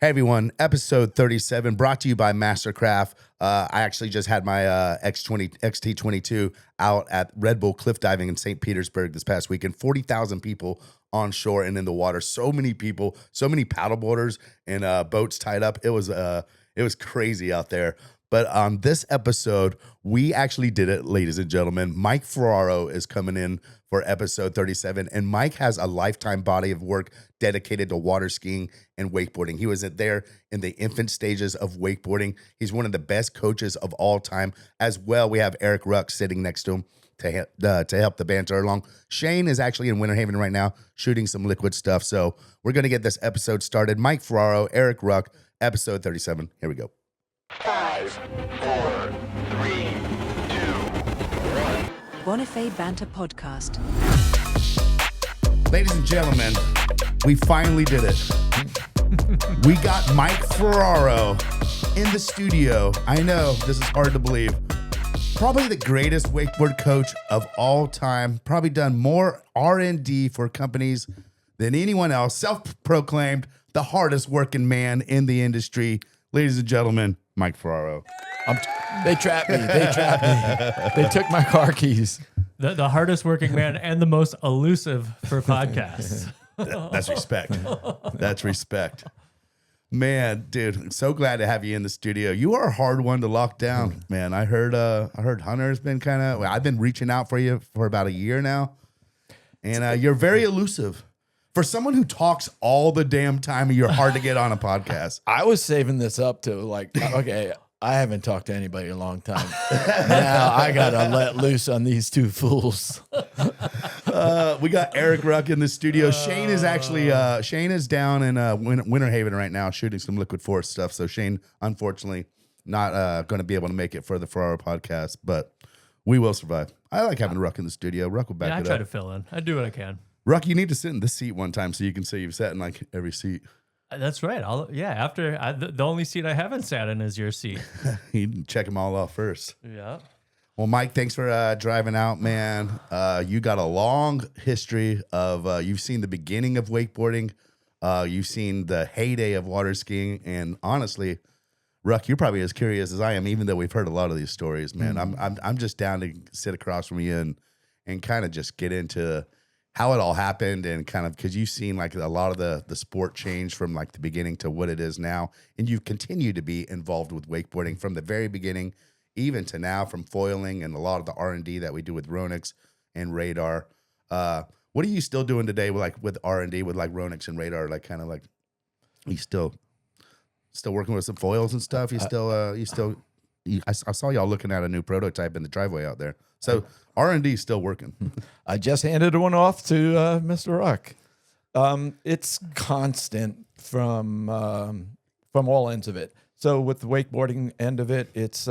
Hey everyone, episode 37 brought to you by Mastercraft. I actually just had my XT22 out at Red Bull cliff diving in St. Petersburg this past weekend. 40,000 people on shore and in the water. So many people, so many paddleboarders and boats tied up. It was crazy out there. But on this episode, we actually did it, ladies and gentlemen. Mike Ferraro is coming in for episode 37, and Mike has a lifetime body of work dedicated to water skiing and wakeboarding. He was there in the infant stages of wakeboarding. He's one of the best coaches of all time. As well, we have Erik Ruck sitting next to him to help the banter along. Shane is actually in Winter Haven right now shooting some liquid stuff. So we're going to get this episode started. Mike Ferraro, Erik Ruck, episode 37. Here we go. 5, 4, 3, 2, 1. Bonifay Banter podcast. Ladies and gentlemen, we finally did it. We got Mike Ferraro in the studio. I know this is hard to believe. Probably the greatest wakeboard coach of all time. Probably done more R&D for companies than anyone else. Self-proclaimed the hardest working man in the industry. Ladies and gentlemen, Mike Ferraro. They trapped me. They took my car keys. The hardest working man and the most elusive for podcasts. That's respect. That's respect. Man, dude, I'm so glad to have you in the studio. You are a hard one to lock down, man. I heard Hunter's been I've been reaching out for you for about a year now. And you're very elusive. For someone who talks all the damn time, you're hard to get on a podcast. I was saving this up to okay, I haven't talked to anybody in a long time. Now I gotta let loose on these two fools. We got Erik Ruck in the studio. Shane is actually Shane is down in Winter Haven right now shooting some Liquid Force stuff. So Shane, unfortunately, not going to be able to make it for the Ferraro podcast, but we will survive. I like having Ruck in the studio. Ruck will back it up. I try to fill in. I do what I can. Ruck, you need to sit in this seat one time so you can say you've sat in like every seat. That's right. The only seat I haven't sat in is your seat. You can check them all off first. Yeah. Well, Mike, thanks for driving out, man. You got a long history of, you've seen the beginning of wakeboarding. You've seen the heyday of water skiing. And honestly, Ruck, you're probably as curious as I am, even though we've heard a lot of these stories, man. I'm just down to sit across from you and kind of just get into how it all happened and kind of, because you've seen like a lot of the sport change from like the beginning to what it is now. And you've continued to be involved with wakeboarding from the very beginning, even to now, from foiling and a lot of the R&D that we do with Ronix and Radar. What are you still doing today with R&D with like Ronix and Radar? Like kind of like, you still working with some foils and stuff? I saw y'all looking at a new prototype in the driveway out there. So R&D is still working. I just handed one off to Mr. Ruck. It's constant from all ends of it. So with the wakeboarding end of it, it's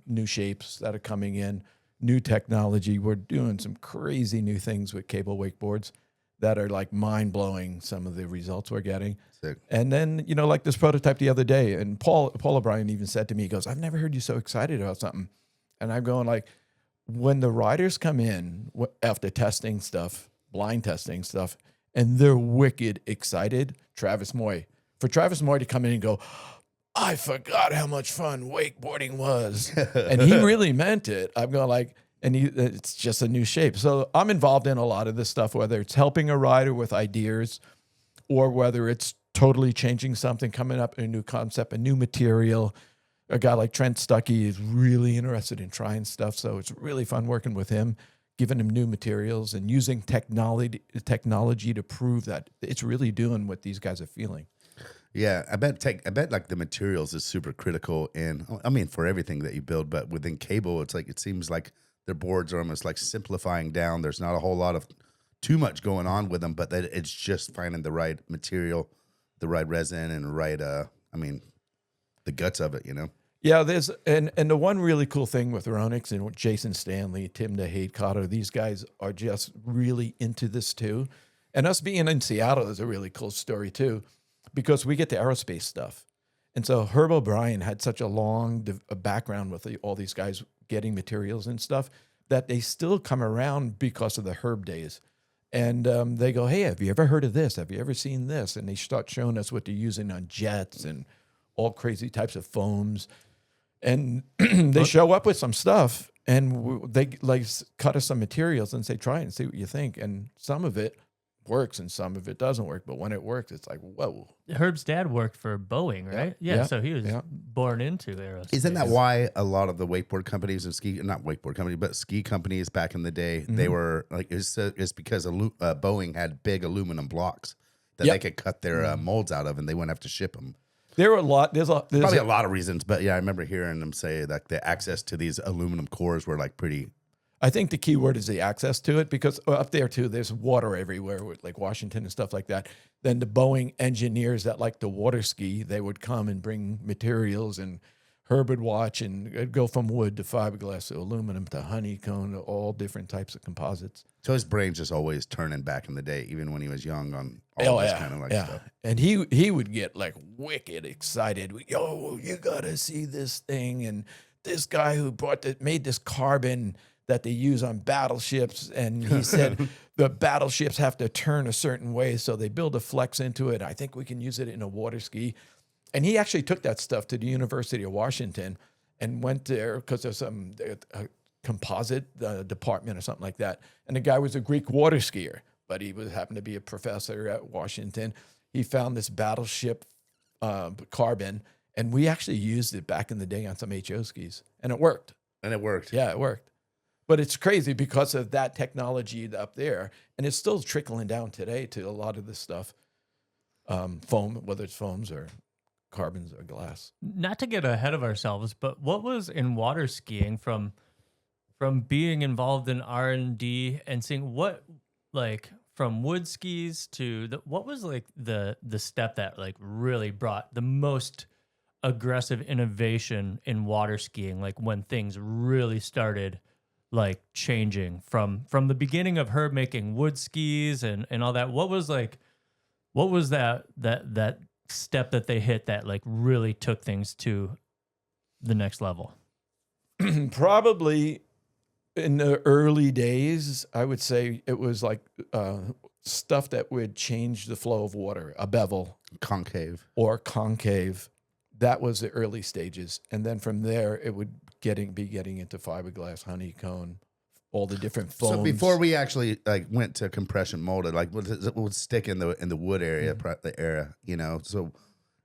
new shapes that are coming in, new technology. We're doing some crazy new things with cable wakeboards that are like mind-blowing, some of the results we're getting. Sick. And then, like this prototype the other day, and Paul O'Brien even said to me, he goes, I've never heard you so excited about something. And I'm going like, when the riders come in after testing stuff, blind testing stuff, and they're wicked excited, Travis Moy to come in and go, I forgot how much fun wakeboarding was. And he really meant it. I'm going like, it's just a new shape. So I'm involved in a lot of this stuff, whether it's helping a rider with ideas or whether it's totally changing something, coming up in a new concept, a new material. A guy like Trent Stuckey is really interested in trying stuff. So it's really fun working with him, giving him new materials and using technology to prove that it's really doing what these guys are feeling. Yeah, I bet like the materials is super critical for everything that you build, but within cable, it's like, it seems like their boards are almost like simplifying down. There's not a whole lot of too much going on with them, but that it's just finding the right material, the right resin and the right, the guts of it, Yeah, there's and the one really cool thing with Ronix and Jason Stanley, Tim DeHade-Cotter, these guys are just really into this too. And us being in Seattle is a really cool story too, because we get the aerospace stuff. And so Herb O'Brien had such a long background with all these guys getting materials and stuff that they still come around because of the Herb days. And they go, hey, have you ever heard of this? Have you ever seen this? And they start showing us what they're using on jets and all crazy types of foams. And they show up with some stuff, and they like cut us some materials and say, try it and see what you think. And some of it works and some of it doesn't work. But when it works, it's like, whoa. Herb's dad worked for Boeing, right? Yeah. So he was born into aerospace. Isn't that why a lot of the wakeboard companies and not wakeboard companies, but ski companies back in the day, they were like, it's because Boeing had big aluminum blocks that they could cut their molds out of, and they wouldn't have to ship them. There were a lot. There's Probably a lot of reasons, but yeah, I remember hearing them say that the access to these aluminum cores were like pretty. I think the key word is the access to it, because up there too, there's water everywhere with like Washington and stuff like that. Then the Boeing engineers that like to water ski, they would come and bring materials, and Herb would watch, and it'd go from wood to fiberglass to aluminum to honeycomb to all different types of composites. So his brain's just always turning back in the day, even when he was young, on all this kind of like stuff. And he would get like wicked excited. Yo, you gotta see this thing, and this guy who made this carbon that they use on battleships, and he said the battleships have to turn a certain way, so they build a flex into it. I think we can use it in a water ski. And he actually took that stuff to the University of Washington and went there because there's some composite department or something like that. And the guy was a Greek water skier, but he happened to be a professor at Washington. He found this battleship carbon, and we actually used it back in the day on some HO skis, and it worked. And it worked. Yeah, it worked. But it's crazy because of that technology up there, and it's still trickling down today to a lot of this stuff, foam, whether it's foams or carbons or glass. Not to get ahead of ourselves, but what was in water skiing from being involved in R&D and seeing what, like, from wood skis to what was like the step that like really brought the most aggressive innovation in water skiing, like when things really started like changing from the beginning of her making wood skis and all that? What was that step that they hit that like really took things to the next level? Probably in the early days, I would say it was like stuff that would change the flow of water, a bevel. Concave. Or concave. That was the early stages. And then from there, it would be getting into fiberglass, honeycomb, all the different foams. So before we actually like went to compression molded, like would stick in the wood area, the area, you know. So,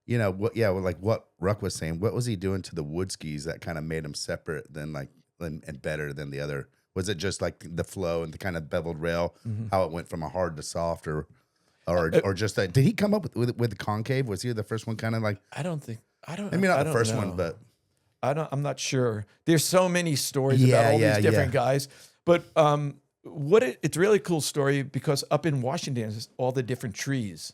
you know what? Yeah, like what Ruck was saying. What was he doing to the wood skis that kind of made him separate than like and better than the other? Was it just like the flow and the kind of beveled rail, how it went from a hard to soft, or just that? Did he come up with the concave? Was he the first one? Kind of like I don't. Maybe not the first one, but I'm not sure. There's so many stories about all these different guys. But it's a really cool story because up in Washington, there's all the different trees.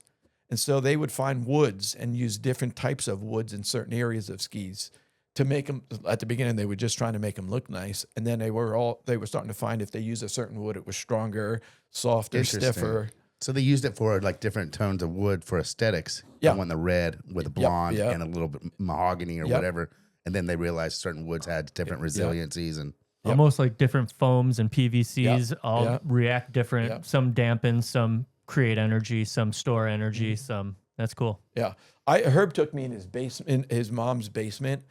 And so they would find woods and use different types of woods in certain areas of skis to make them. At the beginning, they were just trying to make them look nice. And then they were starting to find if they use a certain wood, it was stronger, softer, stiffer. So they used it for like different tones of wood for aesthetics. Yeah. I want the red with a blonde and a little bit mahogany or whatever. And then they realized certain woods had different resiliencies and almost like different foams and PVCs all react different. Yep. Some dampen, some create energy, some store energy, some that's cool. Yeah. Herb took me in his basement, in his mom's basement,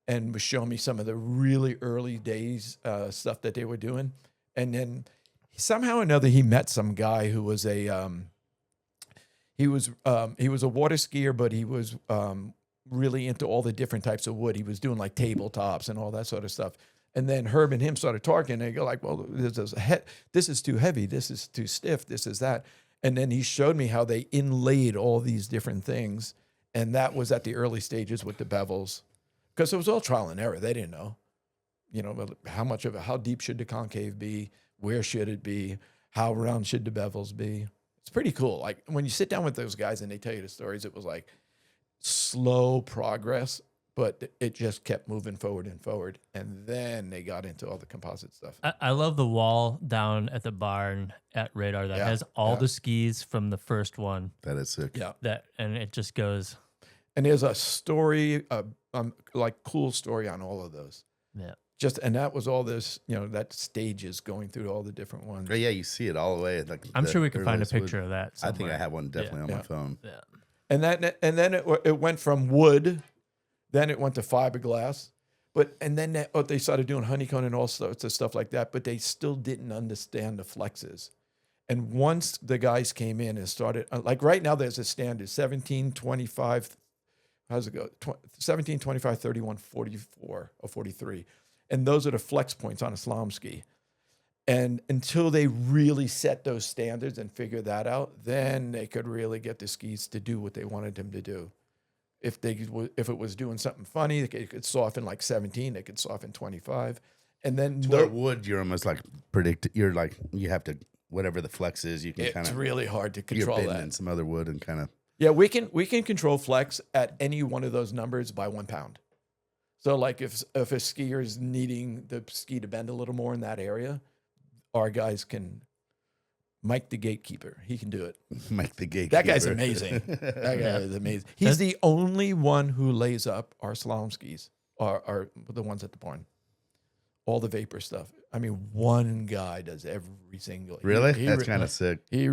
and was showing me some of the really early days stuff that they were doing. And then somehow or another, he met some guy who was a water skier, but he was really into all the different types of wood. He was doing like tabletops and all that sort of stuff. And then Herb and him started talking. And they go like, "Well, this is too heavy. This is too stiff. This is that." And then he showed me how they inlaid all these different things, and that was at the early stages with the bevels, because it was all trial and error. They didn't know, how deep should the concave be. Where should it be? How round should the bevels be? It's pretty cool. Like when you sit down with those guys and they tell you the stories, it was like slow progress, but it just kept moving forward and forward. And then they got into all the composite stuff. I love the wall down at the barn at Radar that has all the skis from the first one. that is sick. Yeah. And it just goes. And there's a story, like cool story on all of those. Yeah. and that was all this, that stages going through all the different ones. But yeah, you see it all the way. Like I'm sure we can find a earliest wood. picture of that. I think I somewhere. have one definitely on my phone. Yeah. And then it went from wood, then it went to fiberglass, and then they started doing honeycomb and all sorts of stuff like that. But they still didn't understand the flexes. And once the guys came in and started, like right now, there's a standard 17, 25. How's it go? 17, 25, 31, 44, or 43. And those are the flex points on a slalom ski. And until they really set those standards and figure that out, then they could really get the skis to do what they wanted them to do. If it was doing something funny, they could soften like 17, they could soften 25. And then Where wood, you're almost like you're like, you have to, whatever the flex is, you can kind it's of. really hard to You're control bending that. in some other wood and kind of. Yeah, we can control flex at any one of those numbers by 1 pound. So like if a skier is needing the ski to bend a little more in that area, our guys can. Mike the gatekeeper, he can do it. Mike the gatekeeper. That guy's amazing. That guy is amazing. He's the only one who lays up our slalom skis, are the ones at the barn. All the vapor stuff. I mean, one guy does every single. Really? He That's kind of sick. He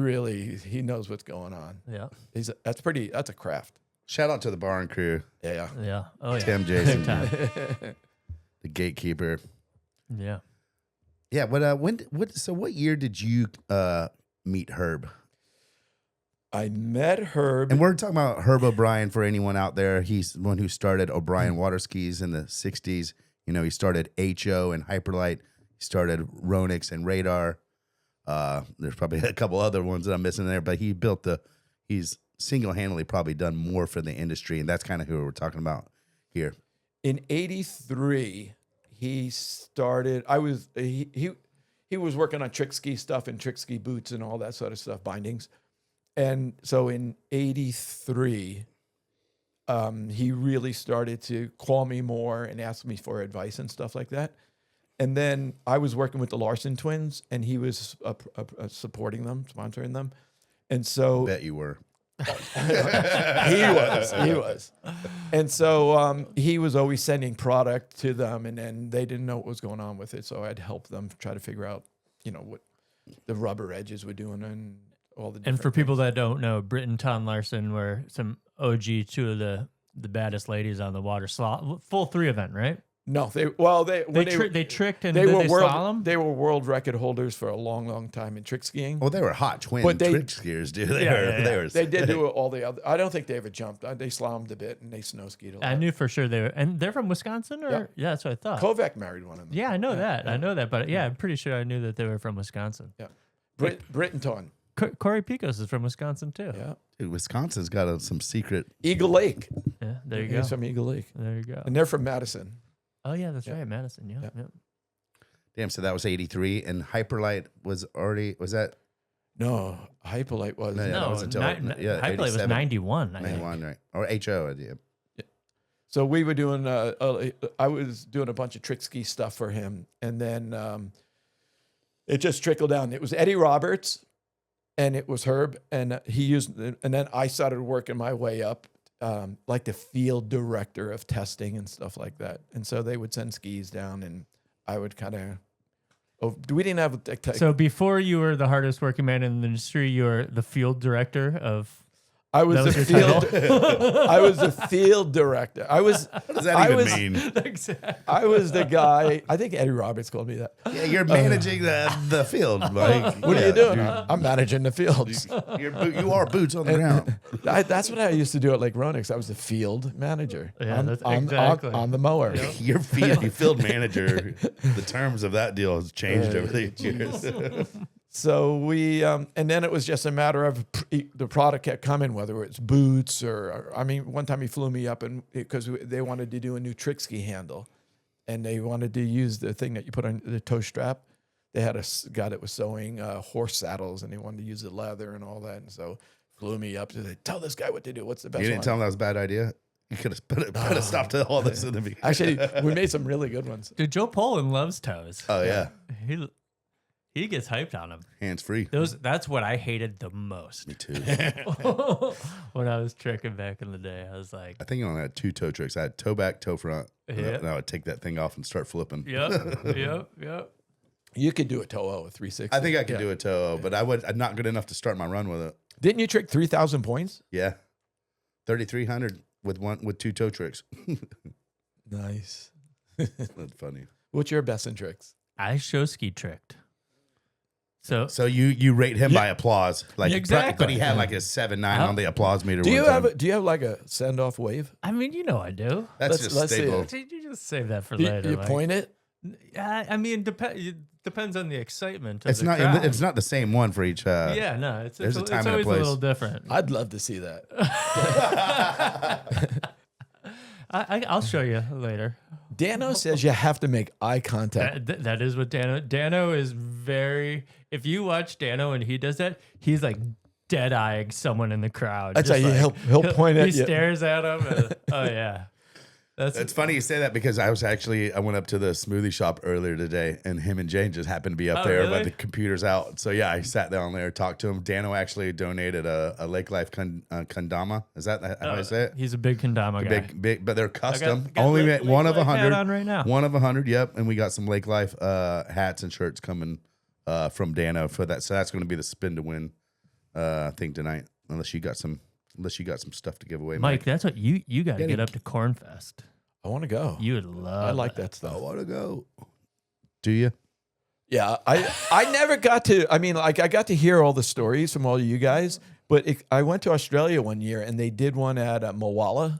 knows what's going on. Yeah. That's a craft. Shout out to the barn crew. Yeah. Yeah. Oh yeah. Tim, Jason, Big time. the gatekeeper. Yeah. Yeah. What year did you meet Herb? I met Herb. And we're talking about Herb O'Brien for anyone out there. He's the one who started O'Brien Water Skis in the 60s. He started HO and Hyperlight. He started Ronix and Radar. There's probably a couple other ones that I'm missing there, but he's single-handedly probably done more for the industry, and that's kind of who we're talking about here. In '83, he started. He was working on trick ski stuff and trick ski boots and all that sort of stuff, bindings. And so in '83, he really started to call me more and ask me for advice and stuff like that. And then I was working with the Larson twins, and he was supporting them, sponsoring them. And so Bet you were. he was. And so he was always sending product to them, and then they didn't know what was going on with it. So I'd help them try to figure out, what the rubber edges were doing and all the different And for people things. that don't know, Britt and Ton Larson were some OG, two of the baddest ladies on the water full 3 event, right? No, they tricked and they did were they world slalom? they were world record holders for a long, long time in trick skiing. Well, they were hot twin But trick skiers, dude. They Yeah, were. They did do all the other. I don't think they ever jumped. They slalomed a bit and they snow skied a lot. I knew for sure they were, and they're from Wisconsin, or Yeah. yeah, that's what I thought. Kovac married one of them. Yeah, I know that. I know that, but yeah, I'm pretty sure I knew that they were from Wisconsin. Yeah. Britton. Corey Picos is from Wisconsin too. Yeah. Dude, Wisconsin's got some secret. Eagle Lake. Yeah, there you go. He's from Eagle Lake. There you go. And they're from Madison. Oh yeah, that's Yeah. right, Madison. Yeah, Yeah. yeah. Damn, so that was 83, and Hyperlight was that No, Hypolite was. No, yeah, that No, was until- yeah, Hyperlight was 87. 91. I think. 91, right? Or HO, yeah. So we were doing. I was doing a bunch of trick ski stuff for him, and then it just trickled down. It was Eddie Roberts, and it was Herb, and he used. And then I started working my way up, like the field director of testing and stuff like that. And so they would send skis down, and I would kind of. Oh, we didn't have. So before you were the hardest working man in the industry, you were the field director of. I was That the was your field. I was the field director. What does that even mean? Exactly. I was the guy. I think Eddie Roberts called me that. Yeah, you're managing the field, Mike. What are you doing? I'm managing the fields. You are boots on the ground. That's what I used to do at Lake Ronix. I was the field manager. Yeah, that's on exactly. on the mower. Your field manager. The terms of that deal has changed over the years. So we, and then it was just a matter of the product kept coming, whether it's boots or I mean, one time he flew me up and because they wanted to do a new trick ski handle, and they wanted to use the thing that you put on the toe strap. They had a guy that was sewing horse saddles, and they wanted to use the leather and all that, and so flew me up to say, tell this guy what to do. What's the best? You didn't one? tell him that was a bad idea. You could have put a stop to all this in the beginning. Actually, we made some really good ones. Dude, Joe Poland loves toes. Oh yeah. He gets hyped on them. Hands free. That's what I hated the most. Me too. When I was tricking back in the day, I was like, I think I only had 2 toe tricks. I had toe back, toe front. Yeah. And I would take that thing off and start flipping. yep. You could do a toe with 360. I think I could do a toe, but I'm not good enough to start my run with it. Didn't you trick 3,000 points? Yeah. 3,300 with 2 toe tricks. Nice. That's funny. What's your best in tricks? I show ski tricked. So you rate him by applause, like Exactly. but he had like a 7.9 on the applause meter. Do you one time. have like a send off wave? I mean, you know I do. That's let's just see staple. it. You just save that for You, later. you Mike. point it? I mean, it depends on the excitement. Of It's the not. crowd. It's not the same one for each. Yeah, no, it's there's a time and a always a place. little different. I'd love to see that. I'll show you later. Dano says you have to make eye contact. That is what Dano is very. If you watch Dano and he does that, he's like dead eyeing someone in the crowd. That's Just how like, he'll point at He you. stares at him. And, oh yeah, It's funny you say that because I went up to the smoothie shop earlier today, and him and Jane just happened to be up Oh, there, really? but the computer's out. So yeah, I sat down there, talked to him. Dano actually donated a Lake Life kendama. Is that how I say it? He's a big kendama guy. Big, but they're custom. got Only Lake one of Life hat 100. on right now. One of 100. Yep, and we got some Lake Life hats and shirts coming from Dano for that. So that's going to be the spin to win thing tonight. Unless you got some stuff to give away, Mike, that's what you got to Danny- get up to Cornfest. I want to go. You would love. I like that I stuff. want to go. Do you? Yeah, I never got to. I mean, like I got to hear all the stories from all you guys, but I went to Australia one year and they did one at Moala.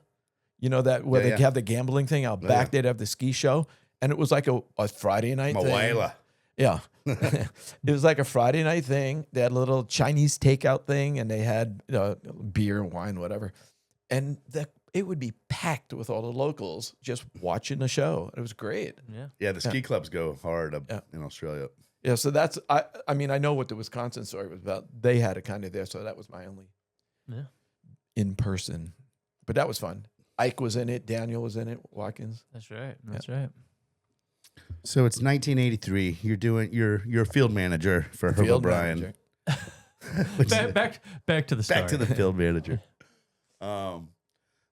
You know that where Yeah, they have the gambling thing out back. They'd have the ski show, and it was like a Friday night thing. Moala. Yeah. It was like a Friday night thing. They had a little Chinese takeout thing and they had beer, wine, whatever. And it would be packed with all the locals just watching the show. It was great. Yeah. Yeah, the ski clubs go hard up Yeah. in Australia. Yeah, so that's, I mean, I know what the Wisconsin story was about. They had it kind of there, so that was my only Yeah. in person. But that was fun. Ike was in it. Daniel was in it. Watkins. That's right. That's right. So it's 1983. You're a field manager for Herb Field O'Brien. manager. Back to the story. Back to the field manager.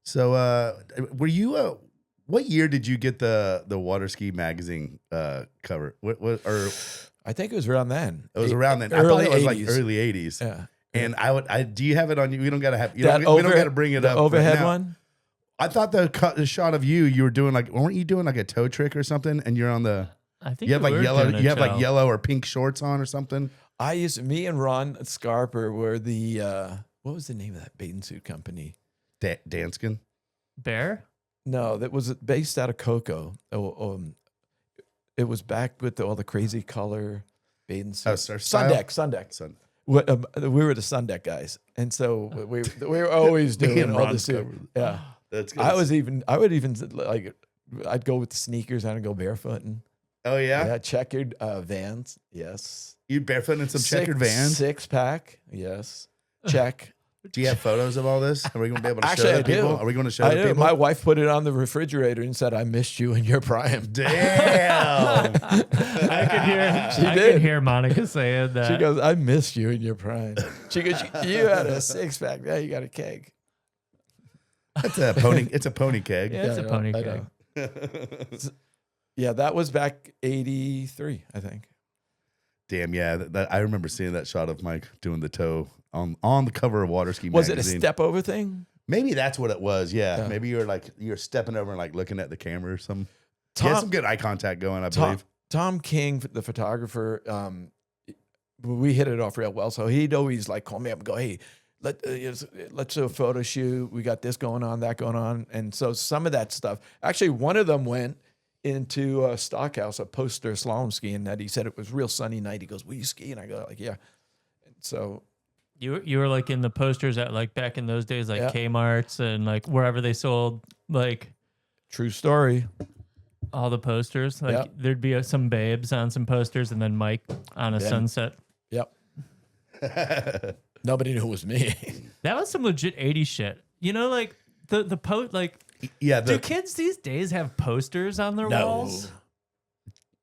So were you? What year did you get the Water Ski magazine cover? Or I think it was around then. it was around then. I Early thought it was 80s. like early 80s. Yeah. And do you have it on you? We don't gotta have. We That don't gotta bring it the up. overhead right now. one? I thought the shot of you were doing weren't you doing like a toe trick or something? And you're on the. I think You have like were yellow. doing a You have like toe. yellow or pink shorts on or something. Me and Ron Scarper were the, what was the name of that bathing suit company? Danskin. Bear. No, that was based out of Cocoa. It was back with all the crazy color bathing suits. Sundeck. Sun. We were the Sundeck guys, and so we were always Me doing and all Ron the suit. covered. Yeah, That's good. I would even like, I'd go with the sneakers. I'd go barefooting. Oh yeah. Yeah, checkered Vans. Yes. You barefoot in some checkered Vans. 6-pack. Yes. Check. Do you have photos of all this? Are we going to be able to Actually, show I the people? do. Are we going to show I the do. people? My wife put it on the refrigerator and said, "I missed you in your prime." Damn. I could hear Monica saying that. She goes, "I missed you in your prime." She goes, "You had a 6-pack. Now you got a keg." It's a pony. It's a pony keg. Yeah, it's I a know, pony I keg. know. Yeah, that was back 83, I think. Damn, yeah. I remember seeing that shot of Mike doing the toe on the cover of Water Ski Was it a magazine. step over thing? Maybe that's what it was. Yeah. Yeah. Maybe you're stepping over and like looking at the camera or something. Tom- He had some good eye contact going, I believe. Tom King, the photographer, we hit it off real well. So he'd always like call me up and go, "Hey, let's do a photo shoot. We got this going on, that going on." And so some of that stuff, actually one of them went into a Stockhouse, a poster slalom skiing that he said it was real sunny night. He goes, "Will you ski?" And I go, like, "Yeah." And so You were like in the posters at like back in those days, like Yeah. Kmart's and like wherever they sold like true story. all the posters. Like Yep. there'd be some babes on some posters, and then Mike on a Then- sunset. Yep. Nobody knew it was me. That was some legit 80s shit. You know, like the post like. Yeah. Do kids these days have posters on their walls?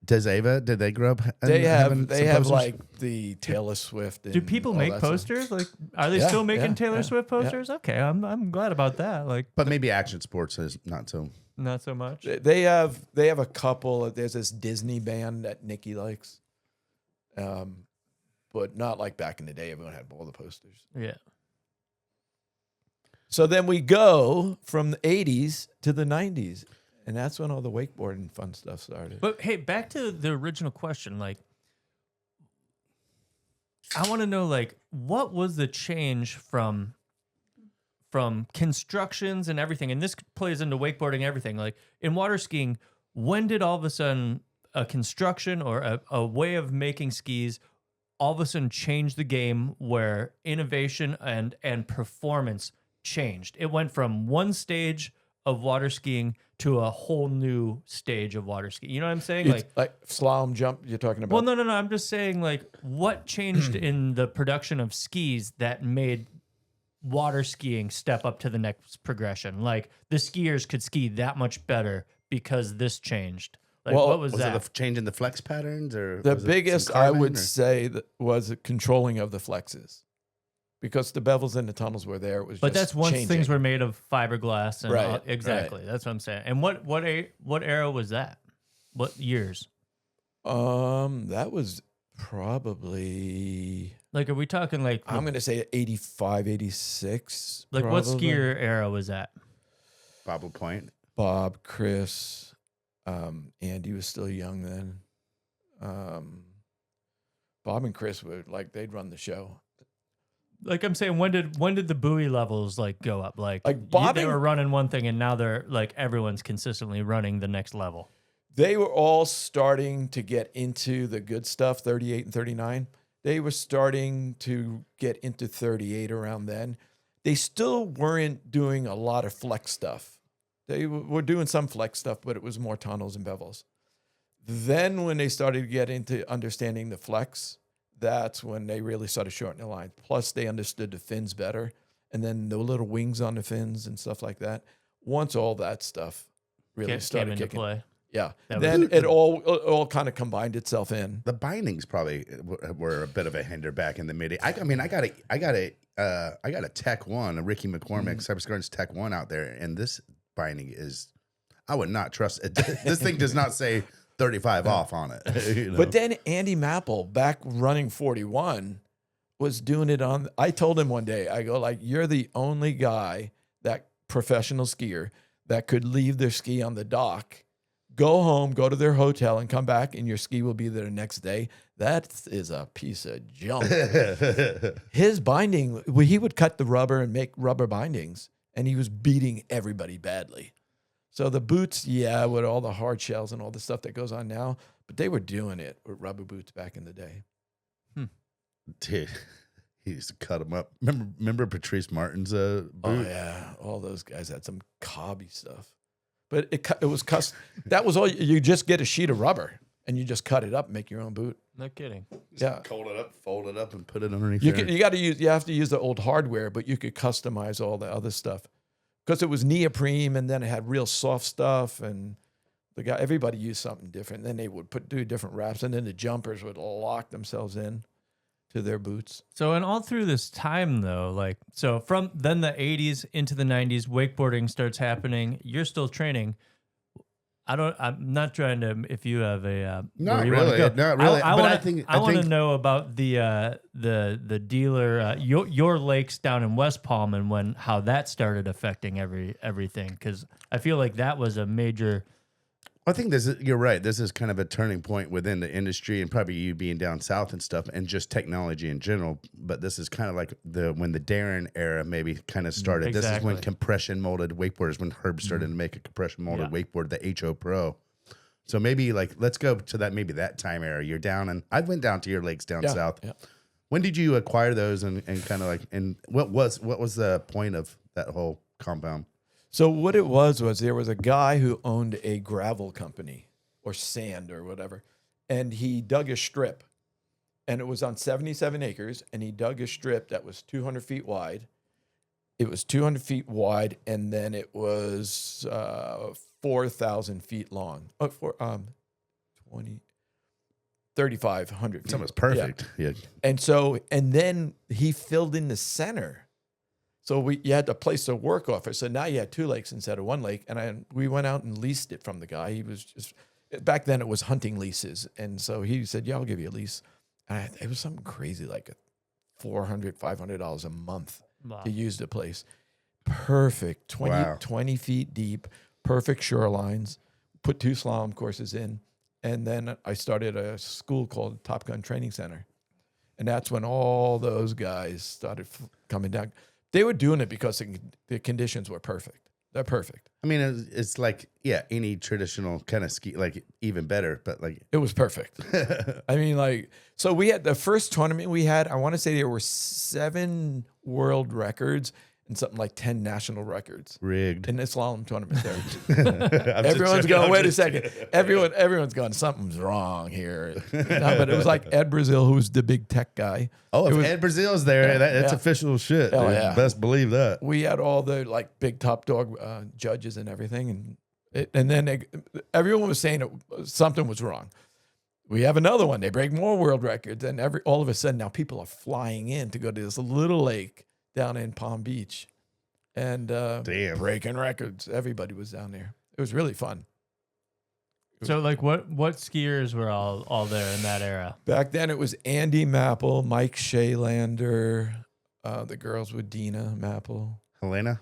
Does Ava? Did they grow up? They having have some posters? like the Taylor Swift. And Do people all make that stuff. posters? Like, are they Yeah, still making yeah, Taylor yeah, Swift yeah. posters? Okay, I'm glad about that. Like, But maybe action sports is not so. not so much. They have a couple. There's this Disney band that Nikki likes, but not like back in the day. Everyone had all the posters. Yeah. So then we go from the 80s to the 90s, and that's when all the wakeboarding fun stuff started. But hey, back to the original question. Like, I want to know, like, what was the change from constructions and everything? And this plays into wakeboarding and everything. Like, in water skiing, when did all of a sudden a construction or a way of making skis all of a sudden change the game where innovation and performance changed? It went from one stage of water skiing to a whole new stage of water skiing. You know what I'm saying? It's like slalom jump you're talking about? Well, no. I'm just saying, like, what changed in the production of skis that made water skiing step up to the next progression? Like, the skiers could ski that much better because this changed. Like, Well, what was Was that? it the change in the flex patterns, or The was it biggest, some I carbon, would or- say, that was controlling of the flexes. Because the bevels and the tunnels were there. It was But just that's once changing. things were made of fiberglass and Right, exactly. That's what I'm saying. And what era was that? What years? That was probably, Like, are we talking like I'm going to say 85, 86. like what probably. skier era was that? Bobble Point? Bob, Chris, Andy was still young then. Bob and Chris would, like, they'd run the show. Like, I'm saying, when did the buoy levels like go up? Like Bob they and- were running one thing and now they're like everyone's consistently running the next level. They were all starting to get into the good stuff, 38 and 39. They were starting to get into 38 around then. They still weren't doing a lot of flex stuff. They were doing some flex stuff, but it was more tunnels and bevels. Then when they started to get into understanding the flex, that's when they really started shortening the line. Plus, they understood the fins better, and then the little wings on the fins and stuff like that. Once all that stuff really Came started into kicking, play. yeah, That then was- it all kind of combined itself in. The bindings probably were a bit of a hinder back in the mid. I mean, I got a Tech 1, a Ricky McCormick Cypress Gardens Tech 1 out there, and this binding is, I would not trust it. This thing does not say 35 off on it. You know? But then Andy Mapple, back running 41, was doing it on. I told him one day, I go, like, you're the only guy, that professional skier, that could leave their ski on the dock, go home, go to their hotel, and come back, and your ski will be there the next day. That is a piece of junk. His binding, he would cut the rubber and make rubber bindings, and he was beating everybody badly. So the boots, yeah, with all the hard shells and all the stuff that goes on now, but they were doing it with rubber boots back in the day. Dude, he used to cut them up. Remember Patrice Martin's boot? Oh yeah, all those guys had some cobby stuff, but it was custom. That was all. You just get a sheet of rubber and you just cut it up and make your own boot. No kidding. Yeah, Fold it up, and put it underneath. you there. you have to use the old hardware, but you could customize all the other stuff because it was neoprene and then it had real soft stuff and everybody used something different. Then they would do different wraps and then the jumpers would lock themselves in to their boots. So, and all through this time, though, like, so from then the 80s into the 90s, wakeboarding starts happening. You're still training. I'm not trying to, if you have a, Not where you wanna really, go. not really. I But wanna, I think- I I want to think- know about the dealer, your lakes down in West Palm and how that started affecting everything. Cause I feel like that was a major, I think you're right. This is kind of a turning point within the industry, and probably you being down south and stuff, and just technology in general. But this is kind of like when the Darin era maybe kind of started. This is when Exactly. compression molded wakeboarders, when Herb started to make a compression molded Yeah. wakeboard, the HO Pro. So maybe like let's go to that time era. You're down, and I went down to your lakes down south. Yeah. When did you acquire those, and kind of like, and what was the point of that whole compound? So what it was there was a guy who owned a gravel company or sand or whatever, and he dug a strip, and it was on 77 acres, and he dug a strip that was 200 feet wide. It was 200 feet wide, and then it was 4,000 feet long. 20. 3,500 feet. That was perfect. Yeah. And so, and then he filled in the center. So you had a place to work off it. So now you had 2 lakes instead of 1 lake. And we went out and leased it from the guy. He was just, back then it was hunting leases. And so he said, yeah, I'll give you a lease. And it was something crazy, like $400, $500 a month to use the place. Perfect. 20 feet deep, perfect shorelines, put 2 slalom courses in. And then I started a school called Top Gun Training Center. And that's when all those guys started coming down. They were doing it because the conditions were perfect. They're perfect. I mean, it's like, yeah, any traditional kind of ski, like even better, but like. It was perfect. I mean, like, so we had the first tournament we had, I want to say there were 7 world records and something like 10 national records. Rigged. In the slalom tournament there. Everyone's going, wait a second. Everyone's going, something's wrong here. No, but it was like Ed Brazil, who's the big tech guy. Oh, if Ed Brazil's there, that's yeah. official shit. Oh, dude. yeah. Best believe that. We had all the like big top dog judges and everything. And then everyone was saying something was wrong. We have another one. They break more world records. And all of a sudden now people are flying in to go to this little lake down in Palm Beach and breaking records. Everybody was down there. It was really fun. So like what skiers were all there in that era? Back then it was Andy Mapple, Mike Shaylander, the girls with Dina Mapple, Helena.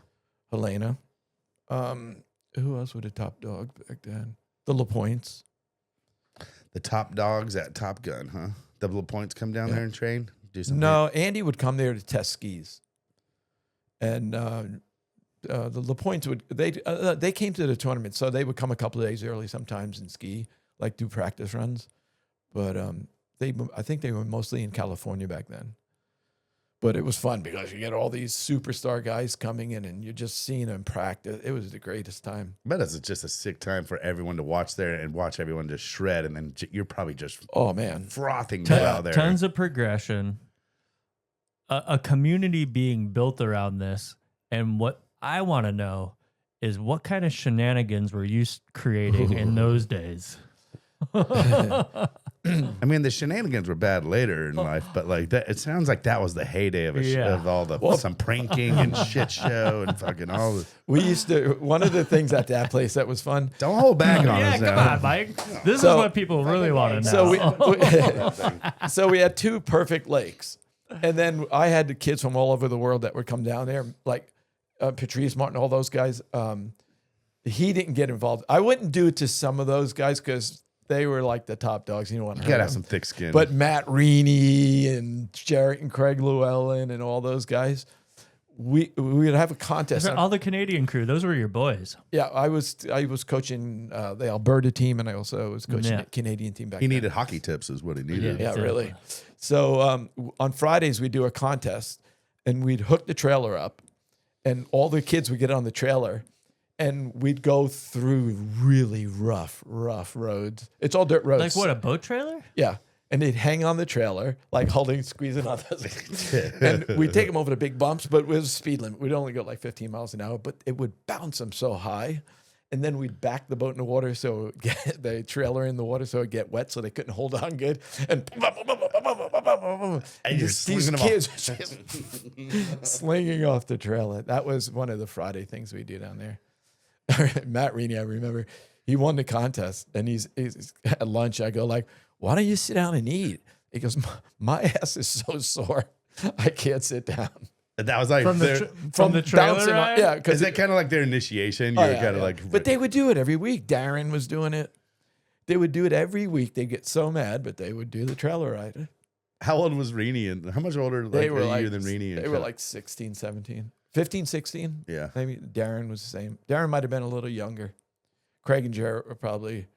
Who else was a top dog back then? The LaPointes. The top dogs at Top Gun, huh? The LaPointes come down there and train? Do something? No, Andy would come there to test skis. And the LaPointes they came to the tournament, so they would come a couple of days early sometimes and ski, like do practice runs. But I think they were mostly in California back then. But it was fun because you get all these superstar guys coming in and you're just seeing them practice. It was the greatest time. I bet it's just a sick time for everyone to watch there and watch everyone just shred, and then you're probably just frothing out there. Tons of progression, a community being built around this, and what I want to know is what kind of shenanigans were you creating in those days? I mean, the shenanigans were bad later in life, but like that, it sounds like that was the heyday of of all the some pranking and shit show and fucking all the. We used to, one of the things at that place that was fun. Don't hold back on us. Come on, Mike. This is what people really want to So know. so we had 2 perfect lakes, and then I had the kids from all over the world that would come down there, like Patrice Martin, all those guys. He didn't get involved. I wouldn't do it to some of those guys because they were like the top dogs. You don't want to. You gotta have some thick skin. But Matt Reaney and Jarrett and Craig Llewellyn and all those guys, we would have a contest. All the Canadian crew, those were your boys. Yeah, I was coaching the Alberta team, and I also was coaching the Canadian team back then. He needed hockey tips, is what he needed. Yeah, really. So on Fridays we do a contest, and we'd hook the trailer up, and all the kids would get on the trailer. And we'd go through really rough roads. It's all dirt roads. Like what, a boat trailer? Yeah. And they'd hang on the trailer, like squeezing on this. And we'd take them over the big bumps, but it was a speed limit. We'd only go like 15 miles an hour, but it would bounce them so high. And then we'd back the boat in the water, so it would get the trailer in the water so it'd get wet so they couldn't hold on good. And these kids slinging off the trailer. That was one of the Friday things we do down there. Matt Reaney, I remember, he won the contest, and he's at lunch. I go like, "Why don't you sit down and eat?" He goes, "My ass is so sore, I can't sit down." That was like from the trailer ride? Yeah, is that kind of like their initiation? You're kind of like, but they would do it every week. Darin was doing it. They would do it every week. They'd get so mad, but they would do the trailer ride. How old was Reaney, and how much older They were you than Reaney? They were like 16, 17. 15, 16. Yeah. Maybe Darin was the same. Darin might have been a little younger. Craig and Jarrett were probably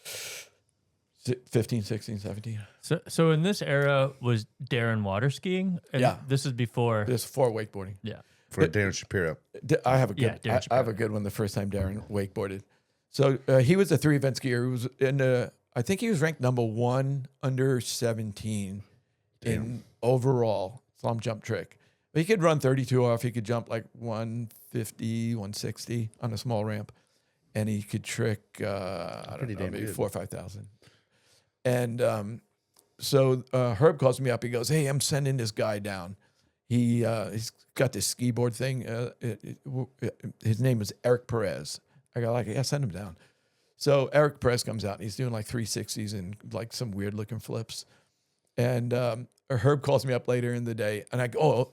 15, 16, 17. So in this era was Darin water skiing? And Yeah. This is before. This is for wakeboarding. Yeah. For Darin Shapiro. I have a good. Darin I have a good one. The first time Darin wakeboarded, so he was a 3-event skier. He was in. I think he was ranked number 1 under 17 in overall slalom jump trick. But he could run 32 off. He could jump like 150, 160 on a small ramp, and he could trick. I don't know, maybe 4,000 or 5,000. And So Herb calls me up. He goes, "Hey, I'm sending this guy down. He's got this ski board thing. His name is Eric Perez." I go, "Yeah, send him down." So Eric Perez comes out and he's doing like 360s and like some weird looking flips. And Herb calls me up later in the day, and I go, "Oh."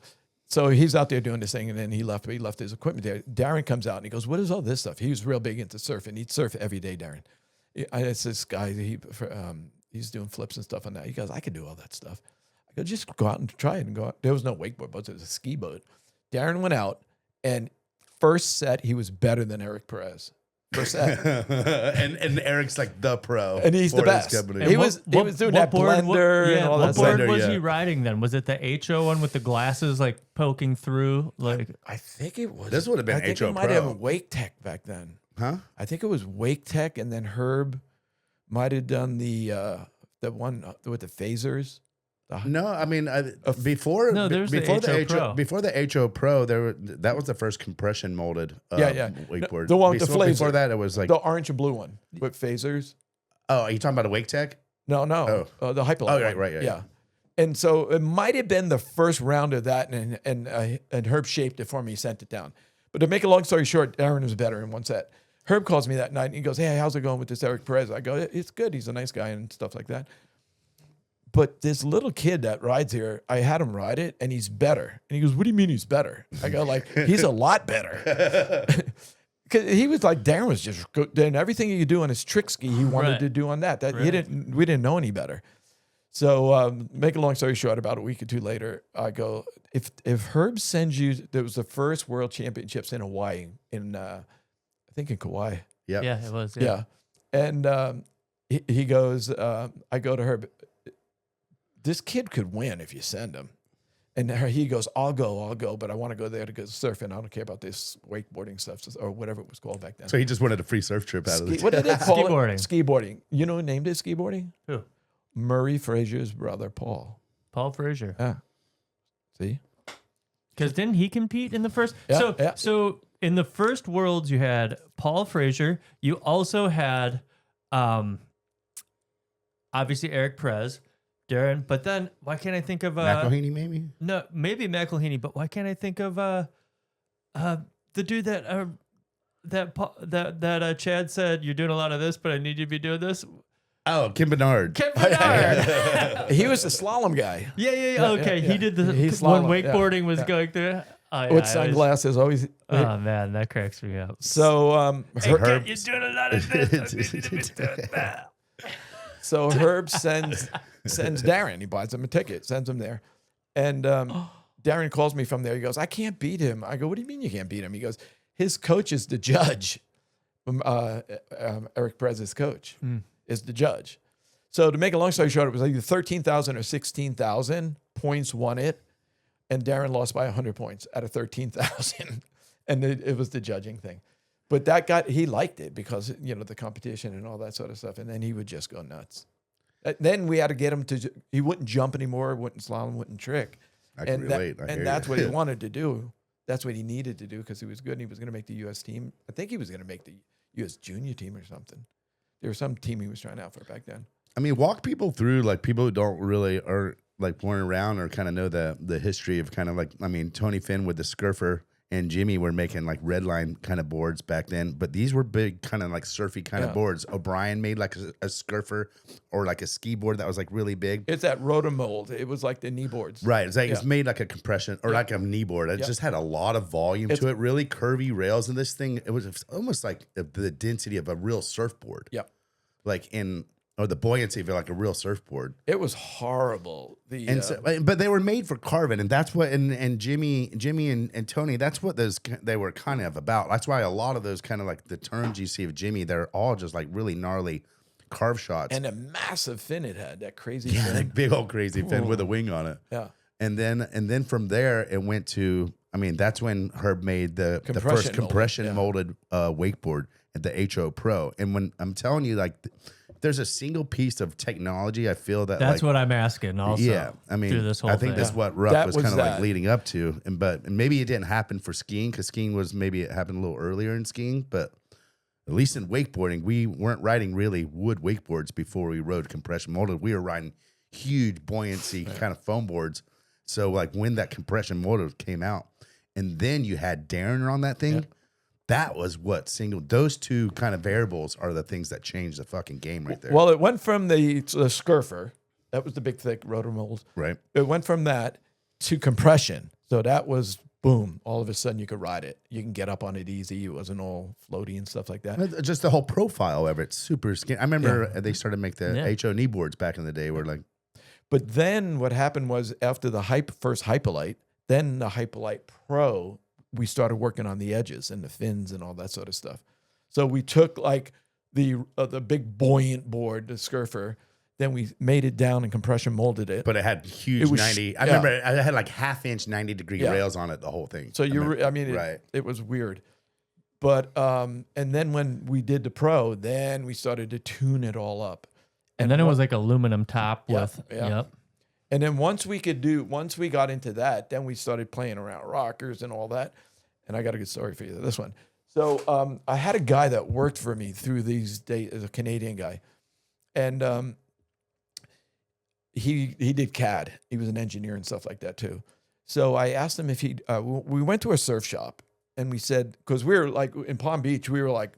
So he's out there doing this thing, and then he left his equipment there. Darin comes out and he goes, "What is all this stuff?" He was real big into surfing. He'd surf every day, Darin. It's this guy. He's doing flips and stuff on that. He goes, "I could do all that stuff." I go, "Just go out and try it." And go out. There was no wakeboard boat. It was a ski boat. Darin went out, and first set, he was better than Eric Perez. First set. and Eric's like the pro. And he's the for his best. company. He was doing that blender and all that What stuff. board was yeah. he riding then? Was it the HO one with the glasses like poking through? Like I think it was. This would have been I think HO it might Pro. have been Wake Tech back then. Huh? I think it was Wake Tech, and then Herb might have done the one with the phasers. No, I mean before No, there's the before HO Pro. before the HO Pro, that was the first compression molded wakeboard. The one with the before, flazer. before that, it was like The orange and blue one with phasers. oh, are you talking about a Wake Tech? No, the Hyperlight. Oh, right, one. right, yeah. And so it might have been the first round of that, and Herb shaped it for me. He sent it down. But to make a long story short, Darin was better in one set. Herb calls me that night and he goes, "Hey, how's it going with this Eric Perez?" I go, "It's good. He's a nice guy and stuff like that." But this little kid that rides here, I had him ride it, and he's better. And he goes, "What do you mean he's better?" I go, "Like, he's a lot better." Because he was like, Darin was just doing everything he could do on his trick ski, he wanted Right. to do on that. We Right. didn't know any better. So make a long story short, about a week or two later, I go, if Herb sends you, there was the first World Championships in Hawaii, I think in Kauai. Yep. yeah, it was. Yeah. And he goes, I go to Herb, "This kid could win if you send him." And he goes, I'll go, but I want to go there to go surfing. I don't care about this wakeboarding stuff or whatever it was called back then. So he just wanted a free surf trip out of this. What did they call Skiboarding. it? Skiboarding. You know who named it skiboarding? Who? Murray Frazier's brother, Paul. Paul Frazier. Yeah. See? Because didn't he compete in the first? Yeah, So in the first Worlds, you had Paul Frazier. You also had, obviously Eric Perez, Darin. But then why can't I think of McElhaney, maybe? No, maybe McElhaney. But why can't I think of the dude that Chad said, "You're doing a lot of this, but I need you to be doing this." Oh, Kim Bernard. Kevin Bernard. He was the slalom guy. Yeah. Okay, yeah. he did the He's when slalom, yeah. wakeboarding was going through. Oh, yeah, With I sunglasses, always. oh man, that cracks me up. So Herb- You're doing a lot of this. I need you to be doing that. So Herb sends Darin. He buys him a ticket, sends him there. And Darin calls me from there. He goes, "I can't beat him." I go, "What do you mean you can't beat him?" He goes, "His coach is the judge." Eric Perez's coach is the judge. So to make a long story short, it was either 13,000 or 16,000 points won it. And Darin lost by 100 points out of 13,000. And it was the judging thing. But he liked it because, the competition and all that sort of stuff. And then he would just go nuts. Then we had to get him he wouldn't jump anymore, wouldn't slalom, wouldn't trick. I can relate. I hear That's you. what he wanted to do. That's what he needed to do because he was good and he was going to make the U.S. team. I think he was going to make the U.S. junior team or something. There was some team he was trying out for back then. I mean, walk people through, like, people who don't really are like weren't around or kind of know the history of kind of like, I mean, Tony Finn with the Scurfer and Jimmy were making like red line kind of boards back then, but these were big kind of like surfy kind of boards. O'Brien made like a Scurfer or like a ski board that was like really big. It's that rotomold. It was like the knee boards. Right. It's like it's made like a compression or like a knee board. It just had a lot of volume to it, really curvy rails. And this thing, it was almost like the density of a real surfboard. Yep. Like or the buoyancy of like a real surfboard. It was horrible. But they were made for carving, and that's what and Jimmy and Tony, that's what they were kind of about. That's why a lot of those kind of like the turns you see of Jimmy, they're all just like really gnarly carve shots. And a massive fin it had, that crazy Yeah, fin. like big old crazy fin with a wing on it. Yeah. And then from there it went to, I mean, that's when Herb made the first Compression compression molded, molded wakeboard at the HO Pro. And when I'm telling you, like, there's a single piece of technology I feel that That's what I'm asking. Also, yeah, I mean, through this whole I think thing. that's what Ruck That was was kind of like that. leading up to, and maybe it didn't happen for skiing because skiing was maybe it happened a little earlier in skiing, but at least in wakeboarding, we weren't riding really wood wakeboards before we rode compression molded. We were riding huge buoyancy kind of foam boards. So like when that compression motor came out, and then you had Darin on that thing. That was what those two kind of variables are the things that changed the fucking game right there. Well, it went from the Scurfer, that was the big thick rotor mold. Right. It went from that to compression. So that was boom. All of a sudden you could ride it. You can get up on it easy. It wasn't all floaty and stuff like that. Just the whole profile of it, super skinny. I remember they started to make the HO knee boards back in the day where like. But then what happened was after the first Hypolite, then the Hypolite Pro, we started working on the edges and the fins and all that sort of stuff. So we took like the big buoyant board, the Scurfer, then we made it down and compression molded it. But it had huge 90. I remember it had like 1/2 inch 90-degree rails on it, the whole thing. So it was weird. But and then when we did the Pro, then we started to tune it all up. And then it was like aluminum top with And then once we got into that, then we started playing around rockers and all that. And I got a good story for you, this one. So I had a guy that worked for me through these days, a Canadian guy. And he did CAD. He was an engineer and stuff like that too. So I asked him if we went to a surf shop and we said, because we were like in Palm Beach, we were like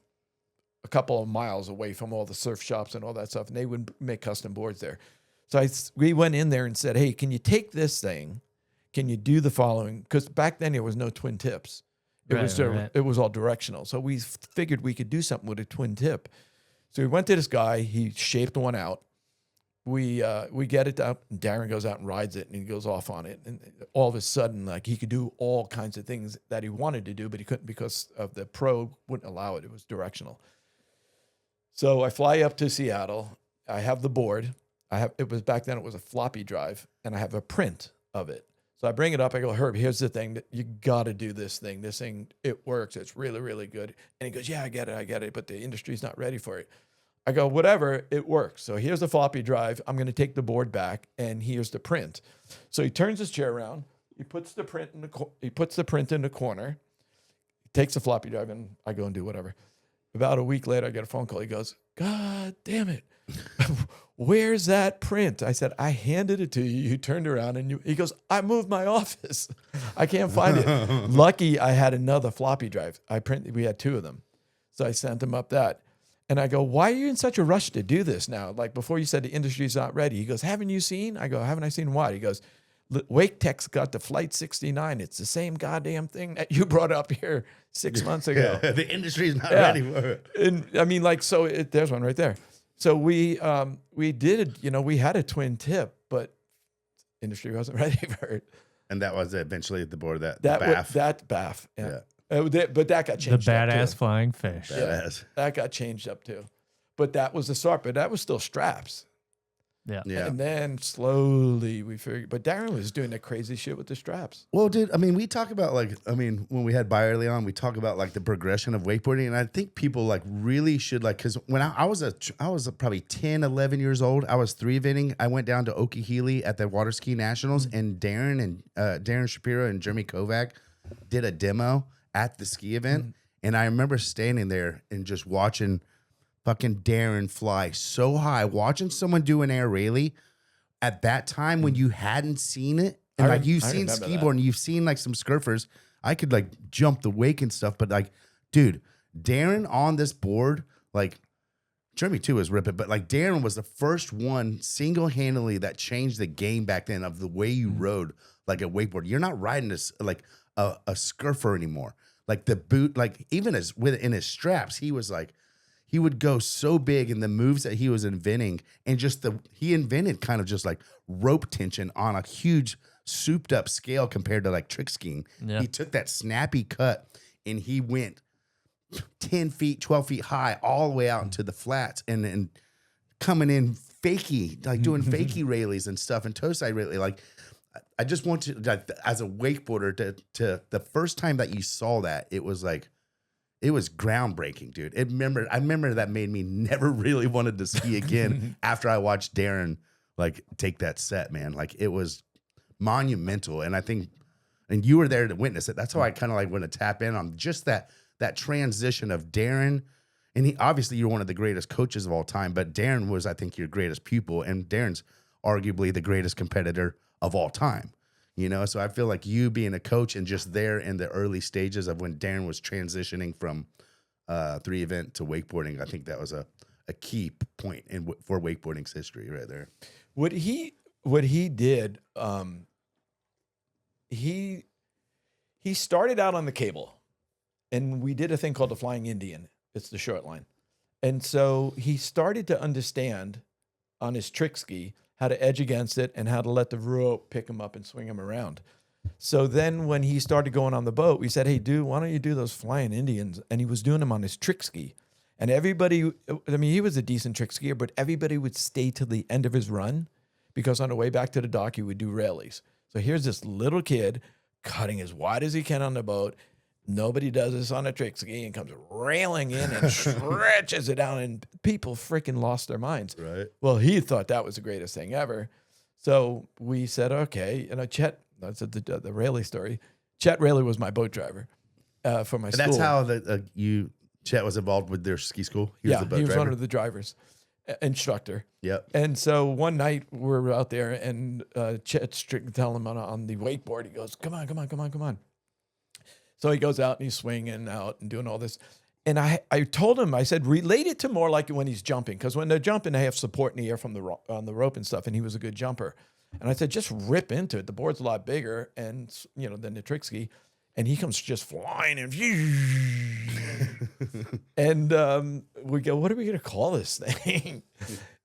a couple of miles away from all the surf shops and all that stuff. And they would make custom boards there. So we went in there and said, hey, can you take this thing? Can you do the following? Because back then there was no twin tips. It was all directional. So we figured we could do something with a twin tip. So we went to this guy. He shaped one out. We get it up. And Darin goes out and rides it, and he goes off on it. And all of a sudden, like he could do all kinds of things that he wanted to do, but he couldn't because of the Pro wouldn't allow it. It was directional. So I fly up to Seattle. I have the board. Back then it was a floppy drive, and I have a print of it. So I bring it up. I go, Herb, here's the thing. You got to do this thing. This thing, it works. It's really, really good. And he goes, yeah, I get it. But the industry's not ready for it. I go, whatever, it works. So here's the floppy drive. I'm going to take the board back, and here's the print. So he turns his chair around. He puts the print in the corner. He takes the floppy drive, and I go and do whatever. About a week later, I get a phone call. He goes, God damn it. Where's that print? I said, I handed it to you. You turned around and he goes, I moved my office. I can't find it. Lucky I had another floppy drive. We had two of them. So I sent him up that. And I go, why are you in such a rush to do this now? Like before you said the industry's not ready. He goes, haven't you seen? I go, haven't I seen what? He goes, Wake Tech's got the Flight 69. It's the same goddamn thing that you brought up here 6 months ago. Yeah, the industry's not ready for it. And I mean, like, so there's one right there. So we did, we had a twin tip, but industry wasn't ready for it. And that was eventually the board that BAF. BAF. BAF, yeah. But that got changed. The badass flying fish. Badass. That got changed up too. But that was the start. But that was still straps. Yeah. And then slowly we figured. But Darin was doing that crazy shit with the straps. Well, dude, I mean, we talk about when we had Byerly on, we talk about like the progression of wakeboarding. And I think people like really should because when I was probably 10, 11 years old, I was 3-eventing. I went down to Okehele at the Water Ski Nationals and Darin Shapiro and Jeremy Kovac did a demo at the ski event. And I remember standing there and just watching fucking Darin fly so high, watching someone do an air railie at that time when you hadn't seen it. And like you've seen ski board and you've seen like some Scurfers. I could like jump the wake and stuff, but like, dude, Darin on this board, like Jeremy too was ripping, but like Darin was the first one single-handedly that changed the game back then of the way you rode like a wakeboard. You're not riding this like a Scurfer anymore. Like the boot, like even in his straps, he was like, he would go so big in the moves that he was inventing, and he invented kind of just like rope tension on a huge souped up scale compared to like trick skiing. Yeah. He took that snappy cut and he went 10 feet, 12 feet high all the way out into the flats and coming in fakey, like doing fakey railies and stuff and toe side railie. Like I just want to, like, as a wakeboarder, to the first time that you saw that, it was like, it was groundbreaking, dude. I remember that made me never really wanted to ski again after I watched Darin like take that set, man. Like it was monumental. And I think, and you were there to witness it. That's how I kind of like want to tap in on just that transition of Darin. And he, obviously you're one of the greatest coaches of all time, but Darin was, I think, your greatest pupil. And Darin's arguably the greatest competitor of all time. You know, so I feel like you being a coach and just there in the early stages of when Darin was transitioning from 3-event to wakeboarding, I think that was a key point for wakeboarding's history right there. What he did, he started out on the cable, and we did a thing called the Flying Indian. It's the short line. And so he started to understand on his trick ski how to edge against it and how to let the rope pick him up and swing him around. So then when he started going on the boat, we said, hey, dude, why don't you do those Flying Indians? And he was doing them on his trick ski. And everybody, I mean, he was a decent trick skier, but everybody would stay till the end of his run because on the way back to the dock, he would do rallies. So here's this little kid cutting as wide as he can on the boat. Nobody does this on a trick ski and comes railing in and stretches it down, and people freaking lost their minds. Right. Well, he thought that was the greatest thing ever. So we said, okay, Chet, that's the Rayleigh story. Chet Rayleigh was my boat driver for my school. And that's how Chet was involved with their ski school? He was the boat he was driver? one of the drivers, instructor. Yep. And so one night we're out there, and Chet's telling him on the wakeboard, he goes, come on. So he goes out and he's swinging out and doing all this. And I told him, I said, relate it to more like when he's jumping. Because when they're jumping, they have support in the air from on the rope and stuff. And he was a good jumper. And I said, just rip into it. The board's a lot bigger and than the trick ski. And he comes just flying and and we go, what are we going to call this thing?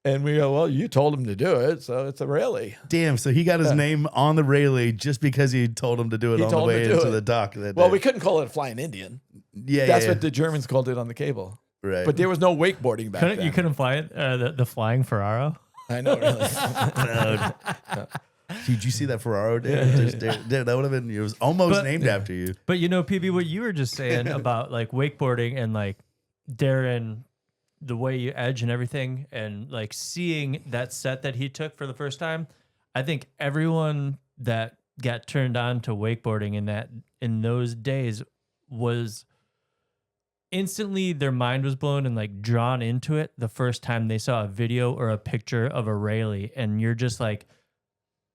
And we go, well, you told him to do it, so it's a Rayleigh. Damn, so he got his name on the Rayleigh just because he told him to do it on the way into the dock. Well, we couldn't call it a Flying Indian. Yeah, That's what the Germans called it on the cable. Right. But there was no wakeboarding back then. You couldn't fly it, the flying Ferraro? I know, really. Did you see that Ferraro? Dude, that would have been, it was almost named after you. But PB, what you were just saying about like wakeboarding and like Darin, the way you edge and everything, and like seeing that set that he took for the first time, I think everyone that got turned on to wakeboarding in those days was instantly, their mind was blown and like drawn into it the first time they saw a video or a picture of a Rayleigh, and you're just like,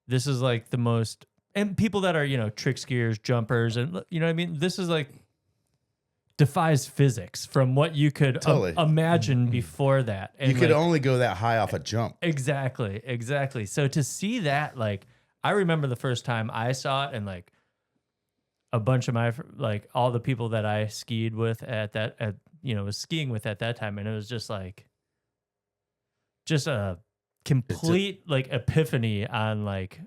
this is like the most, and people that are trick skiers, jumpers, and you know what I mean, this is like defies physics from what you could imagine before that. And you could only go that high off a jump. Exactly. So to see that, like, I remember the first time I saw it, and like a bunch of my, like all the people that I skied with was skiing with at that time. And it was just like, just a complete like epiphany on like,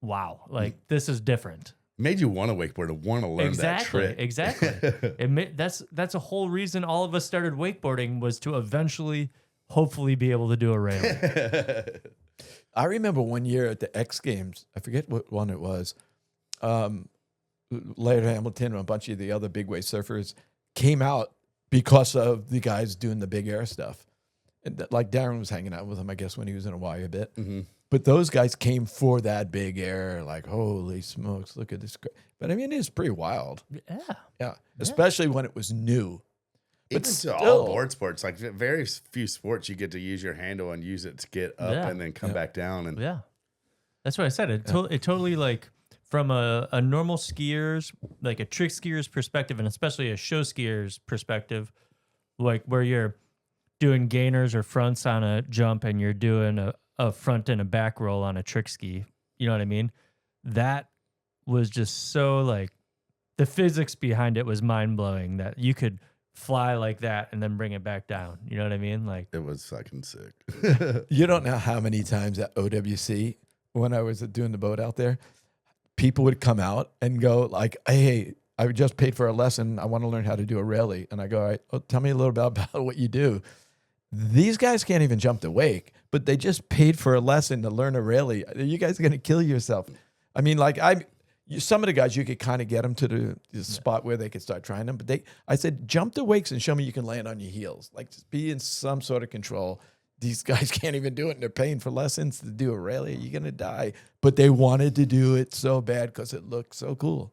wow, like this is different. Made you want to wakeboard, to want to learn that trick. Exactly. That's a whole reason all of us started wakeboarding, was to eventually, hopefully, be able to do a rail. I remember one year at the X Games, I forget what one it was. Laird Hamilton and a bunch of the other big wave surfers came out because of the guys doing the big air stuff. And like Darin was hanging out with them, I guess, when he was in Hawaii a bit. Mm-hmm. But those guys came for that big air, like, holy smokes, look at this. But I mean, it's pretty wild. Yeah. Especially when it was new. But still, all board sports, like very few sports, you get to use your handle and use it to get up and then come back down. And that's what I said. It totally, like, from a normal skier's, like a trick skier's perspective, and especially a show skier's perspective, like where you're doing gainers or fronts on a jump and you're doing a front and a back roll on a trick ski, you know what I mean? That was just so, like, the physics behind it was mind-blowing, that you could fly like that and then bring it back down. You know what I mean? Like, it was fucking sick. You don't know how many times at OWC, when I was doing the boat out there, people would come out and go like, hey, I just paid for a lesson. I want to learn how to do a Rayleigh. And I go, all right, tell me a little bit about what you do. These guys can't even jump the wake, but they just paid for a lesson to learn a Rayleigh. You guys are going to kill yourself. I mean, like, some of the guys, you could kind of get them to the spot where they could start trying them. But I said, jump the wakes and show me you can land on your heels. Like, just be in some sort of control. These guys can't even do it, and they're paying for lessons to do a Rayleigh. You're going to die. But they wanted to do it so bad because it looked so cool.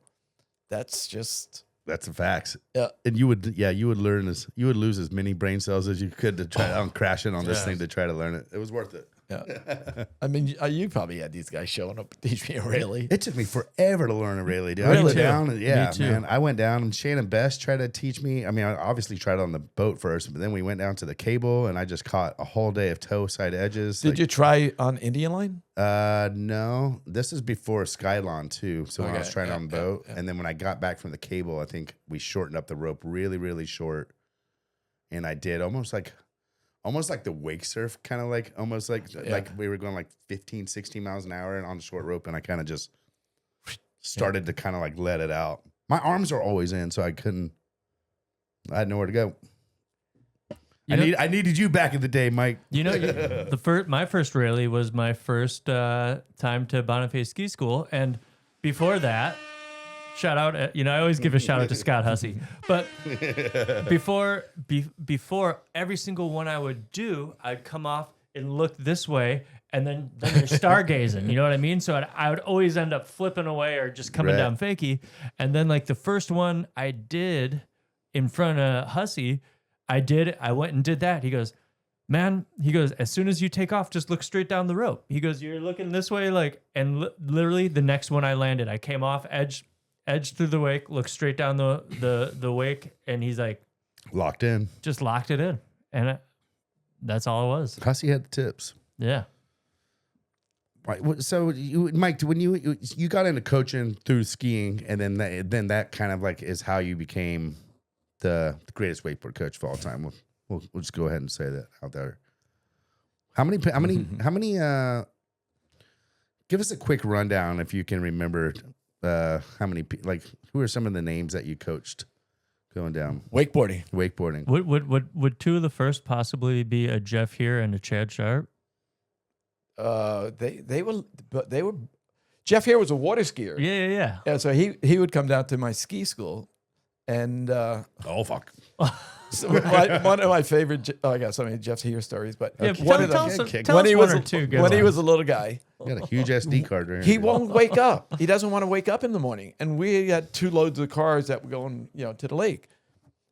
That's the facts. Yeah. And you would lose as many brain cells as you could to try on crashing on this thing to try to learn it. It was worth it. Yeah. I mean, you probably had these guys showing up to teach me a railie. It took me forever to learn a railie, dude. I Really? went down, and Me too. man. I went down, and Shane and Bess tried to teach me. I mean, I obviously tried on the boat first, but then we went down to the cable, and I just caught a whole day of toe side edges. Did you try on Indian line? No. This is before Skylon too. So when I was Okay, trying yeah, on the yeah, boat, yeah. and then when I got back from the cable, I think we shortened up the rope really, really short, and I did almost like the wake surf, kind of like almost like we were going like 15, 16 miles an hour and on the short rope, and I kind of just started to kind of like let it out. My arms are always in, so I had nowhere to go. I needed you back in the day, Mike. You know, my first rally was my first time to Bonifay Ski School, and before that, shout out. I always give a shout out to Scott Hussey, but before every single one I would do, I'd come off and look this way, and then you're stargazing. You know what I mean? So I would always end up flipping away or just coming Right. down fakie, and then like the first one I did in front of Hussey. I went and did that. He goes, man, as soon as you take off, just look straight down the rope. He goes, you're looking this way, like, and literally the next one I landed, I came off, edge through the wake, looked straight down the wake, and he's like, Locked in. just locked it in. And that's all it was. Hussey had the tips. Yeah. Right. So, Mike, when you got into coaching through skiing, and then that kind of like is how you became the greatest wakeboard coach of all time. We'll just go ahead and say that out there. How many? Give us a quick rundown if you can remember. How many? Like, who are some of the names that you coached going down Wakeboarding. wakeboarding? Would two of the first possibly be a Jeff here and a Chad Sharp? They were. Jeff here was a water skier. Yeah. Yeah, so he would come down to my ski school, and Oh fuck! so one of my favorite. I got so many Jeff here stories, but Yeah, one of tell them. us When he was one or two good when he ones. was a little guy, You got a huge SD card right he here. won't wake up. He doesn't want to wake up in the morning. And we had 2 loads of cars that were going, to the lake.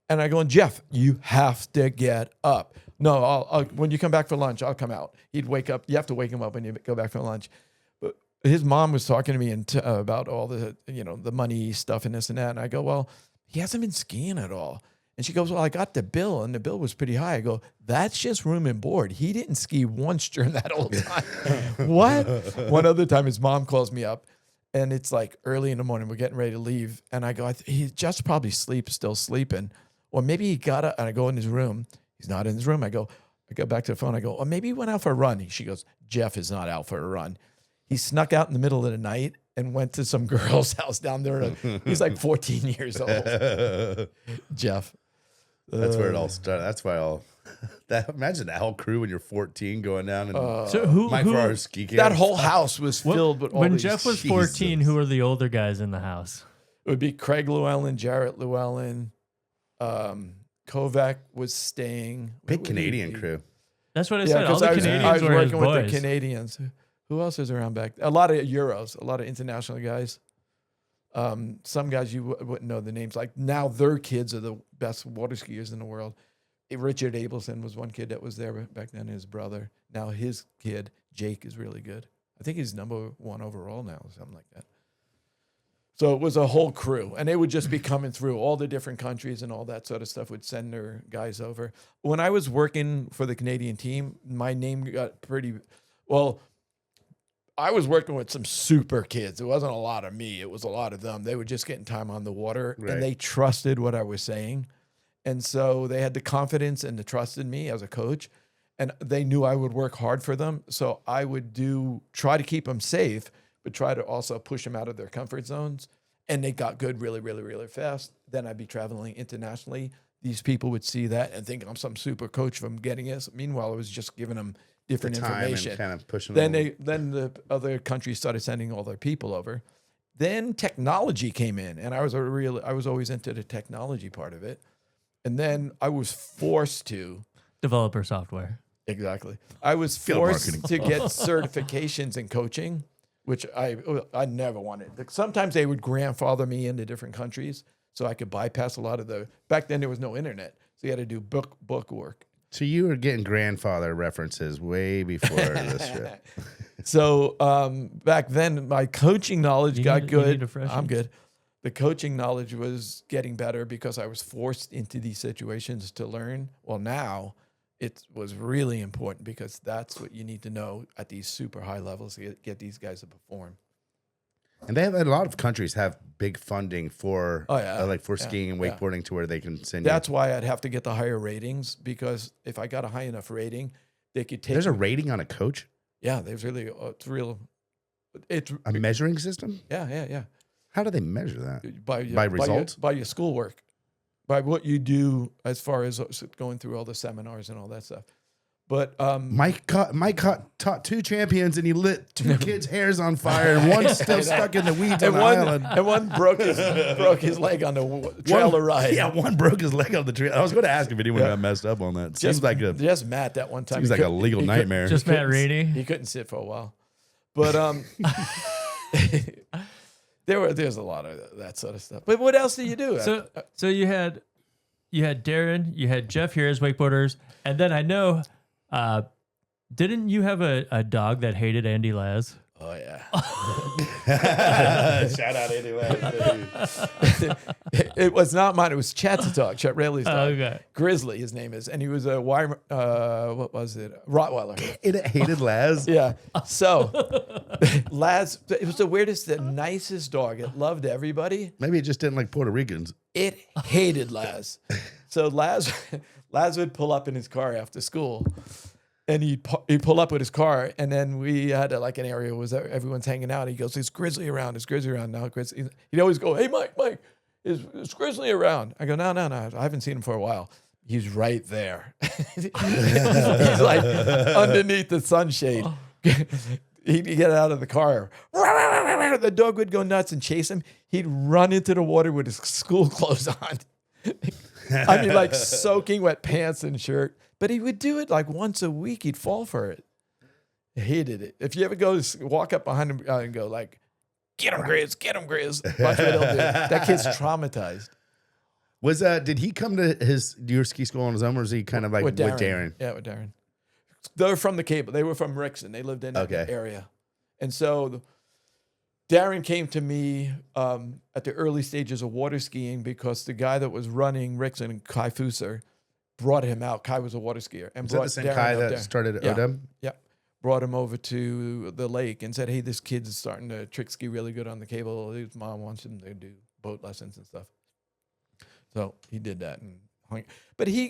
And I go, Jeff, you have to get up. No, I'll when you come back for lunch, I'll come out. He'd wake up. You have to wake him up when you go back for lunch. But his mom was talking to me about all the, the money stuff and this and that. And I go, well, he hasn't been skiing at all. And she goes, well, I got the bill, and the bill was pretty high. I go, that's just room and board. He didn't ski once during that whole time. What? One other time, his mom calls me up, and it's like early in the morning. We're getting ready to leave. And I go, he's just probably still sleeping. Or maybe he got up, and I go in his room. He's not in his room. I go back to the phone. I go, or maybe he went out for a run. She goes, Jeff is not out for a run. He snuck out in the middle of the night and went to some girl's house down there. He's like 14 years old. Jeff. That's where it all started. That's why imagine that whole crew when you're 14 going down and So who Mike Ferraro's ski camp. That whole house was filled with all when these. Jeff was 14, who were the older guys in the house? It would be Craig Llewellyn, Jarrett Llewellyn. Kovac was staying. Big Canadian crew. That's what I Yeah, said. All because the I was Canadians were his working with boys. the Canadians. Who else was around back? A lot of Euros, a lot of international guys. Some guys you wouldn't know the names. Like now, their kids are the best water skiers in the world. Richard Abelson was one kid that was there back then. His brother. Now his kid Jake is really good. I think he's number 1 overall now, or something like that. So it was a whole crew, and they would just be coming through all the different countries and all that sort of stuff. Would send their guys over. When I was working for the Canadian team, my name got pretty well. I was working with some super kids. It wasn't a lot of me. It was a lot of them. They were just getting time on the water, Right. and they trusted what I was saying. And so they had the confidence and the trust in me as a coach, and they knew I would work hard for them. So I would try to keep them safe, but try to also push them out of their comfort zones. And they got good really, really, really fast. Then I'd be traveling internationally. These people would see that and think I'm some super coach from getting it. Meanwhile, I was just giving them different Time information. and kind of pushing Then them. then the other countries started sending all their people over. Then technology came in, and I was always into the technology part of it. And then I was forced to Developer software. exactly. I was Field forced marketing. to get certifications in coaching, which I never wanted. Sometimes they would grandfather me into different countries so I could bypass a lot of the. Back then there was no internet, so you had to do book work. So you were getting grandfather references way before this shit. So back then, my coaching knowledge got you good. need a freshie. I'm good. The coaching knowledge was getting better because I was forced into these situations to learn. Well, now it was really important because that's what you need to know at these super high levels to get these guys to perform. And they have a lot of countries have big funding for like for skiing and yeah. wakeboarding to where they can send That's you. why I'd have to get the higher ratings because if I got a high enough rating, they could take. There's a rating on a coach, Yeah, there's really it's real. It's a measuring system. yeah. How do they measure that? By results? by your schoolwork, by what you do as far as going through all the seminars and all that stuff. But Mike taught 2 champions and he lit 2 kids' hairs on fire and one's still stuck in the weeds on the island. and one broke his leg on the trailer ride. Yeah, one broke his leg on the tree. I was going to ask if anyone got messed up on that. Seems like just Matt that one time. seems like a legal nightmare. Just Matt Rainey. He couldn't sit for a while, but there's a lot of that sort of stuff. But what else do you do? So you had Darin, you had Jeff here as wakeboarders, and then I know, didn't you have a dog that hated Andy Laz? Oh yeah. Shout out Andy Laz. It was not mine. It was Chat's dog, Chet Rayleigh's dog. Okay. Grizzly, his name is, and he was a what was it? Rottweiler. It hated Laz. Yeah. So Laz, it was the weirdest, the nicest dog. It loved everybody. Maybe it just didn't like Puerto Ricans. It hated Laz. So Laz would pull up in his car after school. And he'd pull up with his car, and then we had like an area where everyone's hanging out. He goes, "Is Grizzly around? Is Grizzly around?" Now Grizzly. He'd always go, "Hey, Mike, is Grizzly around?" I go, "No, I haven't seen him for a while." He's right there. He's like underneath the sunshade. He'd get out of the car. The dog would go nuts and chase him. He'd run into the water with his school clothes on. I mean, like soaking wet pants and shirt. But he would do it like once a week. He'd fall for it. He hated it. If you ever walk up behind him and go like, "Get him, Grizz, get him, Grizz." Watch what he'll do. That kid's traumatized. Was did he come to your ski school on his own, or was he kind of like with Darin? Yeah, with Darin. They're from the Cable. They were from Rixon. They lived in that area. And so Darin came to me at the early stages of water skiing because the guy that was running Rixon, Kai Fuser, brought him out. Kai was a water skier. And Was that the same Kai that started at ODEM? Yeah. Brought him over to the lake and said, "Hey, this kid's starting to trick ski really good on the cable. His mom wants him to do boat lessons and stuff." So he did that. But he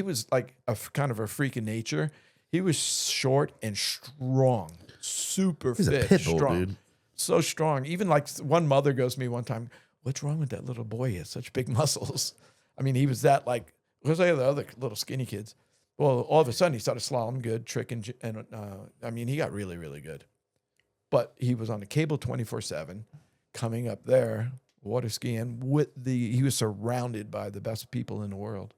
was like a kind of a freak of nature. He was short and strong, super He's fit, a pit bull, strong. dude. So strong. Even like one mother goes to me one time, "What's wrong with that little boy? He has such big muscles." I mean, he was that like, where's the other little skinny kids? Well, all of a sudden he started slalom good, tricking, and I mean, he got really, really good. But he was on the cable 24/7, coming up there, water skiing he was surrounded by the best people in the world.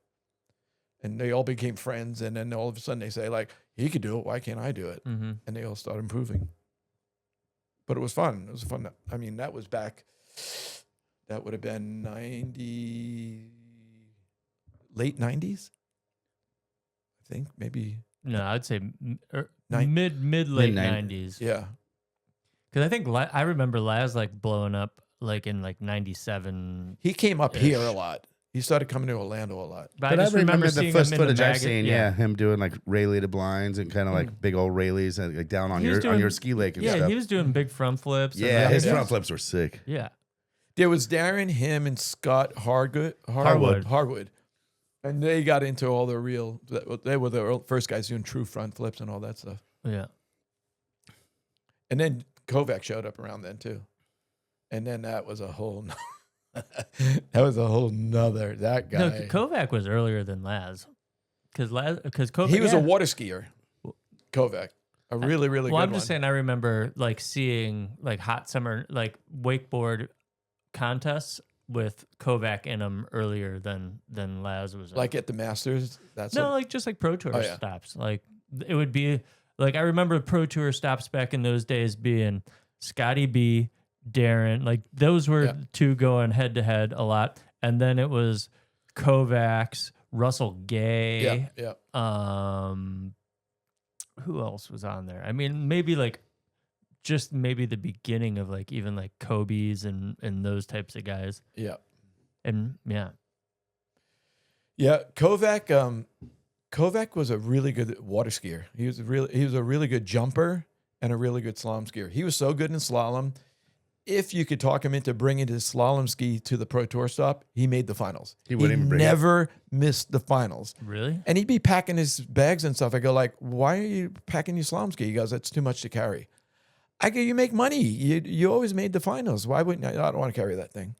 And they all became friends. And then all of a sudden they say like, "He could do it. Why can't I do it?" Mm-hmm. And they all started improving. But it was fun. It was fun. I mean, that was back, that would have been late 90s. I think maybe. No, I'd say Nine- mid late Mid-90s. 90s. Yeah. Because I think I remember Laz like blowing up like in like 97. He came up here a lot. He started coming to Orlando a lot. But But I I just remember the seeing first him in footage the I've seen. Yeah, him doing like Rayleigh to blinds and kind of like big old Rayleighs and like down on He was on your doing- ski lake and Yeah, stuff. he was doing big front flips. and Yeah, his everything. front flips were sick. Yeah. There was Darin, him, and Scott Harwood. And they got into all the real, they were the first guys doing true front flips and all that stuff. Yeah. And then Kovac showed up around then too. And then that was a whole nother, that guy. No, Kovac was earlier than Laz. Because Kovac. He was a water skier, Kovac. A really, really Well, good I'm just one. saying I remember like seeing like hot summer, like wakeboard contests with Kovac in them earlier than Laz was. Like at the Masters? like just like Pro Tour yeah. stops. Like it would be like I remember Pro Tour stops back in those days being Scotty B, Darin, like those were two going head to head a lot, and then it was Kovacs, Russell Gay. Yeah. Who else was on there? I mean, maybe like just maybe the beginning of like even like Kobe's and those types of guys. Yeah. And yeah. Yeah. Kovac was a really good water skier. He was a really good jumper and a really good slalom skier. He was so good in slalom. If you could talk him into bringing his slalom ski to the Pro Tour stop, he made the finals. He wouldn't even bring it. Never missed the finals. Really? And he'd be packing his bags and stuff. I go like, why are you packing your slalom ski? He goes, that's too much to carry. I go, you make money. You always made the finals. Why wouldn't I don't want to carry that thing.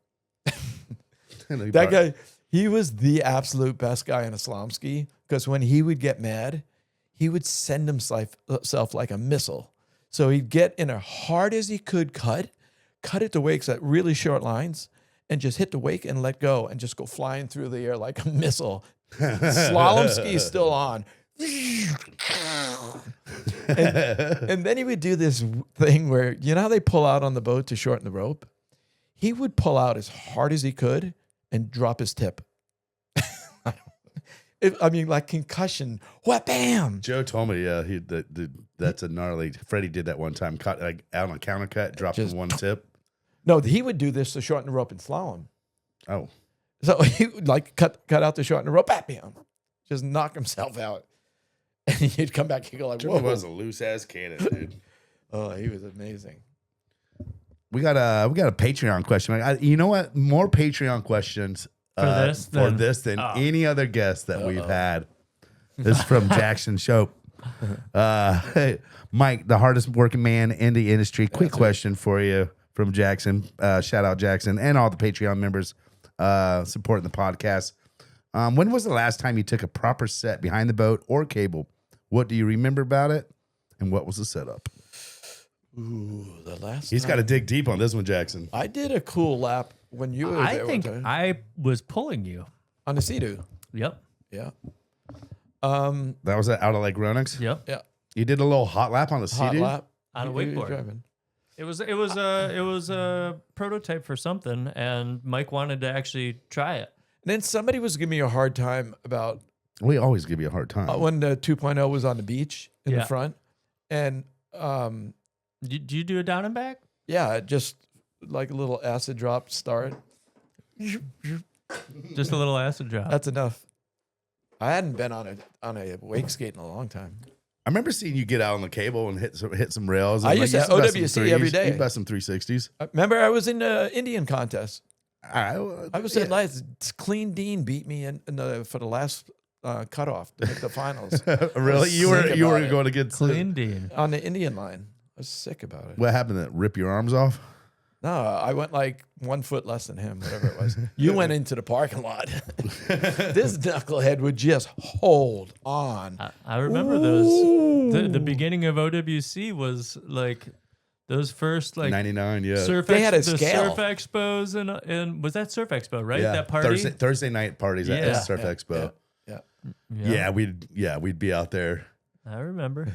That guy, he was the absolute best guy on a slalom ski because when he would get mad, he would send himself like a missile. So he'd get in as hard as he could cut it to wakes at really short lines, and just hit the wake and let go and just go flying through the air like a missile. Slalom ski still on. and then he would do this thing where, you know how they pull out on the boat to shorten the rope? He would pull out as hard as he could and drop his tip. I mean, like concussion. What? Bam! Joe told me, that's a gnarly. Freddie did that one time. Caught like, out on a counter cut, dropped Just- one tip. No, he would do this to shorten the rope in slalom. Oh, So he would like cut out the shorten the rope, bam, just knock himself out, and he'd come back. He'd go like, Joe "Whoa!" was a loose ass cannon, dude. Oh, he was amazing. We got a Patreon question. You know what? More Patreon questions For this than Oh. any other guest that we've had. This is from Jackson Shope. Hey, Mike, the hardest working man in the industry. Quick question for you from Jackson. Shout out Jackson and all the Patreon members supporting the podcast. When was the last time you took a proper set behind the boat or cable? What do you remember about it? And what was the setup? Ooh, the last. He's got to dig deep on this one, Jackson. I did a cool lap when you were there. I think one time. I was pulling you. On the Sea-Doo. Yep. Yeah. That was out of Lake Ronix. Yep. Yeah. You did a little hot lap on the Hot Sea-Doo? lap On a You- you're wakeboard. driving. It was a prototype for something, and Mike wanted to actually try it. And then somebody was giving me a hard time about We always give you a hard time. when the 2.0 was on the beach in the Yeah. front, and Did you do a down and back? yeah, just like a little acid drop start. Just a little acid drop. That's enough. I hadn't been on a wake skate in a long time. I remember seeing you get out on the cable and hit some rails. I And used to you bust some OWC every threes. day. You bust some 360s. Remember, I was in the Indian contest. I I was in last. Clean Dean beat me for the last cutoff to make the finals Really? You sick were about it. going against Clean Dean. on the Indian line. I was sick about it. What happened? That rip your arms off? No, I went like 1 foot less than him, whatever it was. You went into the parking lot. This knucklehead would just hold on. I remember those. The beginning of OWC was like those first like 99, yeah. They had a the scale. Surf Expos and was that Surf Expo, right? Yeah. That party. Thursday night parties at Yeah. Surf Expo. Yeah. We'd be out there. I remember.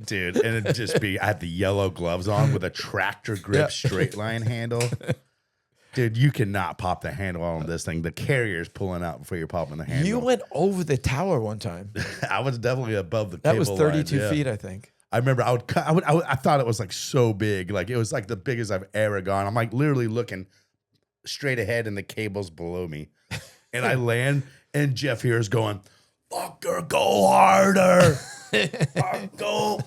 Dude, and it'd just be, I had the yellow gloves on with a tractor grip Yeah. straight line handle. Dude, you cannot pop the handle on this thing. The carrier's pulling out before you're popping the handle. You went over the tower one time. I was definitely above the That cable was line, 32 yeah. feet, I think. I remember I thought it was like so big. Like it was like the biggest I've ever gone. I'm like literally looking straight ahead and the cable's below me. And I land and Jeff here is going, fucker, go harder. Go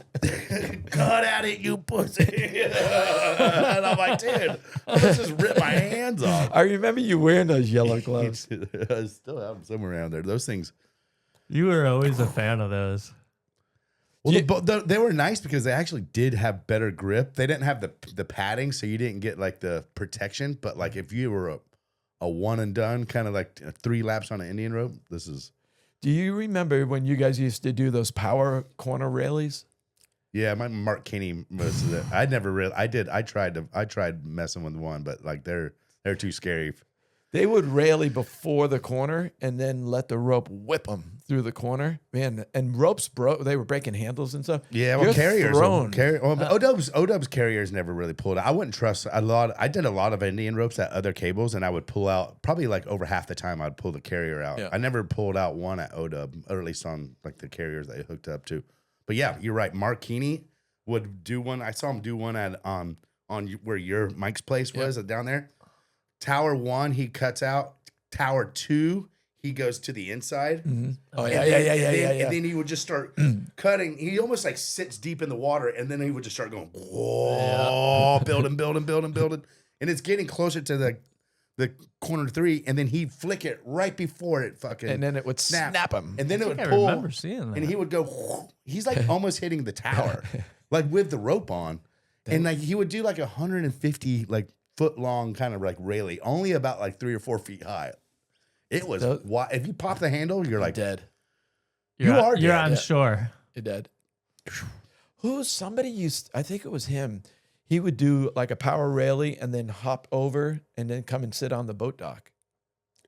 cut at it, you pussy. And I'm like, dude, let's just rip my hands off. I remember you wearing those yellow gloves. I still have them somewhere around there. Those things. You were always a fan of those. Well, they were nice because they actually did have better grip. They didn't have the padding, so you didn't get like the protection. But like if you were a one and done, kind of like 3 laps on an Indian rope, this is. Do you remember when you guys used to do those power corner rallies? Yeah, my Mark Kinney was. I never really. I tried messing with one, but like they're too scary. They would railie before the corner and then let the rope whip them through the corner. Man, and ropes broke. They were breaking handles and stuff. Yeah, well, You're carriers. thrown. OW's carriers never really pulled out. I wouldn't trust a lot. I did a lot of Indian ropes at other cables, and I would pull out probably like over half the time. I'd pull the carrier out. Yeah. I never pulled out one at OW, or at least on like the carriers that I hooked up to. But yeah, you're right. Mark Keeney would do one. I saw him do one at on where your Mike's place was down there. Tower 1, he cuts out. Tower 2, he goes to the inside. Mm-hmm. Oh, And then he would just start cutting. He almost like sits deep in the water, and then he would just start going, whoa, building. And it's getting closer to the corner 3, and then he'd flick it right before it fucking. And then it would snap him. And then it would I pull. remember seeing that. And he would go, he's like almost hitting the tower, like with the rope on. And like he would do like 150 like foot long kind of like railie, only about like 3 or 4 feet high. It was wild. If you pop the handle, you're like dead. You're dead. on shore. You're dead. Somebody used, I think it was him. He would do like a power railie and then hop over and then come and sit on the boat dock.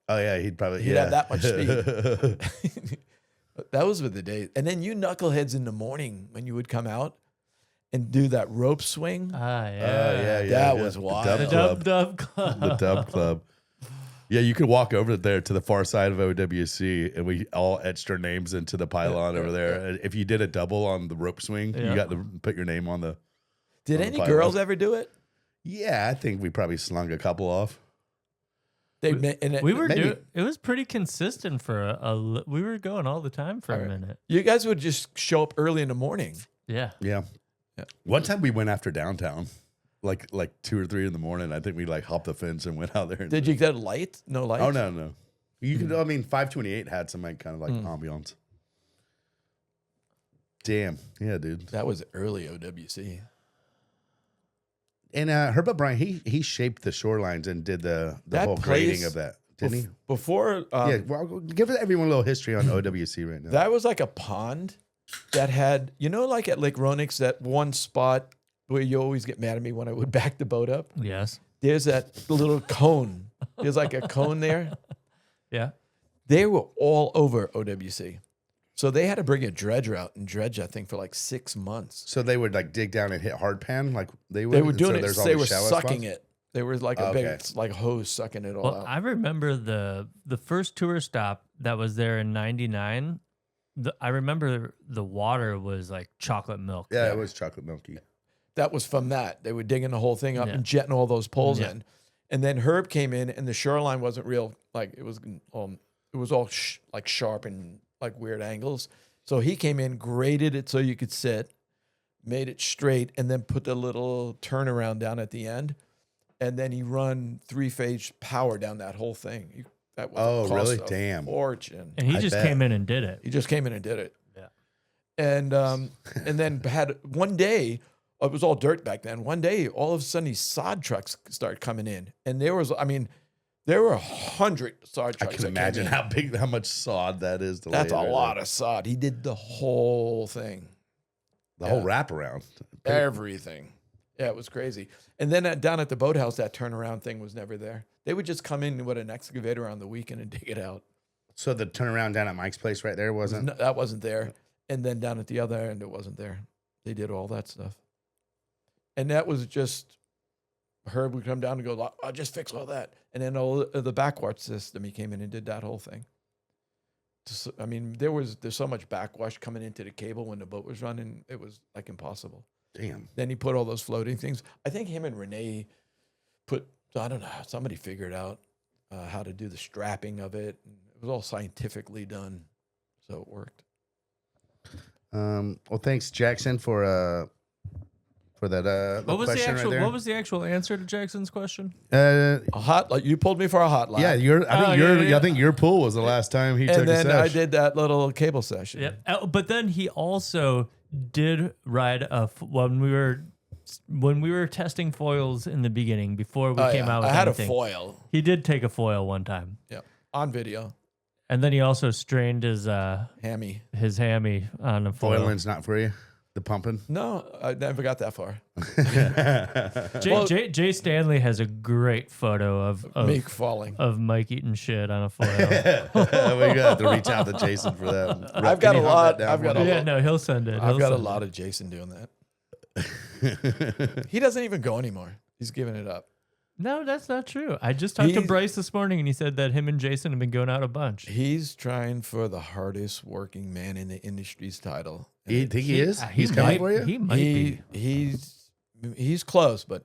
Oh yeah, he'd have that much speed. That was with the days. And then you knuckleheads in the morning when you would come out and do that rope swing. Yeah. That was wild. The Dub Club. The Dub Club. Yeah, you could walk over there to the far side of OWC, and we all etched our names into the pylon over there. And if you did a double on the rope swing, you got to put your name on the. Did any girls ever do it? Yeah, I think we probably slung a couple off. We were doing. It was pretty consistent for we were going all the time for a minute. You guys would just show up early in the morning. Yeah. One time we went after downtown, like 2 or 3 in the morning. I think we like hopped the fence and went out there. And did you get a light? No light? Oh no. You could. I mean, 528 had some like kind of like ambiance. Damn. Yeah, dude. That was early OWC. And Herbert Bryan, he shaped the shorelines and did the whole grading of that, didn't he? Before, well, give everyone a little history on OWC right now. That was like a pond that had, like at Lake Ronix, that one spot where you always get mad at me when I would back the boat up. Yes. There's that little cone. There's like a cone there. Yeah. They were all over OWC. So they had to bring a dredger out and dredge that thing for like 6 months. So they would like dig down and hit hard pan, like they would. They were doing so it. They were sucking it. They were like a big, like hose sucking it all out. I remember the first tour stop that was there in '99. I remember the water was like chocolate milk. Yeah, it was chocolate milky. That was from that. They were digging the whole thing up and jetting all those poles in. And then Herb came in, and the shoreline wasn't real. Like it was all like sharp and like weird angles. So he came in, graded it so you could sit, made it straight, and then put the little turnaround down at the end. And then he run 3-phase power down that whole thing. That was really? Damn. Fortune. And he just came in and did it. He just came in and did it. Yeah. And then had one day, it was all dirt back then. One day, all of a sudden, these sod trucks started coming in. And there were 100 sod trucks. I can imagine how much sod that is. That's a lot of sod. He did the whole thing. The whole wraparound. Everything. Yeah, it was crazy. And then down at the boathouse, that turnaround thing was never there. They would just come in with an excavator on the weekend and dig it out. So the turnaround down at Mike's place right there wasn't? That wasn't there. And then down at the other end, it wasn't there. They did all that stuff. And that was just, Herb would come down and go, I'll just fix all that. And then all the backwash system, he came in and did that whole thing. I mean, there's so much backwash coming into the cable when the boat was running, it was like impossible. Damn. Then he put all those floating things. I think him and Renee I don't know, somebody figured out how to do the strapping of it. It was all scientifically done, so it worked. Well, thanks, Jackson, for that. What was question right there. What was the actual answer to Jackson's question? You pulled me for a hot line. Yeah, I think your pool was the last time he took a And then sesh. I did that little cable session. Yeah, but then he also did ride when we were testing foils in the beginning before we came out with I had anything. a foil. He did take a foil one time. Yeah, on video. And then he also strained his hammy on a foil. Foiling's not for you. The pumping? No, I never got that far. Jay Stanley has a great photo of Me falling. of Mike eating shit on a foil. We got to reach out to Jason for that. I've got Can a you hunt lot. that down I've got for a me? Yeah, no, he'll send it. I've got a lot of Jason doing that. He doesn't even go anymore. He's giving it up. No, that's not true. I just talked to He's- Bryce this morning, and he said that him and Jason have been going out a bunch. He's trying for the hardest working man in the industry's title. You think he is? He He's coming might, for you? He might be. He's close, but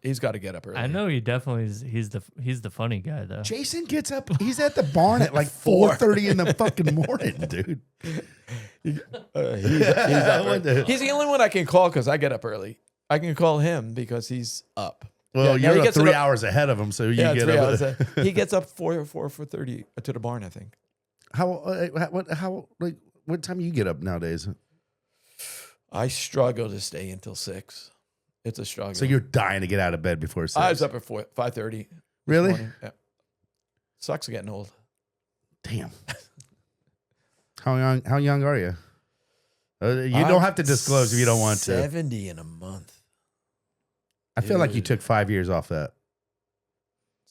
he's got to get up early. I know he definitely is. He's the funny guy though. Jason gets up. He's at the barn at like 4:30 in the fucking morning, dude. He's up early. He's the only one I can call because I get up early. I can call him because he's up. Well, Yeah, he you're gets 3 up- hours ahead of him, so you Yeah, get 3 up. hours. He gets up 4:30 to the barn. I think. What time you get up nowadays? I struggle to stay until 6. It's a struggle. So you're dying to get out of bed before 6. I was up at 5:30. Really? Yeah. Sucks getting old. Damn. How young are you? You I'm don't have to disclose if you don't want to. 70 in a month. I feel like you Dude. took 5 years off that.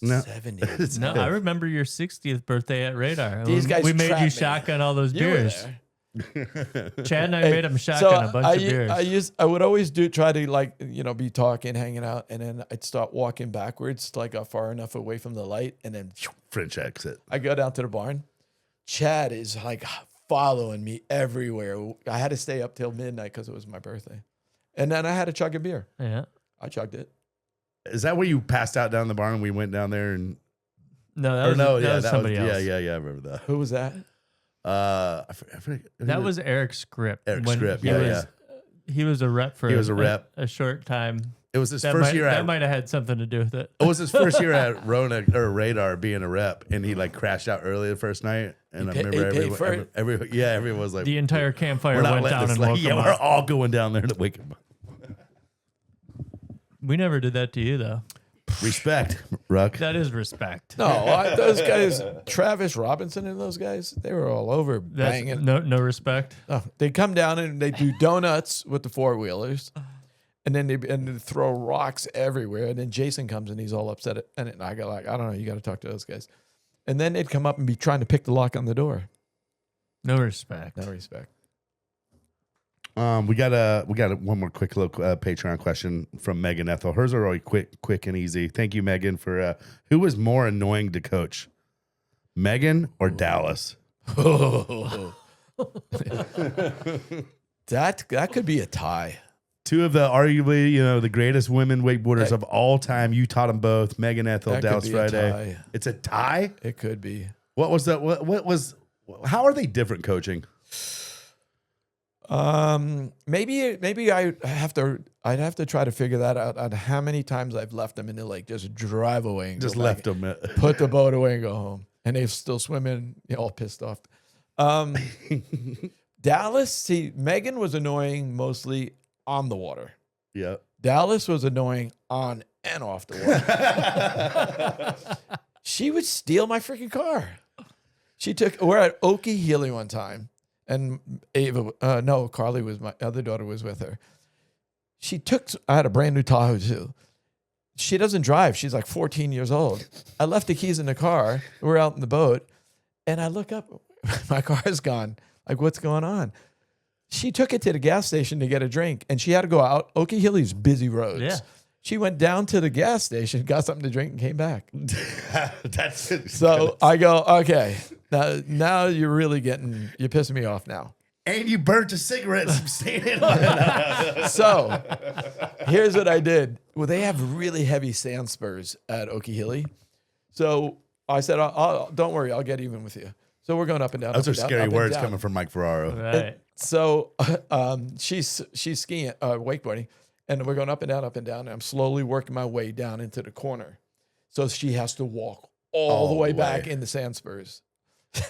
No. 70. It's No, good. I remember your 60th birthday at Radar. These guys we made trapped you me. shotgun all those You were beers. there. Chad and I Hey, made him shotgun a bunch of beers. I would always try to be talking, hanging out, and then I'd start walking backwards till I got far enough away from the light, and then French exit. I go down to the barn. Chad is like following me everywhere. I had to stay up till midnight because it was my birthday, and then I had to chug a beer. Yeah. I chugged it. Is that where you passed out down the barn and we went down there and No, that was somebody else. Yeah, I remember that. Who was that? I forget, That was Eric's script. Eric's when script, he yeah, was, He was a rep for He was a rep. a short time. It was his That first might, year that at might have had something to do with it. it was his first year at Rona or Radar being a rep, and he like crashed out early the first night. And I remember he paid for it? everyone was like, The entire campfire "We're not went letting down this and like, woke yeah, him we're up. all going down there to wake him up." We never did that to you, though. Respect, Ruck. That is respect. No, those guys, Travis Robinson and those guys, they were all over That's banging. no respect. Oh, they come down and they do donuts with the four-wheelers. And then they throw rocks everywhere. And then Jason comes and he's all upset. And I go like, I don't know, you got to talk to those guys. And then they'd come up and be trying to pick the lock on the door. No respect. No respect. We got one more quick little Patreon question from Meagan Ethell. Hers are really quick and easy. Thank you, Meagan, for who was more annoying to coach, Meagan or Dallas? That could be a tie. Two of the arguably, the greatest women wakeboarders of all time. You taught them both. Meagan Ethell, That could Dallas be a Friday. tie. It's a tie. It could be. What was that? What was? How are they different coaching? Maybe I'd have to try to figure that out on how many times I've left them in the lake, just drive away and Just go back, left them. put the boat away and go home, and they're still swimming, all pissed off. Dallas, see, Megan was annoying mostly on the water. Yeah. Dallas was annoying on and off the water. She would steal my freaking car. We're at Okie Healy one time. And Carly was my other daughter was with her. I had a brand new Tahoe too. She doesn't drive. She's like 14 years old. I left the keys in the car. We're out in the boat. And I look up, my car's gone. Like, what's going on? She took it to the gas station to get a drink. And she had to go out. Okie Healy's busy roads. Yeah. She went down to the gas station, got something to drink, and came back. That's it. So I go, okay, now you're really you're pissing me off now. And you burnt a cigarette staying in. So here's what I did. Well, they have really heavy sand spurs at Okie Healy. So I said, don't worry, I'll get even with you. So we're going up and down. Those up are and down, scary up and words down. coming from Mike Ferraro. Right. So she's skiing, wakeboarding, and we're going up and down, and I'm slowly working my way down into the corner. So she has to walk all the way back in the sand spurs.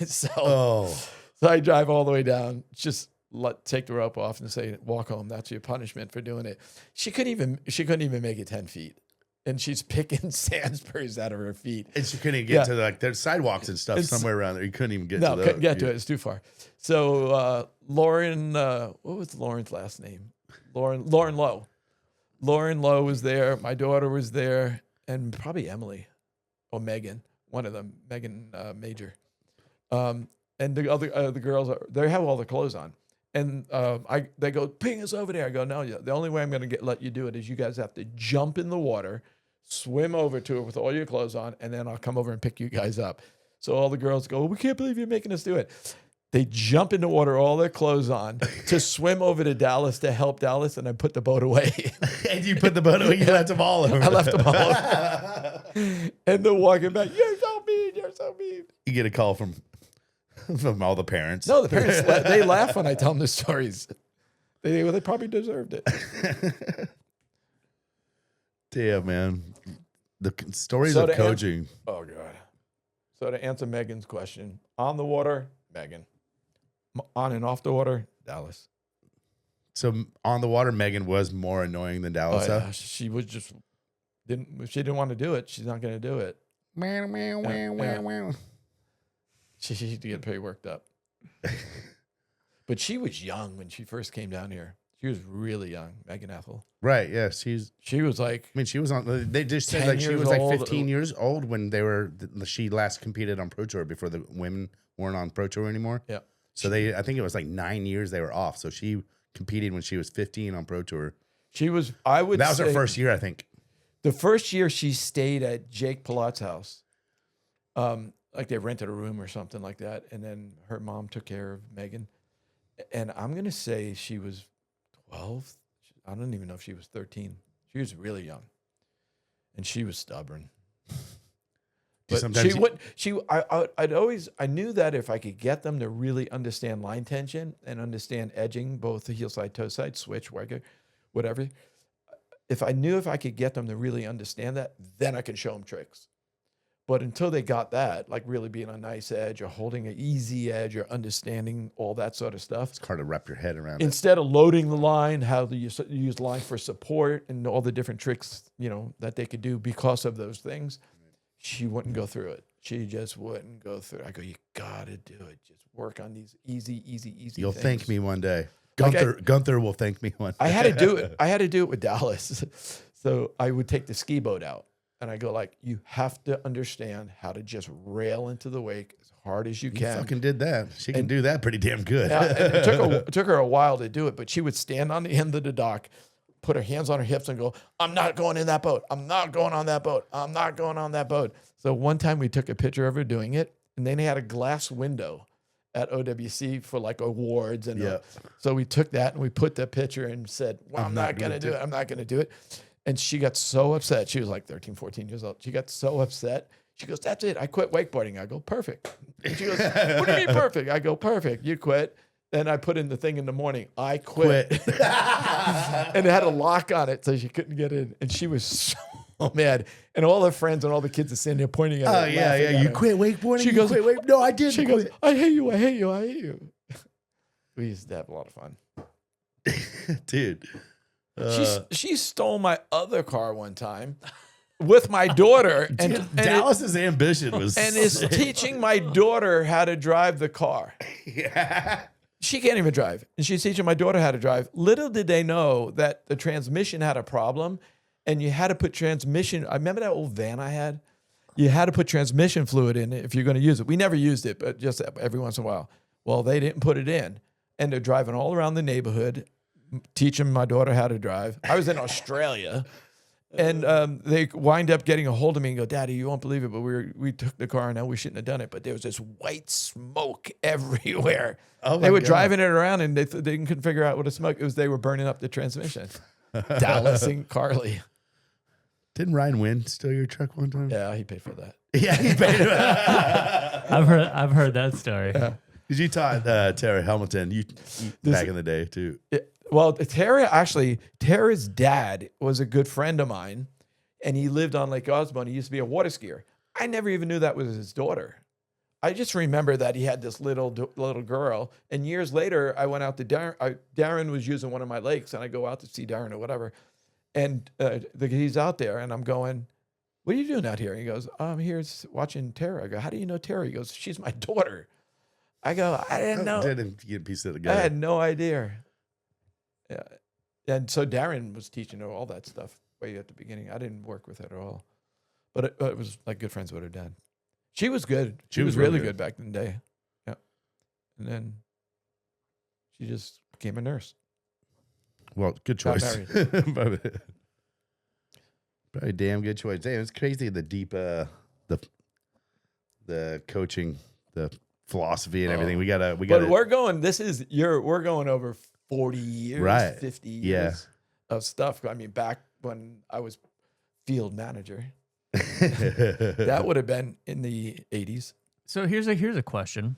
So I drive all the way down, just take the rope off and say, walk home. That's your punishment for doing it. She couldn't even make it 10 feet. and she's picking sandspurs out of her feet. And she couldn't get to like there's sidewalks and stuff somewhere around there. You couldn't even get to those. Couldn't get to it. It's too far. So Lauren, what was Lauren's last name? Lauren Lowe. Lauren Lowe was there. My daughter was there, and probably Emily or Megan, one of them, Meagan Major. And the girls, they have all the clothes on. And they go, ping us over there. I go, no, the only way I'm going to let you do it is you guys have to jump in the water, swim over to it with all your clothes on, and then I'll come over and pick you guys up. So all the girls go, we can't believe you're making us do it. They jump in the water, all their clothes on, to swim over to Dallas to help Dallas, and I put the boat away. And you put the boat away, you left them all over. I left them all over. And they're walking back, you're so mean, you're so mean. You get a call from all the parents. No, the parents, they laugh when I tell them the stories. They probably deserved it. Damn, man. The stories So of to coaching. Oh, God. So to answer Megan's question, on the water, Megan. On and off the water, Dallas. So on the water, Megan was more annoying than Dallas. Oh, yeah. She was just, if she didn't want to do it, she's not going to do it. She get pretty worked up. But she was young when she first came down here. She was really young, Meagan Ethell. Right, yeah. She was like, I mean, she was on. They just said 10 like she years was like old. 15 years old when she last competed on Pro Tour before the women weren't on Pro Tour anymore. yeah. So I think it was like 9 years they were off. So she competed when she was 15 on Pro Tour. She was, I would That was say, her first year, I think. the first year she stayed at Jake Pilat's house. Like they rented a room or something like that. And then her mom took care of Megan. And I'm going to say she was 12. I don't even know if she was 13. She was really young. And she was stubborn. But I knew that if I could get them to really understand line tension and understand edging, both the heel side, toe side, switch, whatever. If I could get them to really understand that, then I can show them tricks. But until they got that, like really being a nice edge or holding an easy edge or understanding all that sort of stuff. It's hard to wrap your head around it. Instead of loading the line, how do you use line for support and all the different tricks, that they could do because of those things, she wouldn't go through it. She just wouldn't go through it. I go, you got to do it. Just work on these easy You'll things. thank me one day. Like Gunther will thank me one day. I had to do it. I had to do it with Dallas. So I would take the ski boat out. And I go like, you have to understand how to just rail into the wake as hard as you You can. fucking did that. She can do that pretty damn good. Yeah, and it took her a while to do it, but she would stand on the end of the dock, put her hands on her hips and go, I'm not going in that boat. I'm not going on that boat. I'm not going on that boat. So one time we took a picture of her doing it, and then they had a glass window at OWC for like awards. And so we took that and we put the picture and said, well, I'm not going to do it. I'm not going to do it. And she got so upset. She was like 13, 14 years old. She got so upset. She goes, that's it. I quit wakeboarding. I go, perfect. And she goes, what do you mean perfect? I go, perfect. You quit. Then I put in the thing in the morning. I quit. And it had a lock on it so she couldn't get in. And she was so mad. And all her friends and all the kids are sitting there pointing at her. Oh, yeah. You quit wakeboarding? She goes, no, I didn't. She goes, I hate you. I hate you. I hate you. We used to have a lot of fun. Dude. She stole my other car one time with my daughter. And Dallas's ambition was... And is teaching my daughter how to drive the car. Yeah. She can't even drive. And she's teaching my daughter how to drive. Little did they know that the transmission had a problem and you had to put transmission. I remember that old van I had. You had to put transmission fluid in it if you're going to use it. We never used it, but just every once in a while. Well, they didn't put it in. And they're driving all around the neighborhood, teaching my daughter how to drive. I was in Australia. And they wind up getting a hold of me and go, Daddy, you won't believe it, but we took the car and now we shouldn't have done it. But there was this white smoke everywhere. They were driving it around and they couldn't figure out what a smoke. It was they were burning up the transmission. Dallas and Carly. Didn't Ryan Wynn steal your truck one time? Yeah, he paid for that. Yeah, he paid it. I've heard that story. Yeah. Because you taught Tara Hamilton back in the day too. Yeah. Well, Tara's dad was a good friend of mine, and he lived on Lake Osborne. He used to be a water skier. I never even knew that was his daughter. I just remember that he had this little girl. And years later, I went out to Darin. Darin was using one of my lakes, and I go out to see Darin or whatever. And he's out there, and I'm going, what are you doing out here? And he goes, I'm here watching Tara. I go, how do you know Tara? He goes, she's my daughter. I go, I didn't know. Didn't get a piece of I together. had no idea. Yeah. And so Darin was teaching her all that stuff way at the beginning. I didn't work with her at all. But it was like good friends with her dad. She was good. She was really good back in the day. Yeah. And then she just became a nurse. Well, good Got choice. Probably damn good choice. Damn, it's crazy the deep the coaching, the philosophy and everything. We gotta But we're going over 40 years, Right. 50 years of stuff. I mean, back when I was field manager. That would have been in the 80s. So here's a question.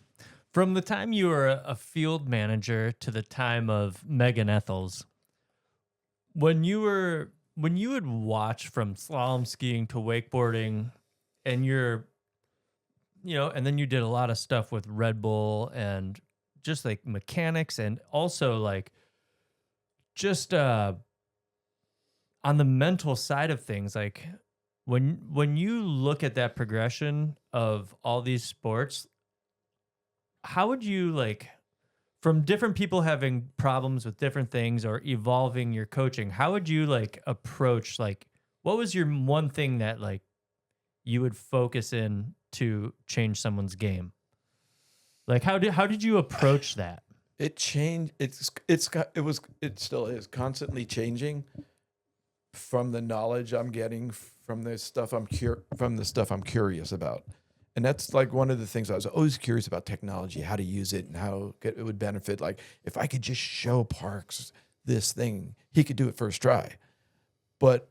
From the time you were a field manager to the time of Meagan Ethell's, when you would watch from slalom skiing to wakeboarding, and and then you did a lot of stuff with Red Bull and just like mechanics, and also like just on the mental side of things, like when you look at that progression of all these sports, how would you, like, from different people having problems with different things or evolving your coaching, how would you like approach, like, what was your one thing that like you would focus in to change someone's game? Like, how did you approach that? It changed. It still is constantly changing from the knowledge I'm getting from the stuff I'm curious about. And that's like one of the things I was always curious about: technology, how to use it and how it would benefit. Like, if I could just show Parks this thing, he could do it first try. But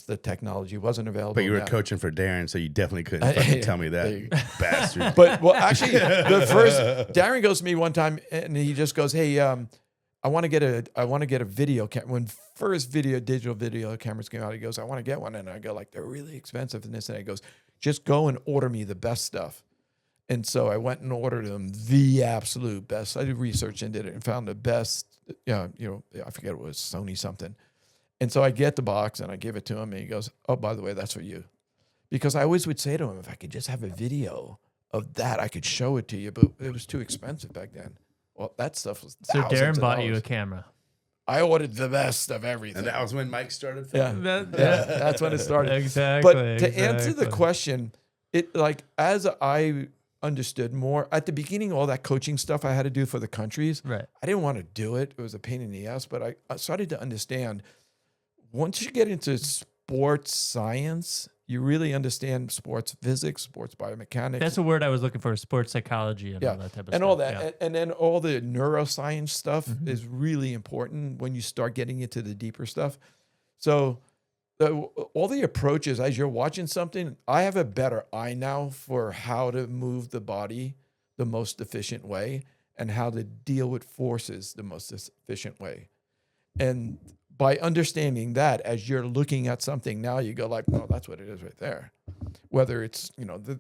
the technology wasn't available. But you were now. coaching for Darin, so you definitely couldn't fucking tell me that, you bastard. But, well, actually, the first, Darin goes to me one time and he just goes, hey, I want to get a video camera. When first digital video cameras came out, he goes, I want to get one. And I go, like, they're really expensive and this. And he goes, just go and order me the best stuff. And so I went and ordered them the absolute best. I did research and did it and found the best, I forget it was Sony something. And so I get the box and I give it to him and he goes, oh, by the way, that's for you. Because I always would say to him, if I could just have a video of that, I could show it to you, but it was too expensive back then. Well, that stuff was So thousands Darin of bought you dollars. a camera. I ordered the best of everything. And that was when Mike started Yeah, filming. that's when it started. Exactly. But to answer the question, it, like, as I understood more at the beginning, all that coaching stuff I had to do for the countries, Right. I didn't want to do it. It was a pain in the ass, but I started to understand once you get into sports science, you really understand sports physics, sports biomechanics. That's a word I was looking for: sports psychology and all that type of and stuff. all that, Yeah. and then all the neuroscience stuff is really important when you start getting into the deeper stuff. So, all the approaches as you're watching something, I have a better eye now for how to move the body the most efficient way and how to deal with forces the most efficient way. And by understanding that, as you're looking at something now, you go like, no, that's what it is right there. Whether it's,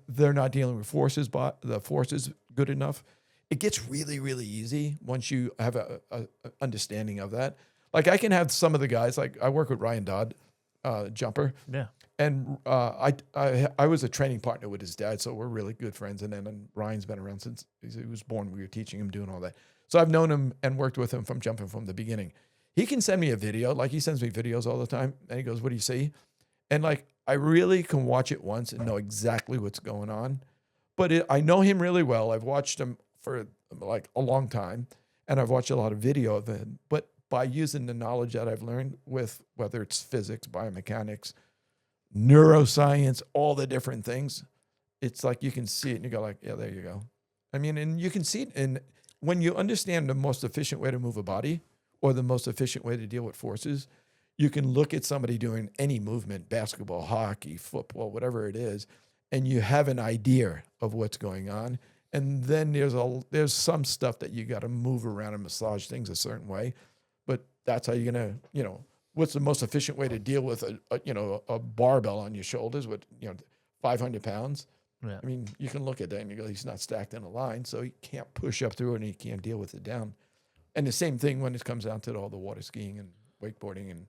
they're not dealing with forces, but the force is good enough. It gets really, really easy once you have a understanding of that. Like, I can have some of the guys, like I work with Ryan Dodd, jumper. Yeah. And I was a training partner with his dad, so we're really good friends. And then Ryan's been around since he was born. We were teaching him, doing all that. So I've known him and worked with him from jumping from the beginning. He can send me a video, like he sends me videos all the time. And he goes, what do you see? And like, I really can watch it once and know exactly what's going on. But I know him really well. I've watched him for like a long time. And I've watched a lot of video of him. But by using the knowledge that I've learned with whether it's physics, biomechanics, neuroscience, all the different things, it's like you can see it and you go like, yeah, there you go. I mean, and you can see it. And when you understand the most efficient way to move a body or the most efficient way to deal with forces, you can look at somebody doing any movement, basketball, hockey, football, whatever it is, and you have an idea of what's going on. And then there's some stuff that you got to move around and massage things a certain way. But that's how you're going to, what's the most efficient way to deal with a barbell on your shoulders with, 500 pounds. Yeah. I mean, you can look at that and you go, he's not stacked in a line, so he can't push up through it and he can't deal with it down. And the same thing when it comes down to all the water skiing and wakeboarding and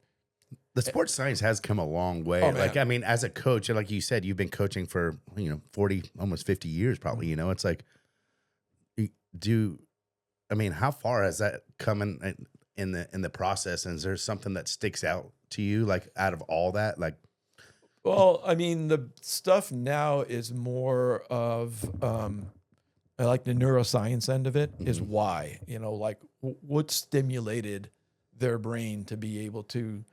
The sports science has come a long way. Oh, man. Like, I mean, as a coach, and like you said, you've been coaching for 40, almost 50 years, probably. It's like, how far has that come in the process? And is there something that sticks out to you, like out of all that, like? Well, I mean, the stuff now is more of I like the neuroscience end of it is why, like what stimulated their brain to be able to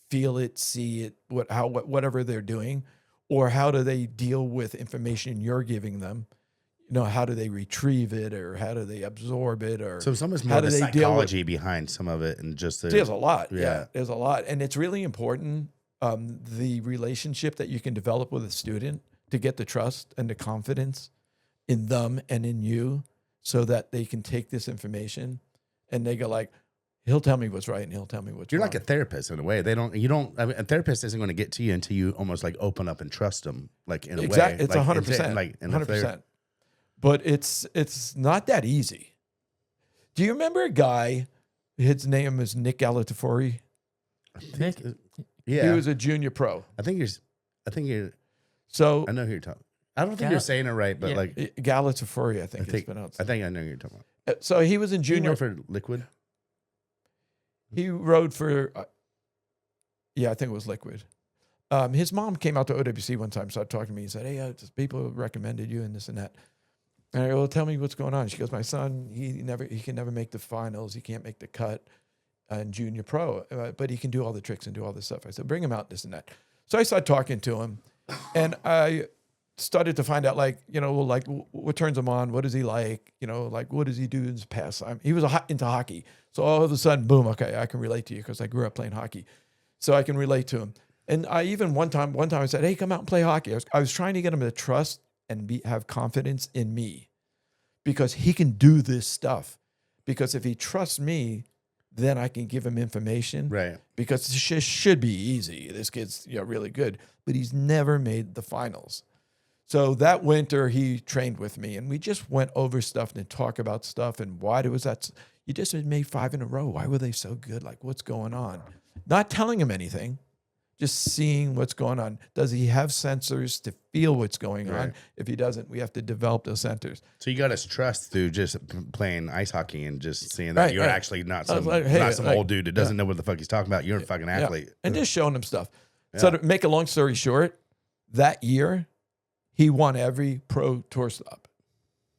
feel it, see it, whatever they're doing, or how do they deal with information you're giving them? How do they retrieve it, or how do they absorb it, or So it's almost more the psychology behind some of it, and just there's a lot. Yeah, there's a lot, and it's really important the relationship that you can develop with a student to get the trust and the confidence in them and in you, so that they can take this information and they go like, he'll tell me what's right and he'll tell me what's You're wrong. like a therapist in a way. A therapist isn't going to get to you until you almost like open up and trust them, like in a way. It's like, 100%. Like 100%. But it's not that easy. Do you remember a guy? His name is Nick Galatafori. Nick? Yeah, He was a junior pro. I think you're. So I know who you're talking. I don't think you're saying it right, but Yeah. like Galatafori, I think it's pronounced. I think I know who you're talking about. So he was in Junior junior. for Liquid. He rode for, I think it was Liquid. His mom came out to OWC one time, started talking to me. He said, "Hey, people recommended you and this and that." And I go, "Well, tell me what's going on." She goes, "My son, he can never make the finals. He can't make the cut in junior pro, but he can do all the tricks and do all this stuff." I said, "Bring him out, this and that." So I started talking to him, and I started to find out, like, what turns him on? What is he like? Like, what does he do in his pastime? He was into hockey. So all of a sudden, boom, okay, I can relate to you because I grew up playing hockey. So I can relate to him. And I even one time I said, "Hey, come out and play hockey." I was trying to get him to trust and have confidence in me because he can do this stuff. Because if he trusts me, then I can give him information. Right. Because this should be easy. This kid's really good, but he's never made the finals. So that winter he trained with me and we just went over stuff and talk about stuff and why was that. You just had made 5 in a row. Why were they so good? Like, what's going on? Not telling him anything, just seeing what's going on. Does he have sensors to feel what's going on? If he doesn't, we have to develop those sensors. So you got his trust through just playing ice hockey and just seeing that you're actually not some, old dude that doesn't know what the fuck he's talking about. You're a fucking athlete. And just showing him stuff. So to make a long story short, that year, he won every pro tour stop.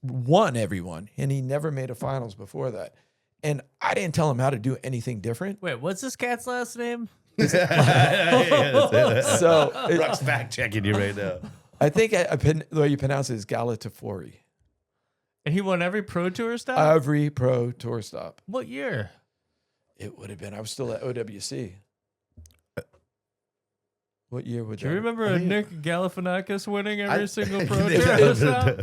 Won everyone. And he never made a finals before that. And I didn't tell him how to do anything different. Wait, what's this cat's last name? So Ruck's fact checking you right now. I think the way you pronounce it is Galatafori. And he won every pro tour stop? Every pro tour stop. What year? It would have been. I was still at OWC. What year would Do you that? remember Nick Galifianakis winning every single pro No, tour stop?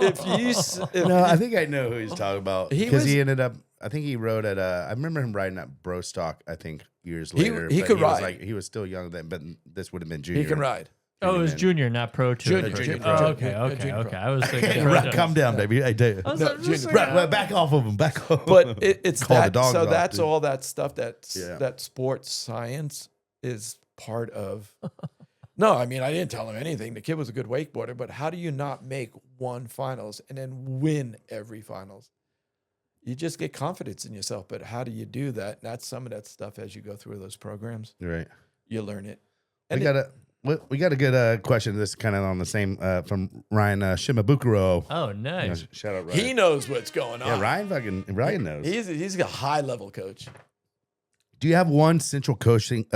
I think I know who he's talking about because was- he ended up. I think he rode at. I remember him riding at Bro Stock. I think years later. he but could was ride. he was still young then, but this would have been junior. He can ride. Oh, it was junior, not pro tour. Junior Oh, pro. okay. Junior pro. I was thinking Hey, pro Ruck, tour. calm down, baby. I do. I was No, just junior- like, Ruck, back off of him. Back off. But it's Call the that. dogs So off, that's dude. all that stuff Yeah. that sports science is part of. No, I mean, I didn't tell him anything. The kid was a good wakeboarder, but how do you not make one finals and then win every finals? You just get confidence in yourself, but how do you do that? That's some of that stuff as you go through those programs. You're right. You learn it. We got a good question. This is kind of on the same from Ryan Shimabukuro. oh, nice. Shout out Ryan. He knows what's going on. Yeah, Ryan knows. He's a high level coach. Do you have one central coaching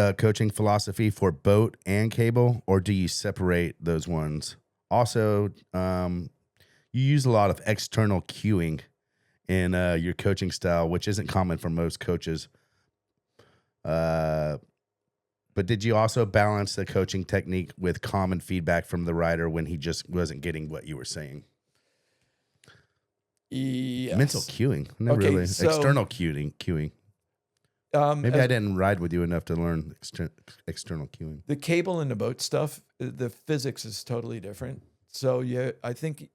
philosophy for boat and cable, or do you separate those ones? Also, you use a lot of external cueing in your coaching style, which isn't common for most coaches. But did you also balance the coaching technique with common feedback from the rider when he just wasn't getting what you were saying? Yes. Mental cueing, not Okay, really. so- External cueing. Maybe I didn't ride with you enough to learn external cueing. The cable and the boat stuff, the physics is totally different. So I think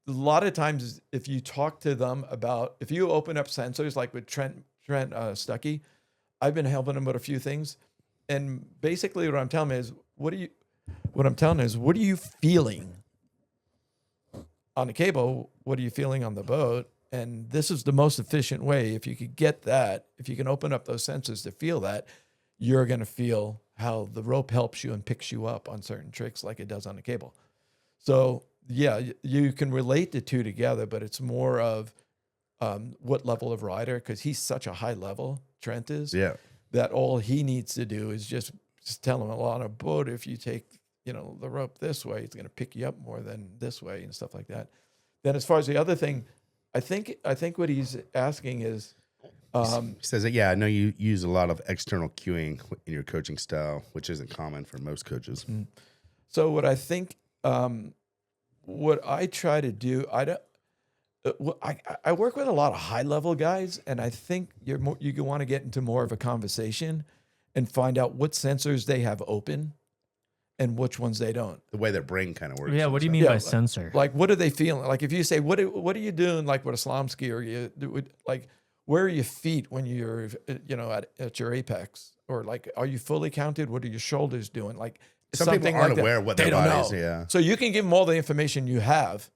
a lot of times if you talk to them about, if you open up sensors like with Trent Stuckey, I've been helping him with a few things. And basically what I'm telling him is, what are you feeling on the cable? What are you feeling on the boat? And this is the most efficient way. If you could get that, if you can open up those sensors to feel that, you're going to feel how the rope helps you and picks you up on certain tricks like it does on the cable. So yeah, you can relate the two together, but it's more of what level of rider, because he's such a high level, Trent is, that all he needs to do is just tell him on a boat, if you take, the rope this way, it's going to pick you up more than this way and stuff like that. Then as far as the other thing, I think what he's asking is, he says that, I know you use a lot of external cueing in your coaching style, which isn't common for most coaches. So what I think, what I try to do, I work with a lot of high level guys, and I think you want to get into more of a conversation and find out what sensors they have open and which ones they don't. The way their brain kind of works. Yeah, what do you mean by sensor? Like, what are they feeling? Like, if you say, what are you doing, like with a slalom ski, or like, where are your feet when you're, at your apex? Or like, are you fully counted? What are your shoulders doing? Like, some something people aren't like aware that. of what their They don't bodies, know. So you can give them all the information you have,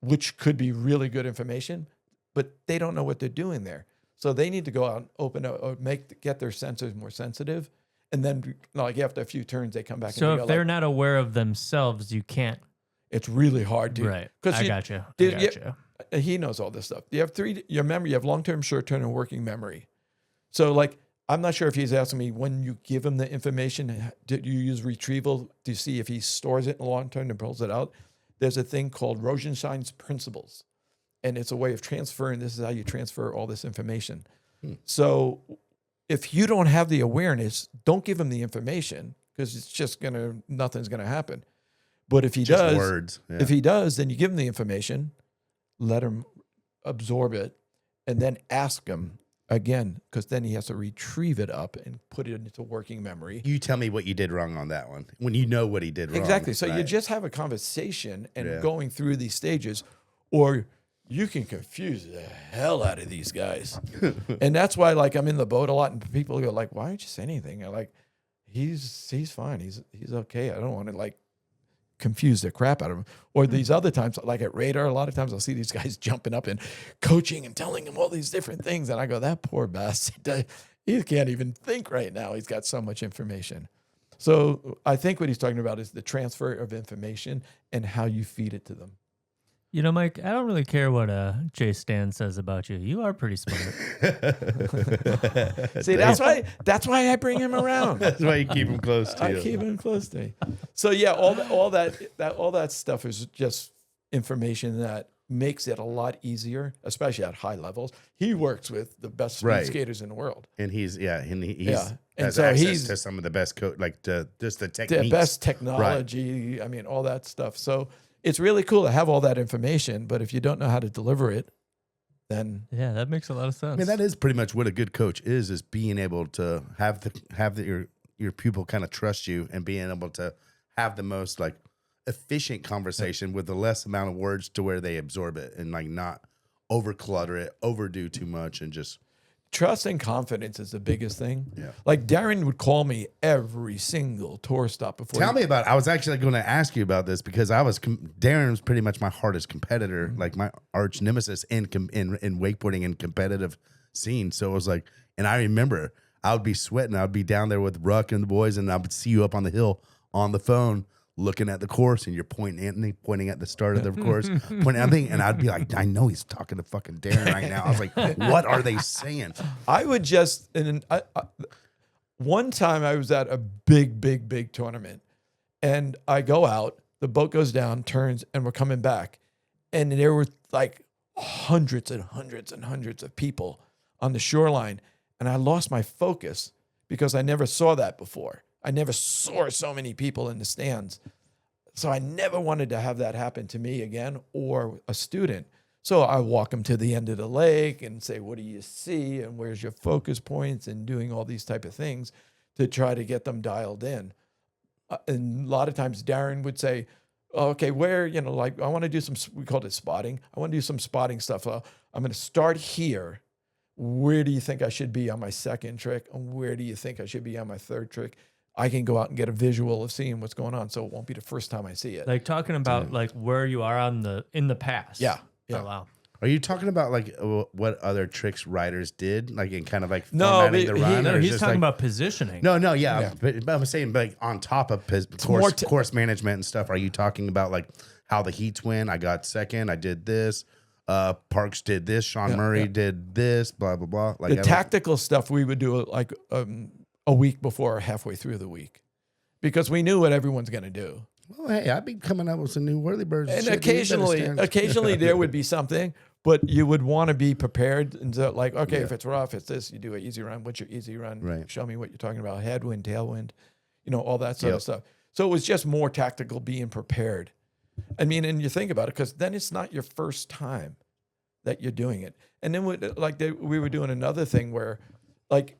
which could be really good information, but they don't know what they're doing there. So they need to go out and open up, or get their sensors more sensitive. And then, like, after a few turns, they come back. So and if they're not aware of themselves, you can't. It's really hard to. Right. I gotcha. He knows all this stuff. You have your memory, you have long-term, short-term, and working memory. So, like, I'm not sure if he's asking me, when you give him the information, did you use retrieval to see if he stores it in long-term and pulls it out? There's a thing called Rosenshine's principles. And it's a way of transferring. This is how you transfer all this information. So if you don't have the awareness, don't give him the information, because it's just nothing's gonna happen. But if he does, words. Yeah. if he does, then you give him the information, let him absorb it, and then ask him again, because then he has to retrieve it up and put it into working memory. You tell me what you did wrong on that one when you know what he did wrong. Exactly. So right? you just have a conversation and going through these stages, or you can confuse the hell out of these guys. And that's why, like, I'm in the boat a lot, and people go like, why don't you say anything? I'm like, he's fine. He's okay. I don't want to, like, confuse the crap out of him. Or these other times, like at Radar, a lot of times I'll see these guys jumping up and coaching and telling him all these different things. And I go, that poor bastard, he can't even think right now. He's got so much information. So I think what he's talking about is the transfer of information and how you feed it to them. Mike, I don't really care what Jay Stan says about you. You are pretty smart. See, that's why I bring him around. That's why you keep him close to you. I keep him close to me. So yeah, all that stuff is just information that makes it a lot easier, especially at high levels. He works with the best speed skaters in the world, and he's and has so access to some of the best just the techniques, the best technology. Right. I mean, all that stuff. So it's really cool to have all that information, but if you don't know how to deliver it, then yeah, that makes a lot of sense. I mean, that is pretty much what a good coach is being able to have your pupil kind of trust you, and being able to have the most, like, efficient conversation with the less amount of words, to where they absorb it and, like, not over clutter it, overdo too much, and just trust and confidence is the biggest thing. Yeah. Like, Darin would call me every single tour stop before. Tell me about it. I was actually going to ask you about this, because Darin was pretty much my hardest competitor, like my arch nemesis in wakeboarding and competitive scene. So it was like, and I remember I would be sweating. I would be down there with Ruck and the boys, and I would see you up on the hill on the phone, looking at the course, and you're pointing at the start of the course, pointing at thing, and I'd be like, I know he's talking to fucking Darin right now. I was like, what are they saying? I would just, one time I was at a big tournament, and I go out, the boat goes down, turns, and we're coming back, and there were like hundreds and hundreds and hundreds of people on the shoreline, and I lost my focus because I never saw that before. I never saw so many people in the stands. So I never wanted to have that happen to me again, or a student. So I walk them to the end of the lake and say, what do you see? And where's your focus points? And doing all these type of things. to try to get them dialed in. And a lot of times Darin would say, okay, where, like I want to do we called it spotting. I want to do some spotting stuff. I'm going to start here. Where do you think I should be on my second trick? And where do you think I should be on my third trick? I can go out and get a visual of seeing what's going on, so it won't be the first time I see it. Like talking about like where you are in the past. Yeah. Oh, wow. Are you talking about like what other tricks riders did, like in kind of like No, formatting the run? No, or he's just talking like, about positioning. No, yeah. But I'm saying, like on top of course management and stuff. Are you talking about like how the heats win? I got second. I did this. Parks did this. Sean Murray did this. Blah blah blah. Like the tactical stuff we would do like a week before or halfway through the week, because we knew what everyone's going to do. Well, hey, I'd be coming up with some new whirly birds. And shit, occasionally there would be something, but you would want to be prepared. And so like, okay, if it's rough, it's this. You do an easy run. What's your easy run? Right. Show me what you're talking about. Headwind, tailwind, all that sort of stuff. So it was just more tactical, being prepared. I mean, and you think about it, because then it's not your first time that you're doing it. And then we were doing another thing where, like,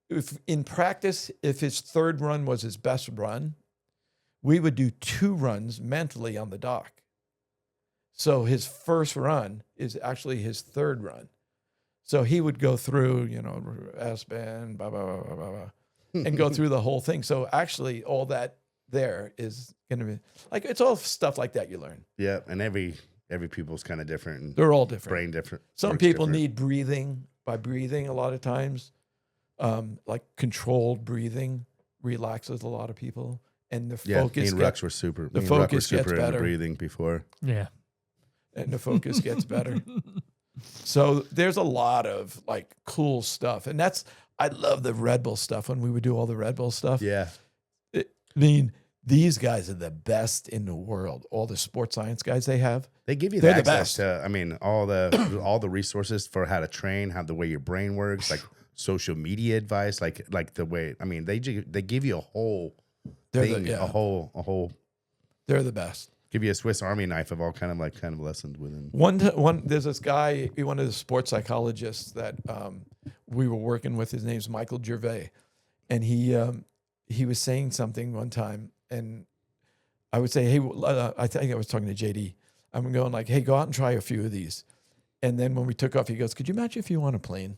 if in practice, if his third run was his best run, we would do 2 runs mentally on the dock. So his first run is actually his third run. So he would go through, S-bend, blah, blah, blah, blah, blah, blah, and go through the whole thing. So actually all that there is going to be, like, it's all stuff like that you learn. Yeah, and every people's kind of different. And They're all different. brain different. Some people need breathing. By breathing, a lot of times, like controlled breathing relaxes a lot of people. And the focus me and Ruck were super. The me and Ruck were focus gets super into better. breathing before. Yeah. And the focus gets better. So there's a lot of like cool stuff. And I love the Red Bull stuff when we would do all the Red Bull stuff. Yeah. I mean, these guys are the best in the world. All the sports science guys they have. They give you They're the the access best. to, I mean, all the resources for how to train, how the way your brain works, like social media advice, like the way. I mean, they give you a whole thing, a whole. They're the best. Give you a Swiss Army knife of all kind of lessons within. One. There's this guy, one of the sports psychologists that we were working with. His name's Michael Gervais, and he was saying something one time, and I would say, hey, I think I was talking to JD. I'm going like, hey, go out and try a few of these. And then when we took off, he goes, could you imagine if you were on a plane?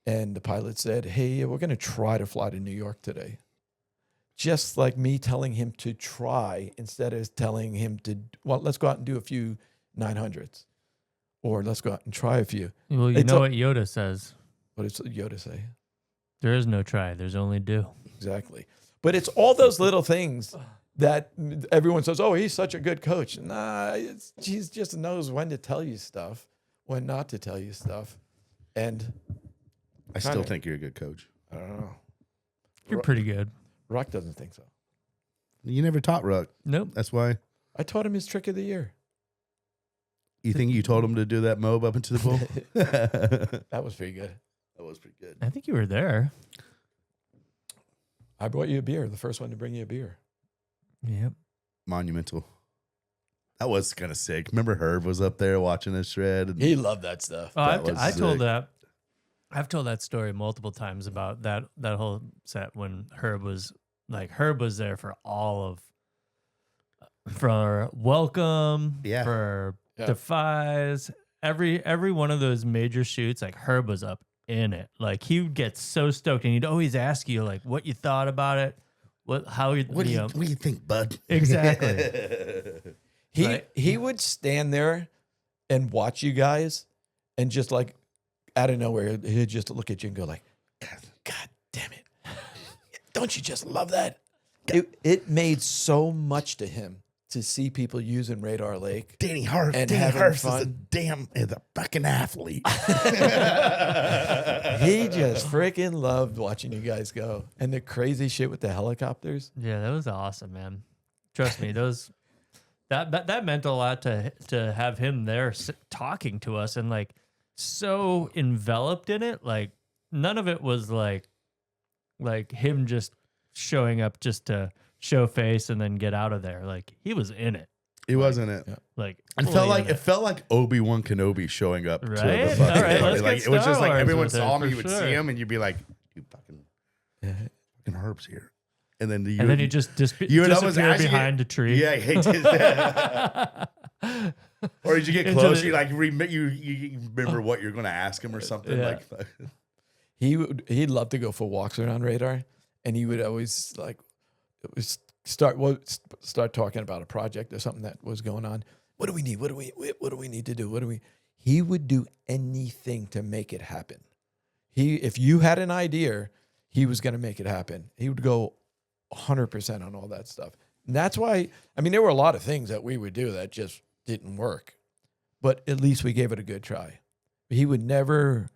And the pilot said, hey, we're going to try to fly to New York today. Just like me telling him to try instead of telling him to, well, let's go out and do a few 900s. Or let's go out and try a few. Well, you know what Yoda says. What does Yoda say? There There is no try. There's only do. Exactly. But it's all those little things that everyone says, oh, he's such a good coach. Nah, he just knows when to tell you stuff, when not to tell you stuff. And I still think you're a good coach. I don't know. You're pretty good. Ruck doesn't think so. You never taught Ruck. Nope. That's why. I taught him his trick of the year. You think you told him to do that mob up into the pool? That was pretty good. That was pretty good. I think you were there. I brought you a beer, the first one to bring you a beer. Yep. Monumental. That was kind of sick. Remember Herb was up there watching us shred? And He loved that stuff. Oh, That was sick. I've told that story multiple times about that whole set when Herb was there for for welcome, Yeah. for Yeah. defies, every one of those major shoots, like Herb was up in it. Like he would get so stoked and he'd always ask you like what you thought about it. What do you think, bud? Exactly. He would stand there and watch you guys and just like out of nowhere, he'd just look at you and go like, God damn it. Don't you just love that? It made so much to him to see people using Radar Lake. Danny Harf. And Danny having Harf fun. is a fucking athlete. He just freaking loved watching you guys go. And the crazy shit with the helicopters. Yeah, that was awesome, man. Trust me, that meant a lot to have him there talking to us and like so enveloped in it. Like none of it was like him just showing up just to show face and then get out of there. Like he was in it. He wasn't it. Like It felt like Obi-Wan Kenobi showing up to Right? the fucking All right, party. let's Like get it was just Star like Wars everyone with it, saw him, for you would see sure. him, and you'd be like, "You fucking Herb's here." and then And then you just you would almost disappear actually behind a tree. Yeah, he did that. Or did you get Into close? the- You like you remember what you're going to ask him or something? Yeah. Like He'd love to go for walks around radar, and he would always start talking about a project or something that was going on. What do we need? What do we need to do? He would do anything to make it happen. If you had an idea, he was going to make it happen. He would go 100% on all that stuff. And that's why, I mean, there were a lot of things that we would do that just didn't work, but at least we gave it a good try. He would never,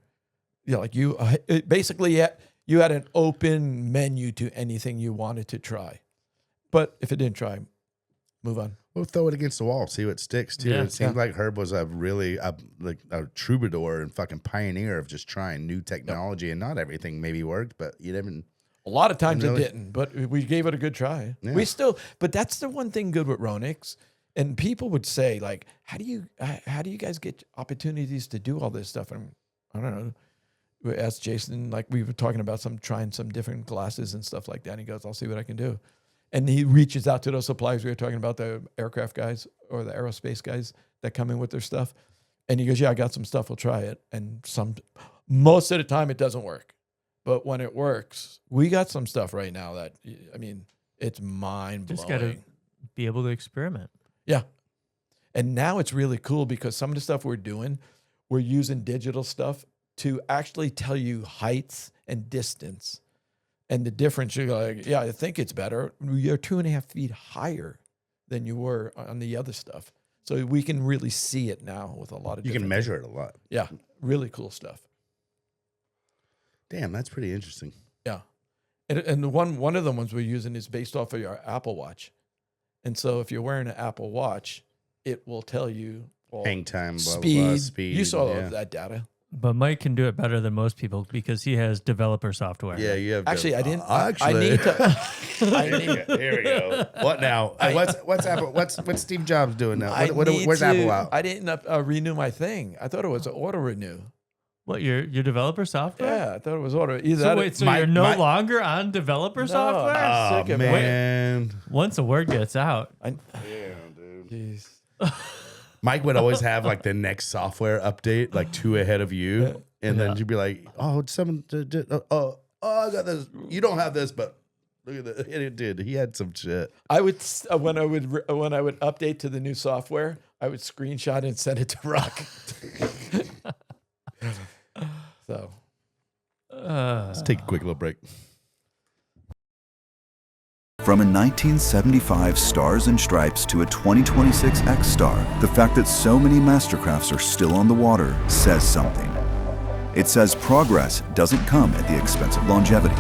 basically you had an open menu to anything you wanted to try. But if it didn't try, move on. we'll throw it against the wall, see what sticks too. Yeah. It seemed like Herb was a really like a troubadour and fucking pioneer of just trying new technology, and not everything maybe worked, but you didn't. A lot of times Really? it didn't, but we gave it a good try. Yeah. But that's the one thing good with Ronix. And people would say, like, how do you guys get opportunities to do all this stuff? And I don't know. We asked Jason, like we were talking about trying some different glasses and stuff like that. And he goes, I'll see what I can do. And he reaches out to those suppliers we were talking about, the aircraft guys or the aerospace guys that come in with their stuff. And he goes, yeah, I got some stuff. We'll try it. And most of the time it doesn't work. But when it works, we got some stuff right now that, I mean, it's mind blowing. Just got to be able to experiment. Yeah. And now it's really cool because some of the stuff we're doing, we're using digital stuff to actually tell you heights and distance. And the difference, you're like, yeah, I think it's better. You're 2.5 feet higher than you were on the other stuff. So we can really see it now with a lot of You can different measure it a lot. Yeah. Really cool stuff. Damn, that's pretty interesting. Yeah. And the one of the ones we're using is based off of your Apple Watch. And so if you're wearing an Apple Watch, it will tell you Hang time, blah, speed. blah, blah, speed. You saw yeah. that data. But Mike can do it better than most people because he has developer software. Yeah, you have. Actually, I didn't. Actually, I need to. I need. Here we go. What now? What's Apple? What's Steve Jobs doing now? Where's to, Apple out? I didn't renew my thing. I thought it was auto renew. What, your developer software? Yeah, I thought it was auto. Either So that wait, so my- you're no my- longer on developer No, software? I'm Oh sick of it. man, Once the word gets out. damn, dude. Jeez. Mike would always have like the next software update like 2 ahead of you, and then you'd be like, "Oh, someone, I got this. You don't have this, but look at that. It did. He had some shit." I would when I would update to the new software, I would screenshot and send it to Ruck. So Let's take a quick little break. From a 1975 Stars and Stripes to a 2026 X-Star, the fact that so many Mastercrafts are still on the water says something. It says progress doesn't come at the expense of longevity.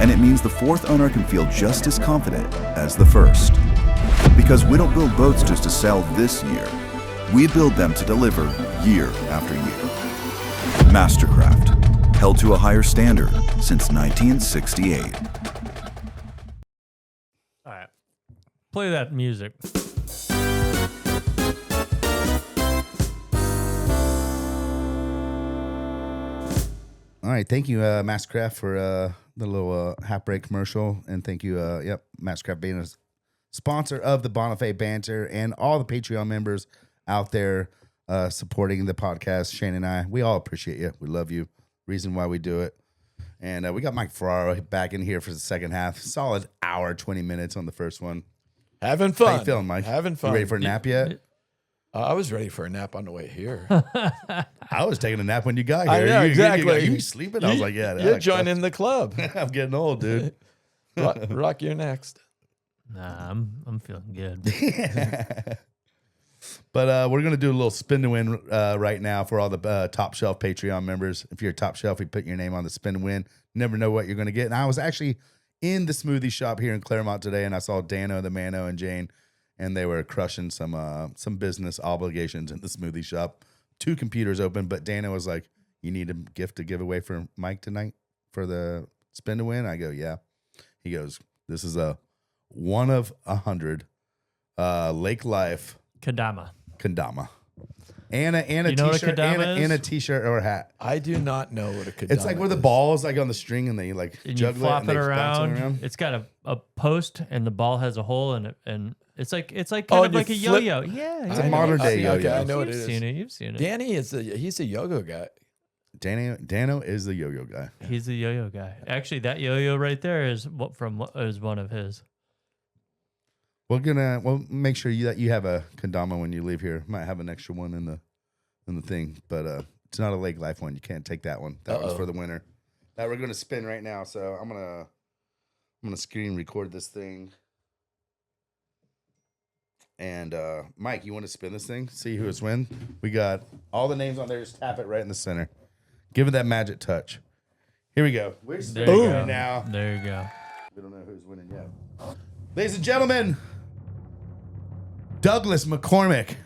And it means the fourth owner can feel just as confident as the first. Because we don't build boats just to sell this year. We build them to deliver year after year. Mastercraft, held to a higher standard since 1968. All right. Play that music. All right, thank you, Mastercraft, for the little half break commercial, and thank you, Mastercraft being a sponsor of the Bonifay Banter, and all the Patreon members out there supporting the podcast. Shane and I, we all appreciate you. We love you. Reason why we do it. And we got Mike Ferraro back in here for the second half. Solid hour, 20 minutes on the first one. having fun. How you feeling, Mike? Having fun. You ready for a nap yet? I was ready for a nap on the way here. I was taking a nap when you got I here. know, You exactly. You sleeping? I was like, yeah. You're joining the club. I'm getting old, dude. Rock, you're next. Nah, I'm feeling good. But we're going to do a little spin to win right now for all the top shelf Patreon members. If you're a top shelf, we put your name on the spin to win. Never know what you're going to get. And I was actually in the smoothie shop here in Claremont today, and I saw Dano, the Mano, and Jane, and they were crushing some business obligations in the smoothie shop. 2 computers open, but Dano was like, "You need a gift to give away for Mike tonight for the spin to win?" I go, "Yeah." He goes, "This is a 1 of 100 Lake Life Kadama. Kendama." And a You know what a t-shirt kendama and a is? t-shirt or a hat. I do not know what it could. It's like where the ball's like on the string and they like And you juggle flop and it they bounce around. It's got a post, and the ball has a hole in it, and it's like Oh, kind of and you like a flip- yo-yo. Yeah, It's a yeah. modern day yo-yo. Okay, I know what it You've is. seen it. You've seen it. Danny he's a yo-yo guy. Dano is the yo-yo guy. He's a yo-yo guy. Actually, that yo-yo right there is one of his. We'll make sure that you have a kendama when you leave here. Might have an extra one in the thing, but it's not a Lake Life one. You can't take that one. That one's for the winner. That we're gonna spin right now. So I'm gonna screen record this thing. And Mike, you want to spin this thing? See who it's win? We got all the names on there. Just tap it right in the center. Give it that magic touch. Here we go. We're There spinning you right go. now. There you go. We don't know who's winning yet. Ladies and gentlemen, Douglas McCormick.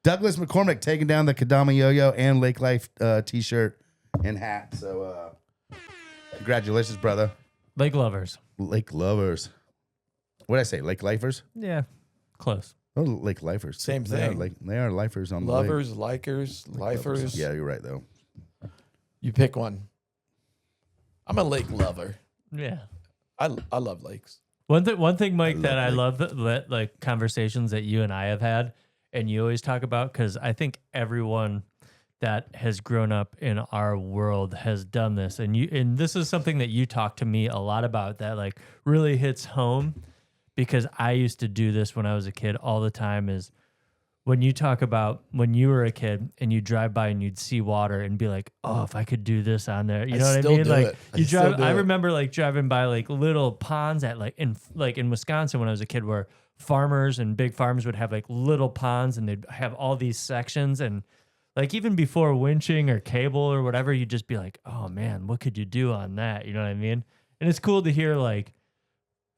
Douglas McCormick taking down the Kadama Yo-Yo and Lake Life t-shirt and hat. So congratulations, brother. Lake lovers. Lake lovers. What did I say? Lake lifers? Yeah, close. Oh, Lake lifers. Same They are, thing. they are lifers on the lake. Lovers, likers, lifers. Yeah, you're right though. You pick one. I'm a lake lover. Yeah. I love lakes. One thing, Mike, love that I Lake. love that like conversations that you and I have had, and you always talk about, because I think everyone that has grown up in our world has done this, and this is something that you talk to me a lot about that like really hits home, because I used to do this when I was a kid all the time. Is when you talk about when you were a kid and you drive by and you'd see water and be like, oh, if I could do this on there, you know what I still mean? do Like it. I you still drive. do I it. remember like driving by like little ponds at like in Wisconsin when I was a kid, where farmers and big farms would have like little ponds and they'd have all these sections, and like even before winching or cable or whatever, you'd just be like, oh man, what could you do on that? You know what I mean? And it's cool to hear like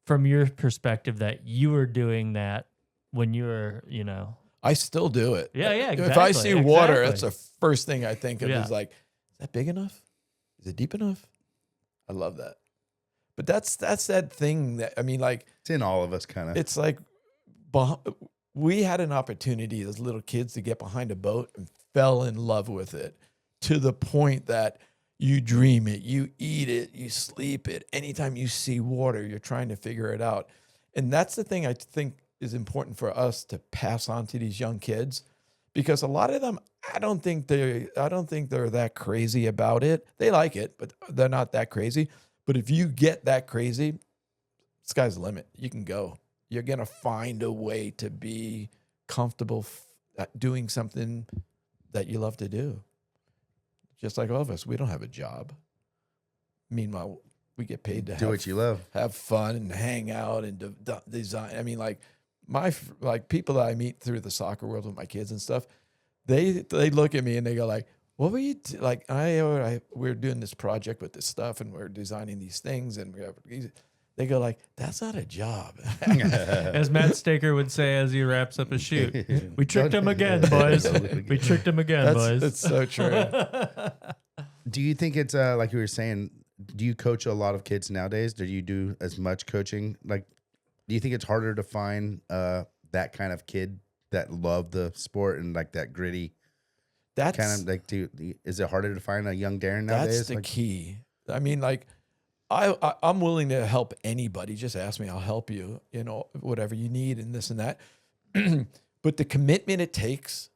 from your perspective that you were doing that when you were, you know. I still do it. Yeah, yeah, If I exactly, see water, exactly. that's the first thing I think of Yeah. is like, is that big enough? Is it deep enough? I love that. But that's that thing that, I mean, like, It's in all of us, kind of. it's like we had an opportunity as little kids to get behind a boat and fell in love with it to the point that you dream it, you eat it, you sleep it. Anytime you see water, you're trying to figure it out. And that's the thing I think is important for us to pass on to these young kids, because a lot of them, I don't think they're that crazy about it. They like it, but they're not that crazy. But if you get that crazy, sky's the limit. You can go. You're going to find a way to be comfortable doing something that you love to do. Just like all of us, we don't have a job. Meanwhile, we get paid to Do what you love. have fun and hang out and design. I mean, like people that I meet through the soccer world with my kids and stuff, they look at me and they go like, "What were you like?" We're doing this project with this stuff and we're designing these things, and they go like, "That's not a job." As Matt Staker would say as he wraps up his shoot, we tricked him again, boys. We tricked him again, boys. That's so true. Do you think it's like you were saying? Do you coach a lot of kids nowadays? Do you do as much coaching? Like, do you think it's harder to find that kind of kid that love the sport and like that gritty That's kind of like? Is it harder to find a young Darin nowadays? That's the Like, key. I mean, like, I'm willing to help anybody. Just ask me, I'll help you. You know, whatever you need and this and that. But the commitment it takes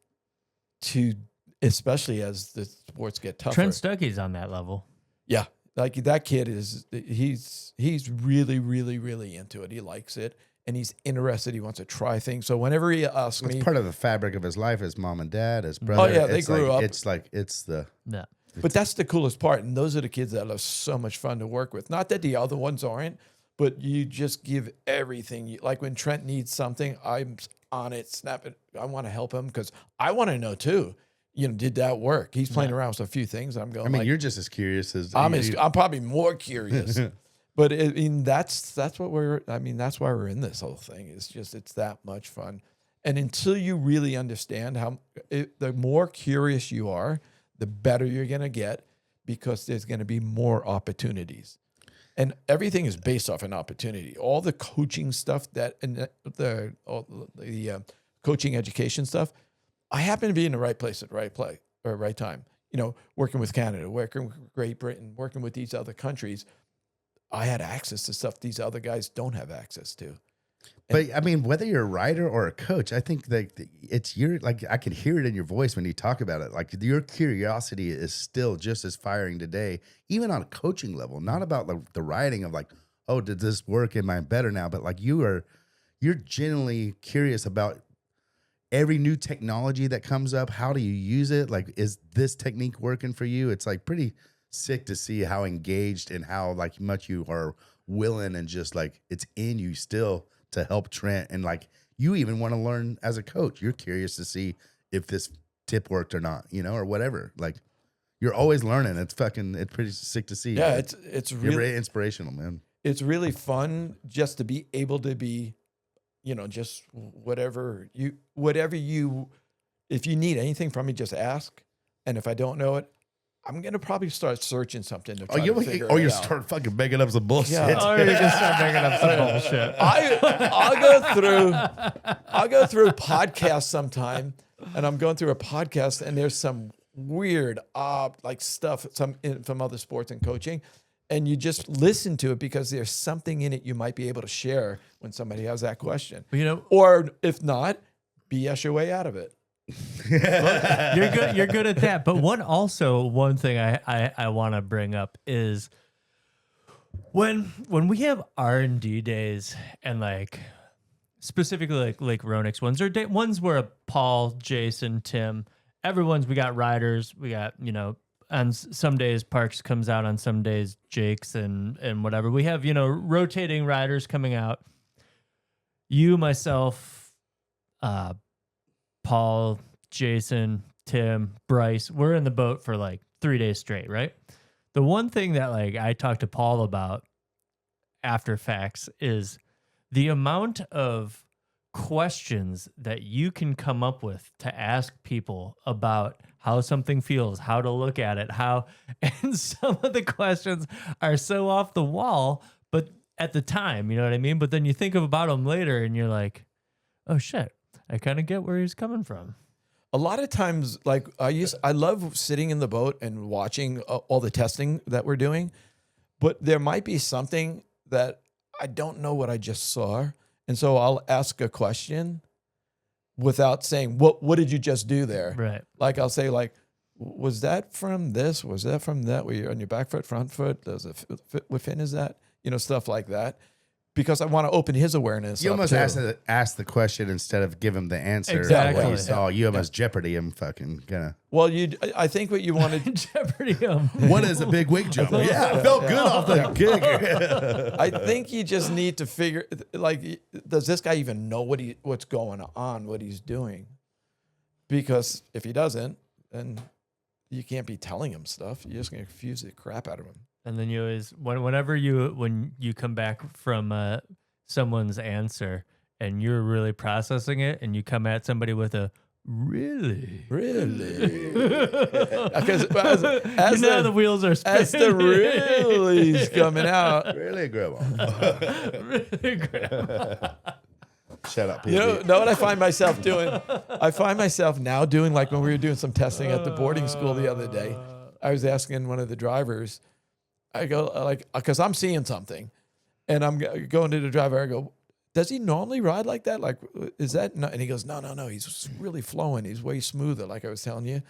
to, especially as the sports get tougher. Trent Stuckey's on that level. Yeah, like that kid he's really, really, really into it. He likes it and he's interested. He wants to try things. So whenever he asks it's me, part of the fabric of his life. His mom and dad, his brother. yeah, they It's grew like- up. It's the Yeah. but that's the coolest part. And those are the kids that are so much fun to work with. Not that the other ones aren't, but you just give everything. Like when Trent needs something, I'm on it, snap it. I want to help him because I want to know too. You know, did that work? He's playing around with a few things. I'm going. I mean, like, you're just as curious as I'm probably more curious. But I mean, that's what we're. I mean, that's why we're in this whole thing. It's that much fun. And until you really understand the more curious you are, the better you're going to get, because there's going to be more opportunities. And everything is based off an opportunity. All the coaching stuff all the coaching education stuff, I happened to be in the right place at the right time. You know, working with Canada, working with Great Britain, working with these other countries. I had access to stuff these other guys don't have access to. But I mean, whether you're a rider or a coach, I think that it's your, like, I can hear it in your voice when you talk about it. Like, your curiosity is still just as firing today, even on a coaching level, not about the riding of like, oh, did this work? Am I better now? But like, you're genuinely curious about every new technology that comes up. How do you use it? Like, is this technique working for you? It's like pretty sick to see how engaged and how like much you are willing and just like it's in you still to help Trent. And like, you even want to learn as a coach. You're curious to see if this tip worked or not, you know, or whatever. Like, you're always learning. It's pretty sick to see. Yeah, it's you're really very inspirational, man. It's really fun just to be able to be, you know, just whatever you, if you need anything from me, just ask. And if I don't know it, I'm going to probably start searching something to try to figure it out. You start fucking making up some bullshit. Yeah. Oh, you're gonna start making up some bullshit. I'll go through podcasts sometime, and I'm going through a podcast, and there's some weird, like stuff from other sports and coaching, and you just listen to it because there's something in it you might be able to share when somebody has that question. You know, Or if not, BS your way out of it. you're good at that. But one thing I want to bring up is when we have R&D days and like specifically like Ronix ones or ones where Paul, Jason, Tim, we got riders, we got, you know, on some days Parks comes out, on some days Jake's and whatever. We have, you know, rotating riders coming out. You, myself, Paul, Jason, Tim, Bryce, we're in the boat for like 3 days straight, right? The one thing that like I talked to Paul about after facts is the amount of questions that you can come up with to ask people about how something feels, how to look at it, and some of the questions are so off the wall, but at the time, you know what I mean? But then you think about them later and you're like, oh shit, I kind of get where he's coming from. A lot of times, like I love sitting in the boat and watching all the testing that we're doing, but there might be something that I don't know what I just saw. And so I'll ask a question without saying, what did you just do there? Right. Like I'll say like, was that from this? Was that from that? Were you on your back foot, front foot? Does it fit? What fin is that? You know, stuff like that. Because I want to open his awareness. You up almost too. ask the question instead of give him the answer. Exactly. What you saw. You almost Jeopardy him fucking kind of. Well, I think what you wanted. Jeopardy him. What is a big wig jump? Yeah, I felt good off the gig. I think you just need to figure, like, does this guy even know what's going on, what he's doing? Because if he doesn't, then you can't be telling him stuff. You're just going to confuse the crap out of him. And then you always, when you come back from someone's answer and you're really processing it, and you come at somebody with a really, because as the wheels are spinning. as the really's coming out. Really, Grandma. Really great. Shut up, You PB. know what I find myself doing? I find myself now doing, like when we were doing some testing at the boarding school the other day. I was asking one of the drivers, I go, like, because I'm seeing something, and I'm going to the driver. I go, does he normally ride like that? Like, is that? No? And he goes, no. He's really flowing. He's way smoother. Like I was telling you,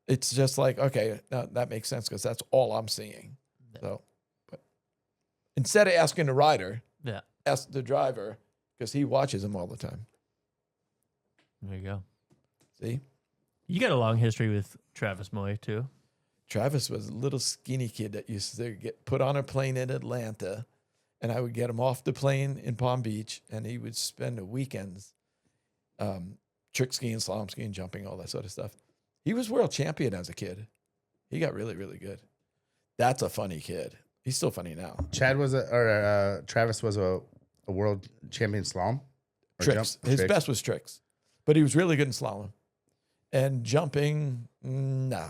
it's just like, okay, no, that makes sense because that's all I'm seeing. So, but instead of asking the rider, Yeah. ask the driver because he watches him all the time. There you go. See, You got a long history with Travis Moy too. Travis was a little skinny kid that used to get put on a plane in Atlanta, and I would get him off the plane in Palm Beach, and he would spend the weekends trick skiing, slalom skiing, jumping, all that sort of stuff. He was world champion as a kid. He got really, really good. That's a funny kid. He's still funny now. Travis was a world champion slalom? Or Tricks. jump? His Tricks? best was tricks, but he was really good in slalom. And jumping, nah.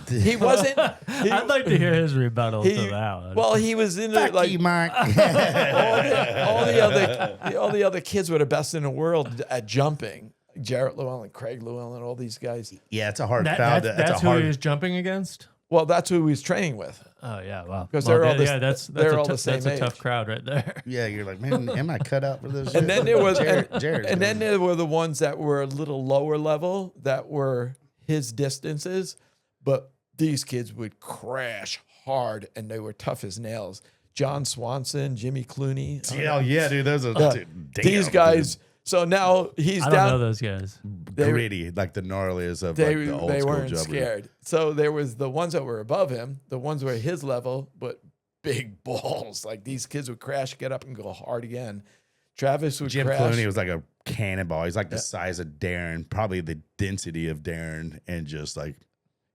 He wasn't. I'd like to hear his rebuttal to that one. Well, he was in it like you, Mike. all the other kids were the best in the world at jumping, Jarrett Llewellyn, Craig Llewellyn, all these guys. Yeah, it's a hard crowd. That's who he was jumping against. Well, that's who he was training with. Oh yeah, wow. Because they're all they're all the same That's a tough age. crowd right there. Yeah, you're like, man, am I cut out for this? And then there was, Jared's and then doing there were the ones that were a little lower level that were his distances, but these kids would crash hard and they were tough as nails. John Swanson, Jimmy Clooney. Hell yeah, dude. Those are dude, damn, These guys. dude. So now he's I don't down. know those guys. Gritty, like the gnarliest of They, like the old they school weren't jumpers. scared. So there was the ones that were above him, the ones were his level, but big balls. Like these kids would crash, get up, and go hard again. Travis would Jim crash. Clooney was like a cannonball. He's like the size of Darin, probably the density of Darin, and just like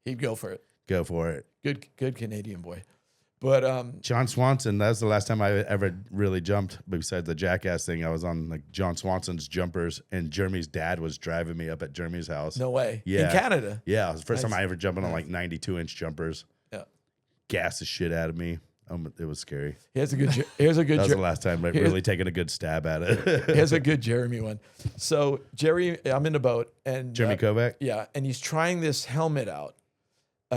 He'd go for it. go for it. Good Canadian boy. But John Swanson, that's the last time I ever really jumped. Besides the jackass thing, I was on like John Swanson's jumpers, and Jeremy's dad was driving me up at Jeremy's house. no way. Yeah. In Canada. Yeah, it was the first Nice. time I ever jumped on like 92-inch jumpers. Yeah. Gas the shit out of me. It was scary. Here's a good That was the last time I really taken a good stab at it. here's a good Jeremy one. So Jerry, I'm in a boat and Jeremy Kovac? Yeah, and he's trying this helmet out.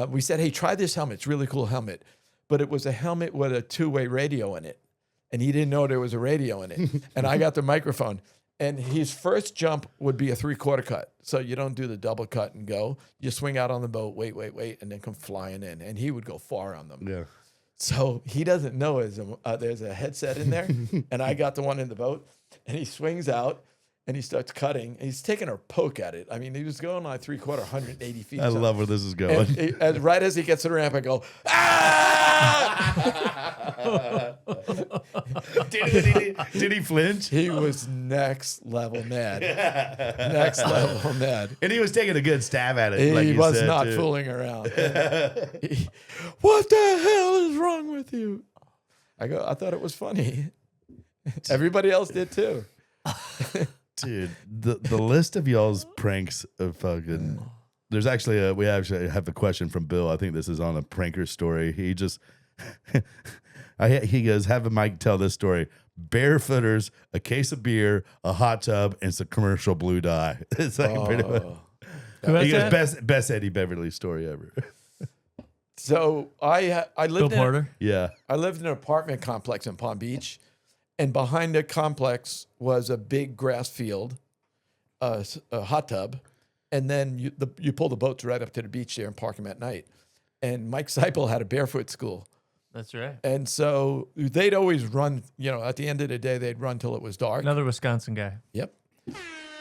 We said, hey, try this helmet. It's a really cool helmet. But it was a helmet with a two-way radio in it. And he didn't know there was a radio in it. And I got the microphone. And his first jump would be a 3/4 cut. So you don't do the double cut and go. You swing out on the boat, wait, and then come flying in. And he would go far on them. Yeah. So he doesn't know there's a headset in there. And I got the one in the boat. And he swings out. And he starts cutting. And he's taking a poke at it. I mean, he was going like 3/4, 180 feet. I love where this is going. And right as he gets to the ramp, I go, Did he flinch? He was next level mad. Next level mad. And he was taking a good stab at it. He like you was said, not too. fooling around. What the hell is wrong with you? I thought it was funny. Everybody else did too. Dude, the list of y'all's pranks of fucking. There's actually we actually have a question from Bill. I think this is on a pranker story. He just he goes, have a Mike tell this story. Barefooters, a case of beer, a hot tub, and some commercial blue dye. It's like pretty much. Who has He goes, that? best Eddie Beverly story ever. So I Bill lived Porter. Yeah. I lived in an apartment complex in Palm Beach, and behind the complex was a big grass field, a hot tub, and then you pull the boats right up to the beach there and park them at night. And Mike Seipel had a barefoot school. That's right. And so they'd always run, at the end of the day, they'd run till it was dark. Another Wisconsin guy. Yep.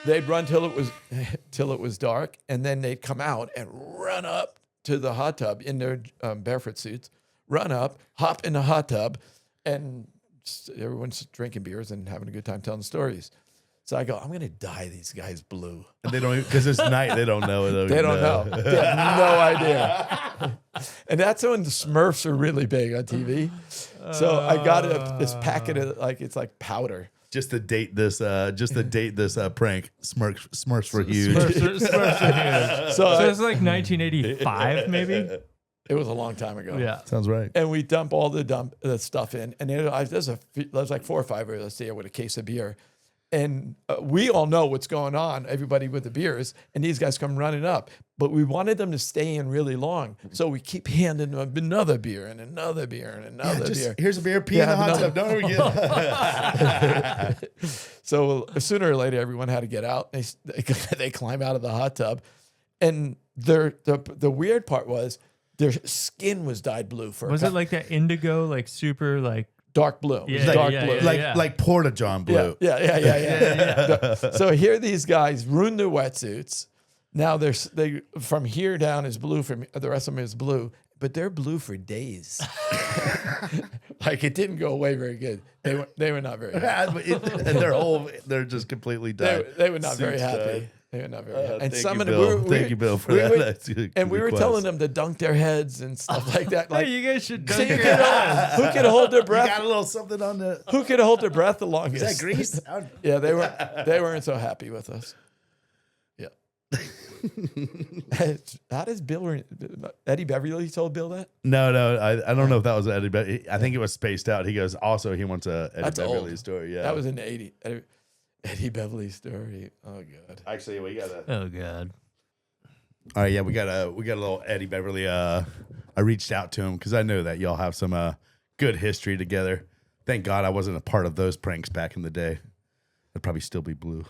They'd run till it was dark, and then they'd come out and run up to the hot tub in their barefoot suits, run up, hop in the hot tub, and everyone's drinking beers and having a good time telling stories. So I go, I'm going to dye these guys blue. And they don't because it's night. They don't know it. They don't know. They have no idea. And that's when the Smurfs are really big on TV. So I got this packet of it's like powder. Just to date this prank. Smurfs for huge. Smurfs are huge. So So it's like 1985, maybe. it was a long time ago. Yeah. Sounds right. And we dump all the stuff in. And there's like 4 or 5 of us there with a case of beer. And we all know what's going on, everybody with the beers, and these guys come running up. But we wanted them to stay in really long. So we keep handing them another beer and another beer and another beer. Here's a beer, pee Yeah, in the hot another- tub. Don't forget. So sooner or later, everyone had to get out. They climb out of the hot tub. And the weird part was their skin was dyed blue. Was it like that indigo, like super, like dark blue? It was Yeah, dark yeah, blue. yeah. like Porta John blue. Yeah. So here these guys ruined their wetsuits. Now they from here down is blue. From the rest of them is blue, but they're blue for days. Like it didn't go away very good. They were not very happy. And they're just completely done. They were not very happy. They were not very happy. And Thank some you, of them, Bill. Thank you, Bill, for that. That's a good And we were request. telling them to dunk their heads and stuff like that. Like hey, you guys should so dunk you your could heads. who could hold their You breath? got a little something on the. Who could hold their breath the longest? Is that grease? Yeah, they weren't so happy with us. Yeah. How does Eddie Beverly told Bill that? No, I don't know if that was Eddie, but I think it was spaced out. He goes, also, he wants a Eddie That's Beverly old. story. Yeah. That was in the 80s. Eddie Beverly story. Oh God. Actually, we got a. Oh God. All right, yeah, we got a little Eddie Beverly. I reached out to him because I know that y'all have some good history together. Thank God I wasn't a part of those pranks back in the day. I'd probably still be blue.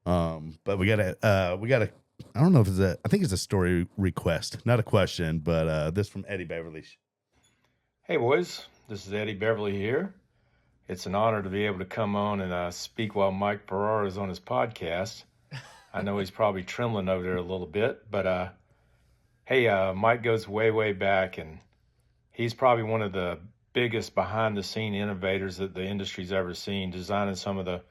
But we got a. I don't know if it's a. I think it's a story request, not a question. But this from Eddie Beverly. Hey boys, this is Eddie Beverly here. It's an honor to be able to come on and speak while Mike Ferraro is on his podcast. I know he's probably trembling over there a little bit, but hey, Mike goes way, way back, and he's probably one of the biggest behind-the-scene innovators that the industry's ever seen, designing some of the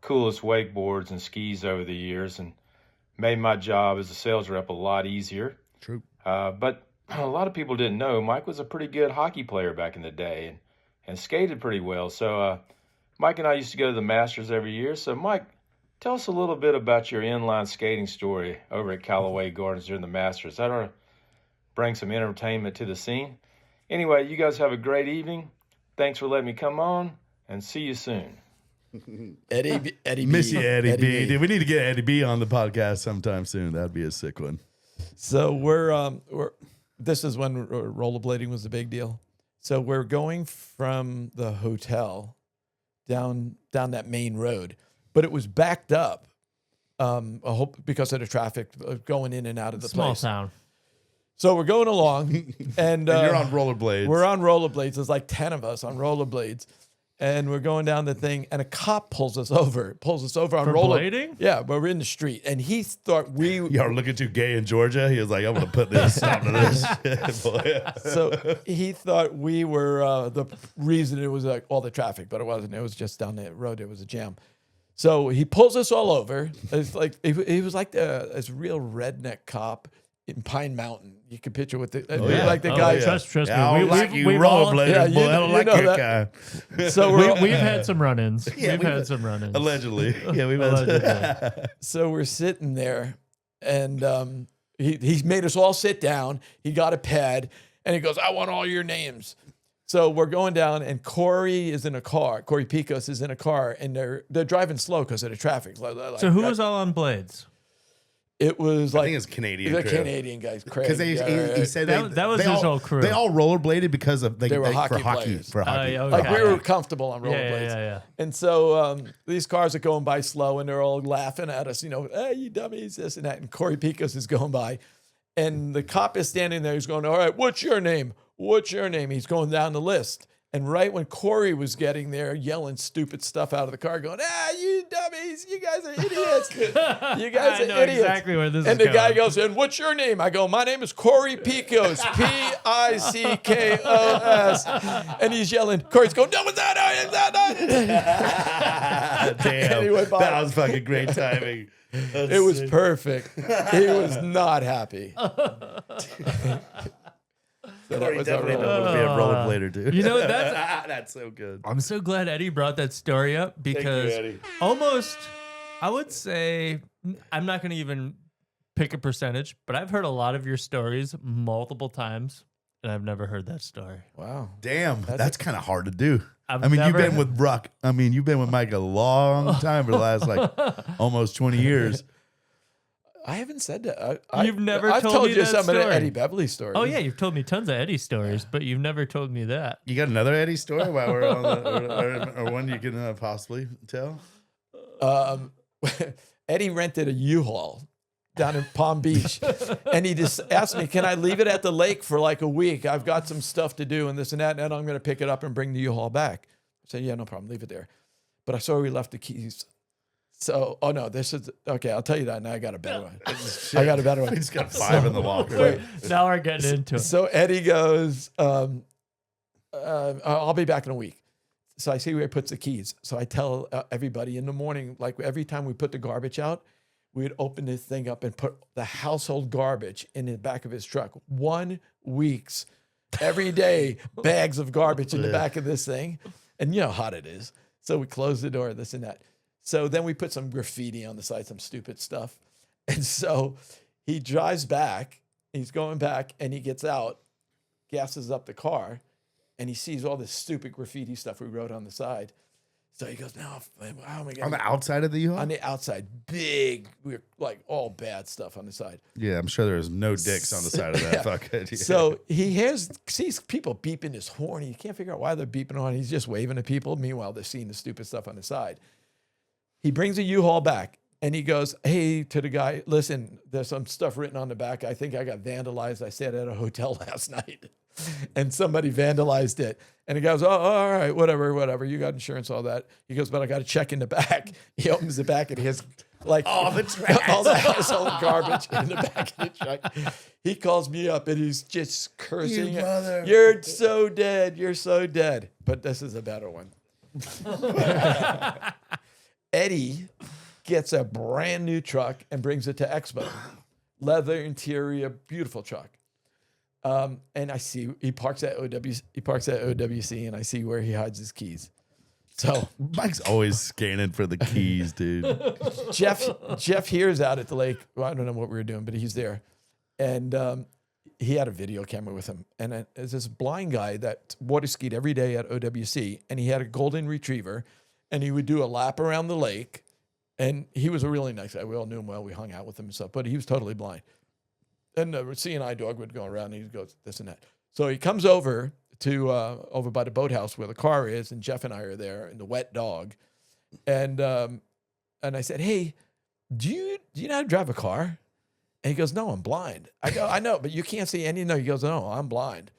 coolest wakeboards and skis over the years, and made my job as a sales rep a lot easier. True. But a lot of people didn't know Mike was a pretty good hockey player back in the day and skated pretty well. So Mike and I used to go to the Masters every year. So Mike, tell us a little bit about your inline skating story over at Callaway Gardens during the Masters. That ought to bring some entertainment to the scene. Anyway, you guys have a great evening. Thanks for letting me come on, and see you soon. Eddie B. Miss you, Eddie B. B. Dude, we need to get Eddie B on the podcast sometime soon. That'd be a sick one. So we're this is when rollerblading was a big deal. So we're going from the hotel down that main road, but it was backed up because of the traffic going in and out of the Small place. town. So we're going along, and You're on rollerblades. we're on rollerblades. There's like 10 of us on rollerblades. And we're going down the thing, and a cop pulls us over on For blading? Yeah, but we're in the street, and he thought we. Y'all looking too gay in Georgia? He was like, I'm going to put this stop to this. Boy. So he thought we were the reason it was like all the traffic, but it wasn't. It was just down the road. It was a jam. So he pulls us all over. It's like he was like this real redneck cop in Pine Mountain. You can picture with the like the guy. yeah. Trust Yeah, me. I don't like you we've all- rollerbladers, yeah, boy. I don't like know your that. guy. So we've had some run-ins. Yeah, we've had some run-ins. Allegedly. Yeah, we've Allegedly. had So we're sitting there, and he made us all sit down. He got a pad, and he goes, "I want all your names." So we're going down, and Corey is in a car. Corey Picos is in a car, and they're driving slow because of the traffic. So who was all on blades? It was I like think it's Canadian. the crew. Canadian guys. Because he said That was they his all, whole crew. They all rollerbladed because of They were hockey for players. hockey. okay. Like we were comfortable on rollerblades. Yeah. And so these cars are going by slow, and they're all laughing at us, hey, you dummies, this and that. And Corey Picos is going by, and the cop is standing there. He's going, all right, what's your name? What's your name? He's going down the list. And right when Corey was getting there, yelling stupid stuff out of the car, going, you dummies, you guys are idiots. You guys I are know idiots. exactly where this and is the guy going. goes, and what's your name? I go, my name is Corey Picos, Pickos. And he's yelling. Corey's going, no, it's not. Damn. Anyway, Bob. That was fucking great timing. It was perfect. He was not happy. Corey was definitely our knows to be a rollerblader, dude. You know, that's that's so good. I'm so glad Eddie brought that story up because Eddie. almost, I would say, I'm not going to even pick a percentage, but I've heard a lot of your stories multiple times, and I've never heard that story. Wow. Damn, that's kind of hard to do. I've you've never- been with Ruck. You've been with Mike a long time for the last almost 20 years. I haven't said that. You've never I've told me you that some of the story. Eddie Beverly stories. Oh, yeah, you've told me tons of Eddie stories, but you've never told me that. You got another Eddie story while we're on or one you can possibly tell? Eddie rented a U-Haul down in Palm Beach, and he just asked me, can I leave it at the lake for like a week? I've got some stuff to do and this and that, and then I'm going to pick it up and bring the U-Haul back. I said, yeah, no problem. Leave it there. But I saw we left the keys. So, this is, okay, I'll tell you that now. I got a better one. I got a better one. He's got 5 in the locker. Wait. Now we're getting into it. So Eddie goes, I'll be back in a week. So I see where he puts the keys. So I tell everybody in the morning, like every time we put the garbage out, we'd open this thing up and put the household garbage in the back of his truck. 1 week's, every day, bags of garbage in the back of this thing. And you know how hot it is. So we close the door, this and that. So then we put some graffiti on the side, some stupid stuff. And so he drives back, he's going back, and he gets out, gasses up the car, and he sees all this stupid graffiti stuff we wrote on the side. So he goes, "No, how am I On going the outside of the U-Haul? on the outside? Big, we're like all bad stuff on the side." Yeah, I'm sure there's no dicks on the side of that. Yeah. Fuck it. Yeah. So sees people beeping his horn. He can't figure out why they're beeping on. He's just waving at people. Meanwhile, they're seeing the stupid stuff on the side. He brings a U-Haul back and he goes, "Hey," to the guy, "listen, there's some stuff written on the back. I think I got vandalized. I stayed at a hotel last night and somebody vandalized it." And he goes, "Oh, all right, whatever. You got insurance, all that." He goes, "But I got to check in the back." He opens the back and he has like all the household garbage in the back of the truck. He calls me up and he's just cursing. You mother- "You're so dead. You're so dead." But this is a better one. Eddie gets a brand new truck and brings it to Expo. Leather interior, beautiful truck. And I see he parks at OWC, and I see where he hides his keys. So Mike's always scanning for the keys, dude. Jeff hears out at the lake. Well, I don't know what we were doing, but he's there, and he had a video camera with him. And there's this blind guy that water skied every day at OWC, and he had a golden retriever, and he would do a lap around the lake. And he was a really nice guy. We all knew him well. We hung out with him and stuff, but he was totally blind. And the CNI dog would go around and he goes this and that. So he comes over to over by the boathouse where the car is, and Jeff and I are there, and the wet dog. And I said, "Hey, do you know how to drive a car?" And he goes, "No, I'm blind." I go, "I know, but you can't see any." No, he goes, "No, I'm blind."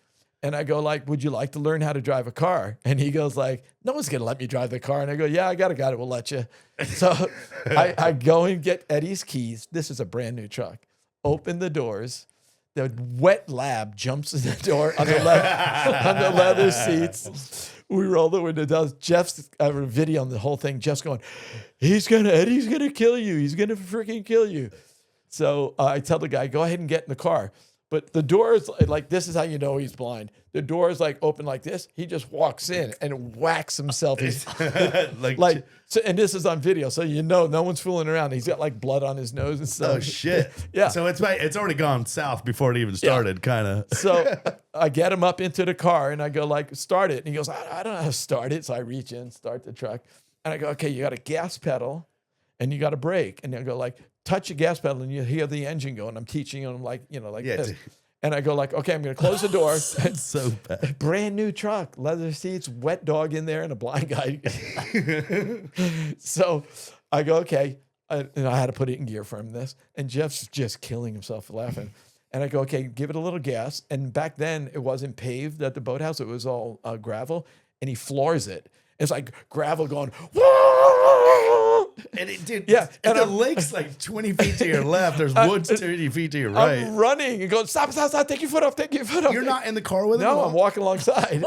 And I go like, "Would you like to learn how to drive a car?" And he goes like, "No one's going to let me drive the car." And I go, "Yeah, I got a guy that will let you." So I go and get Eddie's keys. This is a brand new truck. Open the doors. The wet lab jumps in the door on the leather seats. We roll the window down. Jeff's I have a video on the whole thing. Jeff's going, Eddie's gonna kill you. He's gonna freaking kill you. So I tell the guy, "Go ahead and get in the car." But the door is like, this is how you know he's blind. The door is like open like this. He just walks in and whacks himself. like so, and this is on video, so you know no one's fooling around. He's got like blood on his nose and stuff. Oh shit! Yeah. So it's already gone south before it even started, kind of. So I get him up into the car and I go like, "Start it." And he goes, I don't know how to start it. So I reach in, start the truck, and I go, "Okay, you got a gas pedal and you got a brake." And I go like, "Touch the gas pedal and you hear the engine go." And I'm teaching him like, this. And I go like, "Okay, I'm going to close the door." It's so bad. Brand new truck, leather seats, wet dog in there, and a blind guy. So I go, "Okay." And I had to put it in gear for him this. And Jeff's just killing himself laughing. And I go, "Okay, give it a little gas." And back then it wasn't paved at the boathouse. It was all gravel. And he floors it. It's like gravel going, And it did. Yeah, And and the lake's like 20 feet to your left. There's woods 30 feet to your right. I'm running and going, "Stop, take your foot off, take your foot off." You're not in the car with him? No, I'm walking alongside.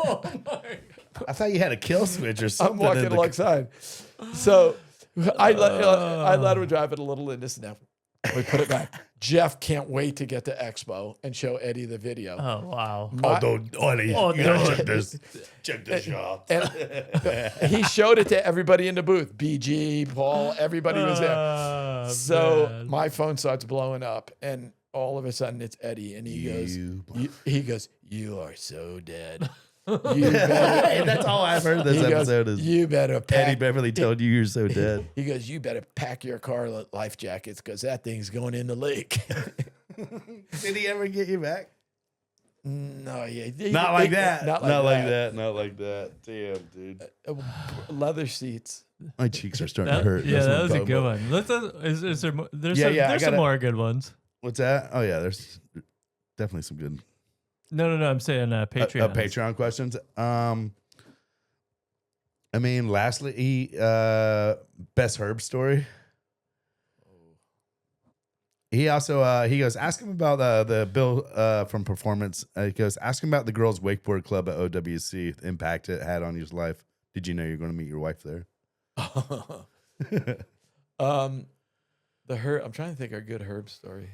I thought you had a kill switch or something. I'm walking alongside. So I let him drive it a little in this and that. We put it back. Jeff can't wait to get to Expo and show Eddie the video. Oh wow. Eddie, you gotta check this. Check this shot. And he showed it to everybody in the booth. BG, Paul, everybody was there. So man. my phone starts blowing up, and all of a sudden it's Eddie, and he goes, "You are so dead. You better." And that's all I've heard this He goes, episode is "You better pack." Eddie Beverly told you you're so dead. He goes, "You better pack your car life jackets because that thing's going in the lake." Did he ever get you back? No, yeah. Not like that. Not Not like like that. that. Not like that. Damn, dude. Leather seats. My cheeks are starting to hurt. Yeah, That's what that I'm was a talking good about. one. Is there? There's Yeah, some, yeah, I there's some gotta- more good ones. What's that? Oh yeah, there's definitely some good No. I'm saying Patreon. Patreon questions. I mean, lastly, best Herb story. He also he goes, ask him about the Bill from Performance. He goes, ask him about the girls' wakeboard club at OWC, the impact it had on his life. Did you know you're going to meet your wife there? The Herb. I'm trying to think of a good Herb story.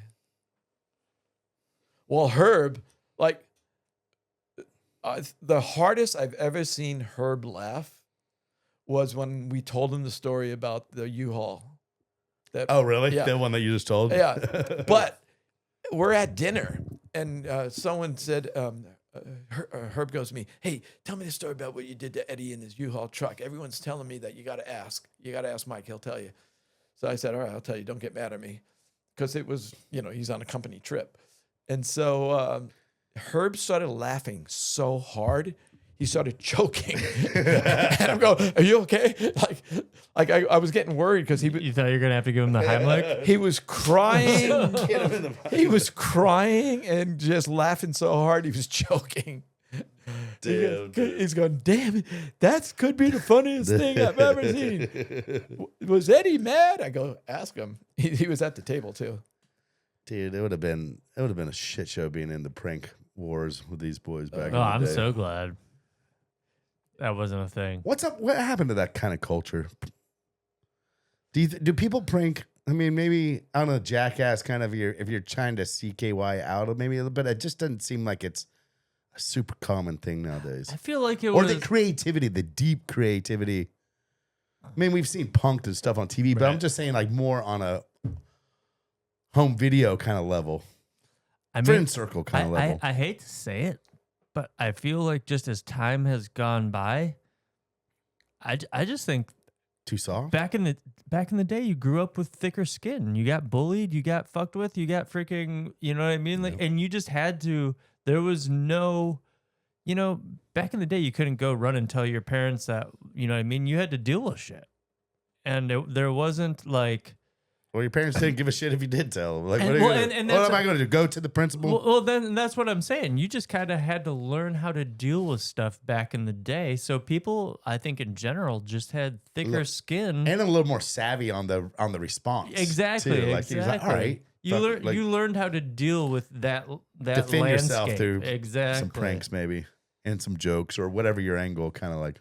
Well, Herb, like the hardest I've ever seen Herb laugh was when we told him the story about the U-Haul. Oh, really? Yeah. The one that you just told? Yeah, but we're at dinner, and someone said, Herb goes to me, hey, tell me the story about what you did to Eddie in his U-Haul truck. Everyone's telling me that you got to ask. You got to ask Mike. He'll tell you. So I said, all right, I'll tell you. Don't get mad at me. Because it was, he's on a company trip. And so Herb started laughing so hard, he started choking. And I'm going, are you okay? I was getting worried because You thought you were going to have to give him the Heimlich? he was crying. He was crying and just laughing so hard he was choking. Damn, He's going, damn it, that could be the funniest thing I've ever seen. Was Eddie mad? I go, ask him. He was at the table too. Dude, it would have been a shit show being in the prank wars with these boys back in the Oh, I'm day. so glad that wasn't a thing. What's up? What happened to that kind of culture? Do people prank? I mean, maybe on a jackass kind of if you're trying to CKY out of maybe a little bit, it just doesn't seem like it's a super common thing nowadays. I feel like it Or was the creativity, the deep creativity. I mean, we've seen punked and stuff on TV, but I'm Right. just saying like more on a home video kind of level, I mean, friend circle kind of I level. hate to say it, but I feel like just as time has gone by, I just think Too soft? back in the day, you grew up with thicker skin. You got bullied, you got fucked with, you got freaking, you know what I mean? Like, and you just had to. There was no, back in the day, you couldn't go run and tell your parents that, you know what I mean? You had to deal with shit, and there wasn't like. Well, your parents didn't give a shit if you did tell them. Like, And- what, are you well, gonna, and what that's am I going to do? Go to the principal? Well, then that's what I'm saying. You just kind of had to learn how to deal with stuff back in the day. So people, I think in general, just had thicker skin. And a little more savvy on the response. Exactly. too. Like, he was like, all right. You learned how to deal with that defend landscape. yourself through exactly. some pranks maybe and some jokes or whatever your angle kind of like.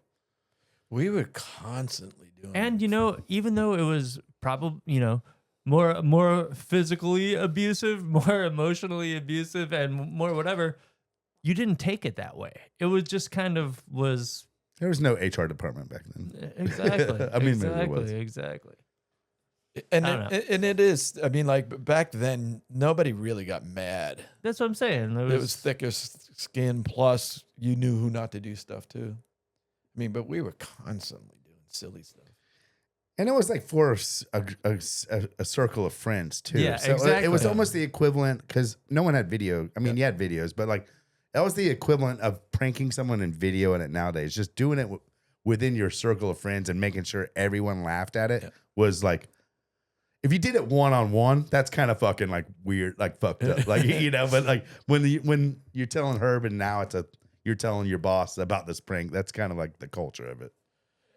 We were constantly doing And even though it was probably more physically abusive, more emotionally abusive, and more whatever, you didn't take it that way. It was just kind of was. There was no HR department back then. Exactly. I mean, maybe there was. Exactly. And I don't and it is. I mean, like back then, nobody really got mad. That's what I'm saying. It was thicker skin. Plus, you knew who not to do stuff too. I mean, but we were constantly doing silly stuff. And it was like for a circle of friends too. Yeah, so exactly. It was almost the equivalent because no one had video. I mean, you had videos, but like that was the equivalent of pranking someone and videoing it nowadays. Just doing it within your circle of friends and making sure everyone laughed at it was like. If you did it one-on-one, that's kind of fucking like weird, like fucked up, like But like when you're telling Herb and now you're telling your boss about this prank, that's kind of like the culture of it.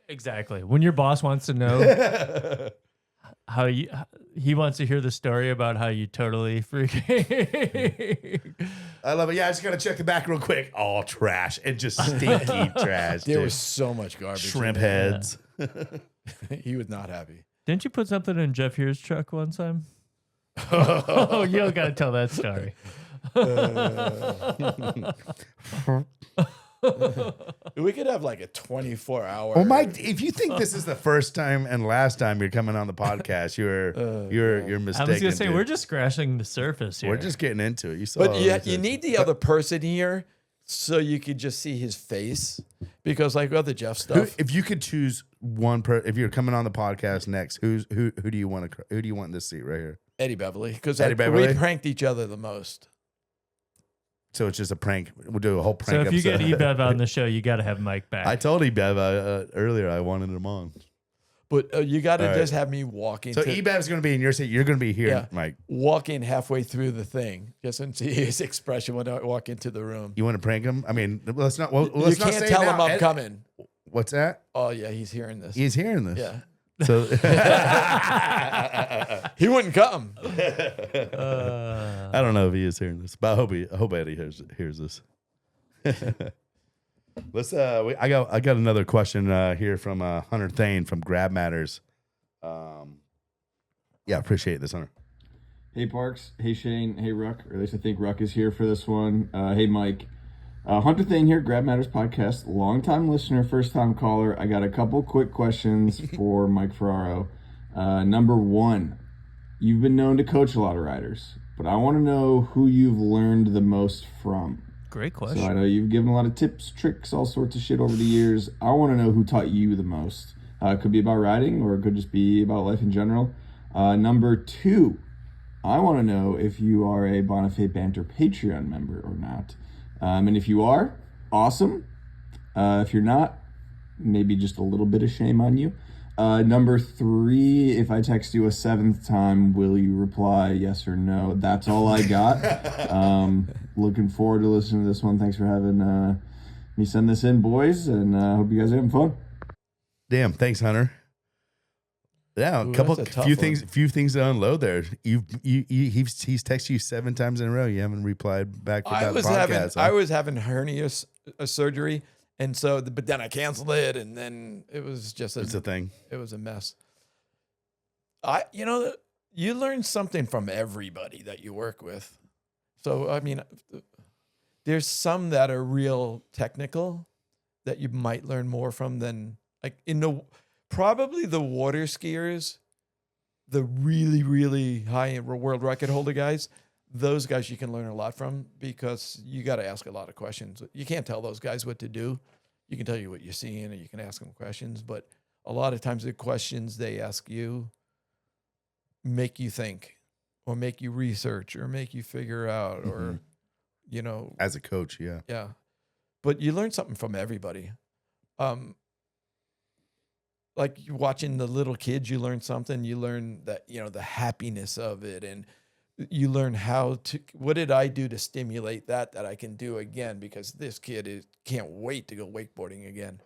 Exactly. When your boss wants to know how he wants to hear the story about how you totally freaking. I love it. Yeah, I just gotta check the back real quick. All trash and just stinky trash. There dude. was so much garbage. Shrimp in there. heads. He was not happy. Didn't you put something in Jeff Here's truck one time? Oh, you don't gotta tell that story. We could have like a 24-hour. Well, Mike, if you think this is the first time and last time you're coming on the podcast, you're mistaken. I was gonna say dude. we're just scratching the surface here. We're just getting into it. You saw, But you need the other person here so you could just see his face. Because like other Jeff stuff. If you could choose one if you're coming on the podcast next, who do you want in this seat right here? Eddie Beverly. Because Eddie Beverly? we pranked each other the most. So it's just a prank. We'll do a whole So prank if you episode. get Ebev on the show, you got to have Mike back. I told Ebev earlier I wanted him on. But you got to All just right. have me walking. So Ebev's going to be in your seat. You're going to be here, Yeah. Mike. Walking halfway through the thing. Just and see his expression when I walk into the room. You want to prank him? I mean, let's not. Well, You let's not can't say tell it him now. I'm coming. What's that? Oh, yeah, he's hearing this. He's hearing this. Yeah. So He wouldn't come. I don't know if he is hearing this, but I hope Eddie hears this. Let's. I got another question here from Hunter Thane from Grab Matters. Yeah, appreciate this, Hunter. Hey Parks, hey Shane, hey Ruck, or at least I think Ruck is here for this one. Hey Mike. Hunter Thane here, Grab Matters Podcast. Long-time listener, first-time caller. I got a couple quick questions for Mike Ferraro. Number one, you've been known to coach a lot of riders, but I want to know who you've learned the most from. Great So I question. know you've given a lot of tips, tricks, all sorts of shit over the years. I want to know who taught you the most. It could be about riding, or it could just be about life in general. Number 2, I want to know if you are a Bonifay Banter Patreon member or not. And if you are, awesome. If you're not, maybe just a little bit of shame on you. Number 3, if I text you a 7th time, will you reply yes or no? That's all I got. Looking forward to listening to this one. Thanks for having me send this in, boys, and hope you guys are having fun. Damn, thanks, Hunter. Yeah, Ooh, few that's a tough one. things to unload there. He's texted you 7 times in a row. You haven't replied back for I that was podcast. I was having hernia surgery, and so but then I canceled it, and then it was just It's a thing. it was a mess. You learn something from everybody that you work with. So I mean, there's some that are real technical that you might learn more from than like probably the water skiers, the really, really high world record holder guys. Those guys you can learn a lot from because you got to ask a lot of questions. You can't tell those guys what to do. You can tell you what you're seeing and you can ask them questions, but a lot of times the questions they ask you make you think or make you research or make you figure out or, As a coach, yeah. yeah. But you learn something from everybody. Like you watching the little kids, you learn something. You learn that, the happiness of it. And you learn what did I do to stimulate that I can do again? Because this kid can't wait to go wakeboarding again.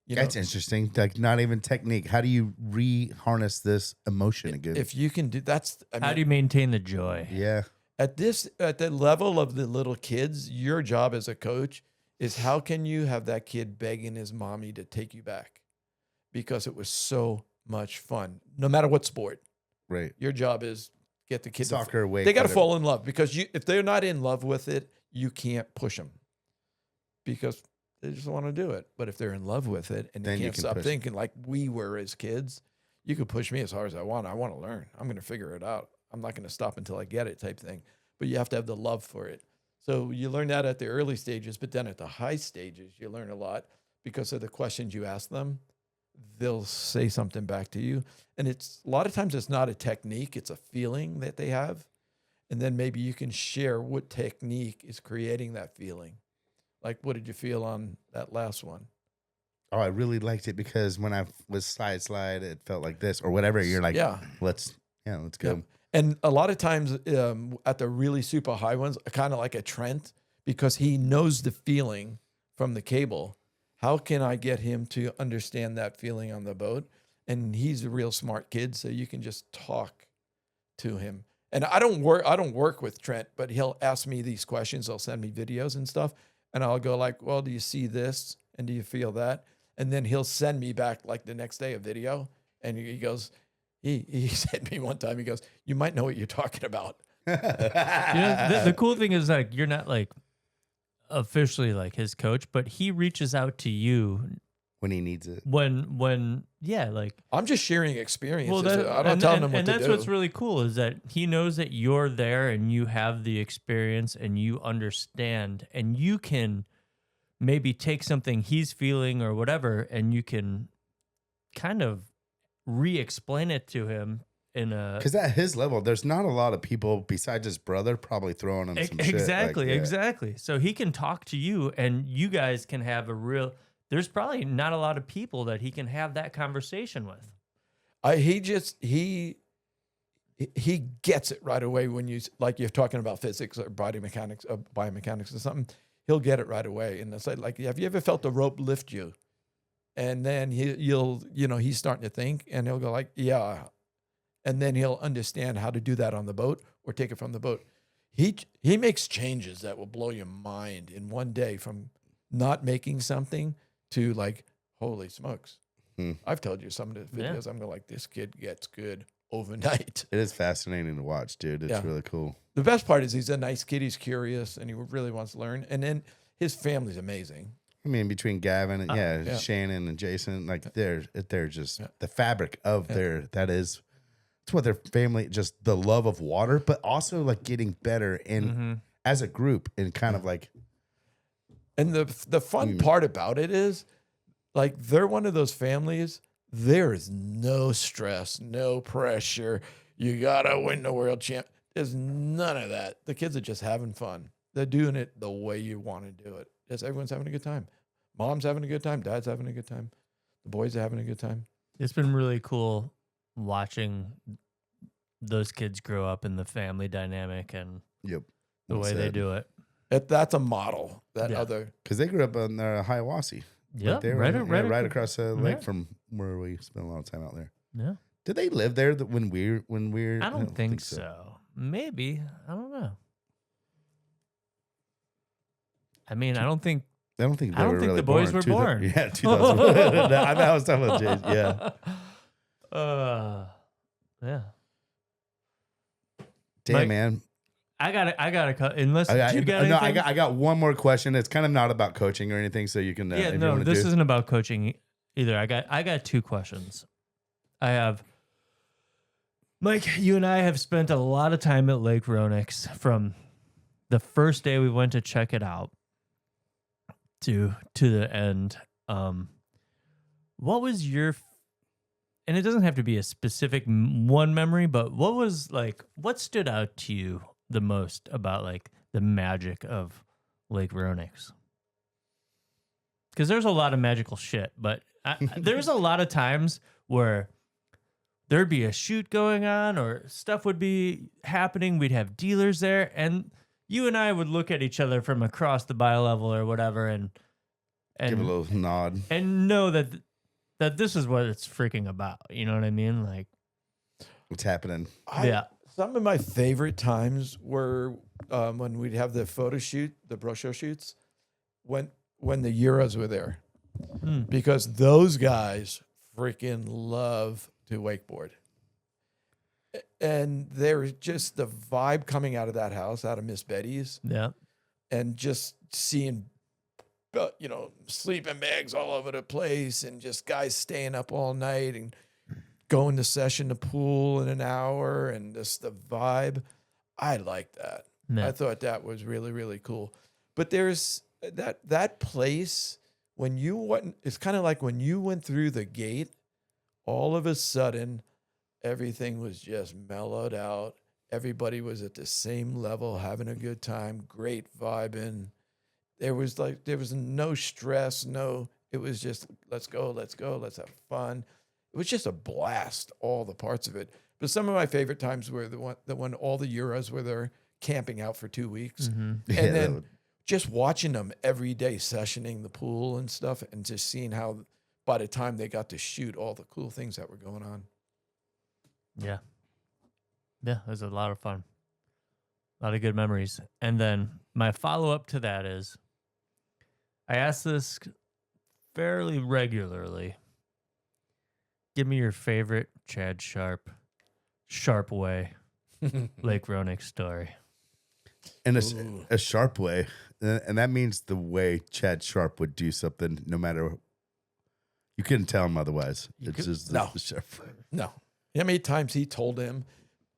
That's interesting. Like not even technique. How do you harness this emotion again? If you can do How do you maintain the joy? Yeah. At the level of the little kids, your job as a coach is how can you have that kid begging his mommy to take you back? Because it was so much fun, no matter what sport. Right. Your job is get the kid Soccer, wake, they got to whatever. fall in love because if they're not in love with it, you can't push them because they just want to do it. But if they're in love with it and Then they you can't can stop push. thinking like we were as kids, you could push me as hard as I want. I want to learn. I'm going to figure it out. I'm not going to stop until I get it type thing. But you have to have the love for it. So you learn that at the early stages, but then at the high stages, you learn a lot because of the questions you ask them. They'll say something back to you. And it's a lot of times it's not a technique, it's a feeling that they have. And then maybe you can share what technique is creating that feeling. Like, what did you feel on that last one? Oh, I really liked it because when I was slide, it felt like this or whatever. You're like, Yeah. let's go. Yeah. And a lot of times at the really super high ones, kind of like a Trent, because he knows the feeling from the cable. How can I get him to understand that feeling on the boat? And he's a real smart kid, so you can just talk to him. And I don't work with Trent, but he'll ask me these questions. He'll send me videos and stuff, and I'll go like, "Well, do you see this? And do you feel that?" And then he'll send me back like the next day a video, and he goes, he said to me one time, he goes, "You might know what you're talking about." The cool thing is like you're not like officially like his coach, but he reaches out to you When he needs it. when like I'm just sharing experiences. well, I'm not telling him what to do. And that's what's really cool is that he knows that you're there and you have the experience and you understand and you can maybe take something he's feeling or whatever and you can kind of re-explain it to him in a Because at his level, there's not a lot of people besides his brother probably throwing him some shit. exactly, Like, yeah. exactly. So he can talk to you and you guys can have there's probably not a lot of people that he can have that conversation with. He gets it right away when you're talking about physics or body mechanics or biomechanics or something. He'll get it right away. And it's like, have you ever felt the rope lift you? And then he's starting to think and he'll go like, yeah. And then he'll understand how to do that on the boat or take it from the boat. He makes changes that will blow your mind in one day from not making something to like, holy smokes. I've told you some of the videos. Yeah. I'm going like, this kid gets good overnight. It is fascinating to watch, dude. It's really cool. The best part is he's a nice kid. He's curious and he really wants to learn. And then his family's amazing. I mean, between Gavin and yeah. Shannon and Jason, like they're just the fabric of it's what their family, just the love of water, but also like getting better in as a group and kind of like And the fun part about it is, like, they're one of those families. There is no stress, no pressure. You gotta win the world champ. There's none of that. The kids are just having fun. They're doing it the way you want to do it. Just everyone's having a good time. Mom's having a good time. Dad's having a good time. The boys are having a good time. It's been really cool watching those kids grow up in the family dynamic and Yep. the way they do it. That's a model. That Yeah. other. Because they grew up in Hiawassee. Yeah, there, right across the lake from where we spent a lot of time out there. Yeah. Did they live there when we're? I don't think so. Maybe. I don't know. I mean, I don't think they were really the boys were born. Yeah, 2000. I was talking about Jays. Yeah. Yeah. Damn, Mike, man. I got to unless I you got anything. I got one more question. It's kind of not about coaching or anything, so you can. Yeah, if you no, wanna this do. isn't about coaching either. I got two questions. I have Mike, you and I have spent a lot of time at Lake Ronix from the first day we went to check it out to the end. What was your, and it doesn't have to be a specific one memory, but what stood out to you the most about like the magic of Lake Ronix? Because there's a lot of magical shit, but there's a lot of times where there'd be a shoot going on or stuff would be happening. We'd have dealers there, and you and I would look at each other from across the bi-level or whatever and give a little nod and know that this is what it's freaking about. You know what I mean? Like, what's happening. Yeah. Some of my favorite times were when we'd have the photo shoot, the brochure shoots, when the Euros were there. Because those guys freaking love to wakeboard. And there's just the vibe coming out of that house, out of Miss Betty's. Yeah. And just seeing, sleeping bags all over the place and just guys staying up all night and going to session, the pool in an hour, and just the vibe. I like that. Yeah. I thought that was really, really cool. But there's that place when you went, it's kind of like when you went through the gate, all of a sudden, everything was just mellowed out. Everybody was at the same level, having a good time, great vibing. There was no stress, it was just, let's go, let's have fun. It was just a blast, all the parts of it. But some of my favorite times were the one all the Euros were there camping out for 2 weeks. Mm-hmm. And then just watching them every day, sessioning the pool and stuff, and just seeing how by the time they got to shoot all the cool things that were going on. Yeah. Yeah, it was a lot of fun. A lot of good memories. And then my follow-up to that is, I ask this fairly regularly. Give me your favorite Chad Sharp way, Lake Ronix story. In a sharp way. And that means the way Chad Sharp would do something, no matter. You couldn't tell him otherwise. It's just the sharp way. No. You know how many times he told him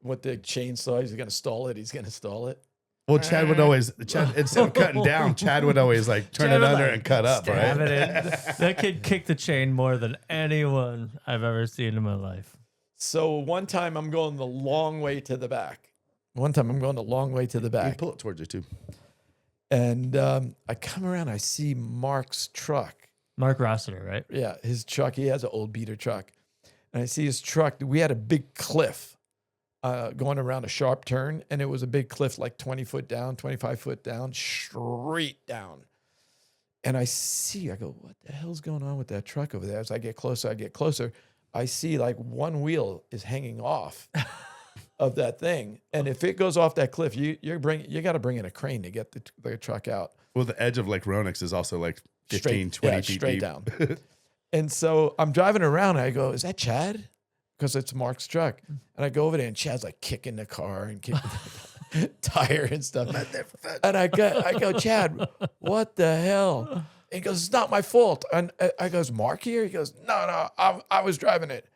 what the chainsaw, he's going to stall it? Well, Chad would always, instead of cutting down, Chad would always like turn it under and cut up, right? Stab it in. That kid kicked the chain more than anyone I've ever seen in my life. So one time I'm going the long way to the back. You pull it towards you too. And I come around, I see Mark's truck. Mark Rossiter, right? Yeah, his truck. He has an old beater truck. And I see his truck. We had a big cliff going around a sharp turn, and it was a big cliff, like 20 foot down, 25 foot down, straight down. And I go, what the hell's going on with that truck over there? As I get closer, I see like one wheel is hanging off of that thing. And if it goes off that cliff, you got to bring in a crane to get the truck out. Well, the edge of Lake Ronix is also like 15, 20 feet straight deep. down. And so I'm driving around and I go, is that Chad? Because it's Mark's truck. And I go over there and Chad's like kicking the car and kicking the tire and stuff. And I go, Chad, what the hell? And he goes, it's not my fault. And I goes, Mark here? He goes, no, I was driving it.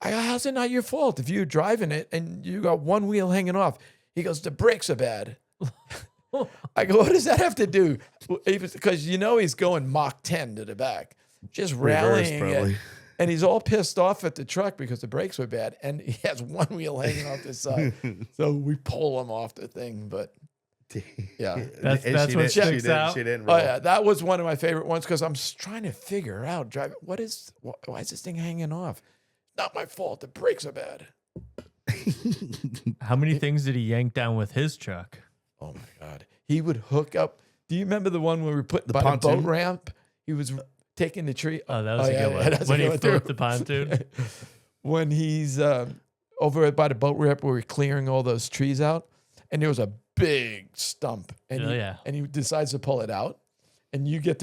I go, how's it not your fault if you're driving it and you got one wheel hanging off? He goes, the brakes are bad. I go, what does that have to do? Because he's going Mach 10 to the back, just rallying it. And he's all pissed off at the truck because the brakes were bad. And he has one wheel hanging off the side. So we pull him off the thing. But yeah. That's what sticks out. She didn't roll. Oh, yeah. That was one of my favorite ones because I'm trying to figure out, why is this thing hanging off? Not my fault. The brakes are bad. How many things did he yank down with his truck? Oh, my God. He would hook up. Do you remember the one where we put by the boat ramp? He was taking the tree. Oh, that was a good one. When he flipped the pontoon. When he's over by the boat ramp where we're clearing all those trees out, and there was a big stump. And and he decides to pull it out. And you get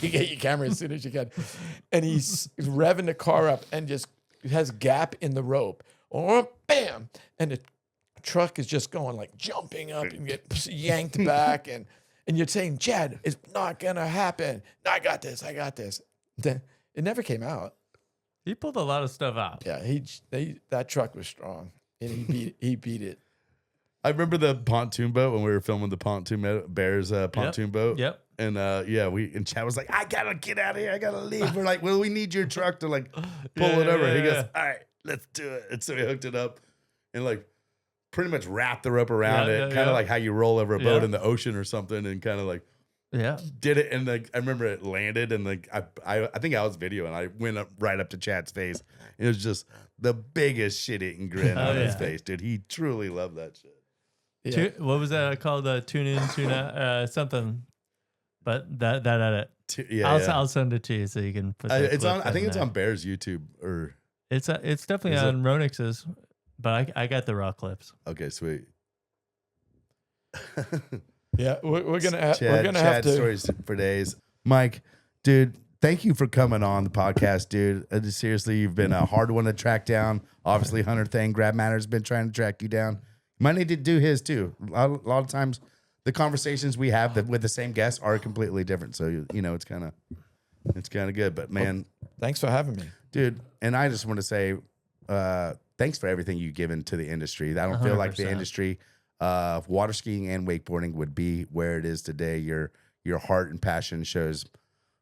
you get your camera as soon as you can. And he's revving the car up and just has a gap in the rope. Oh, bam! And the truck is just going like jumping up and get yanked back. And you're saying, Chad, it's not going to happen. I got this. Then it never came out. He pulled a lot of stuff out. Yeah, that truck was strong. And he beat it. I remember the pontoon boat when we were filming the pontoon Bears pontoon boat. Yep. And and Chad was like, I gotta get out of here. I gotta leave. We're like, well, we need your truck to like pull it over. He goes, all right, let's do it. And so we hooked it up and like pretty much wrapped the rope around it, kind of like how you roll over a boat in the ocean or something, and kind of like did it. And like I remember it landed, and like I think I was videoing. I went up right up to Chad's face. It was just the biggest shit-eating grin on his face, dude. He truly loved that shit. Yeah. What was that called? Tune in, tune out, something. But that it. I'll send it to you so you can put that it's on. I think it's there. on Bear's YouTube or. It's definitely on Ronix's, but I got the raw clips. Okay, sweet. Yeah, we're gonna have Chad to stories for days. Mike, dude, thank you for coming on the podcast, dude. Seriously, you've been a hard one to track down. Obviously, Hunter Thang, Grab Matter's been trying to track you down. Might need to do his too. A lot of times, the conversations we have with the same guests are completely different. So it's kind of good. But man, thanks for having me, dude. And I just want to say, thanks for everything you've given to the industry. I don't feel like the industry of water skiing and wakeboarding would be where it is today. Your heart and passion shows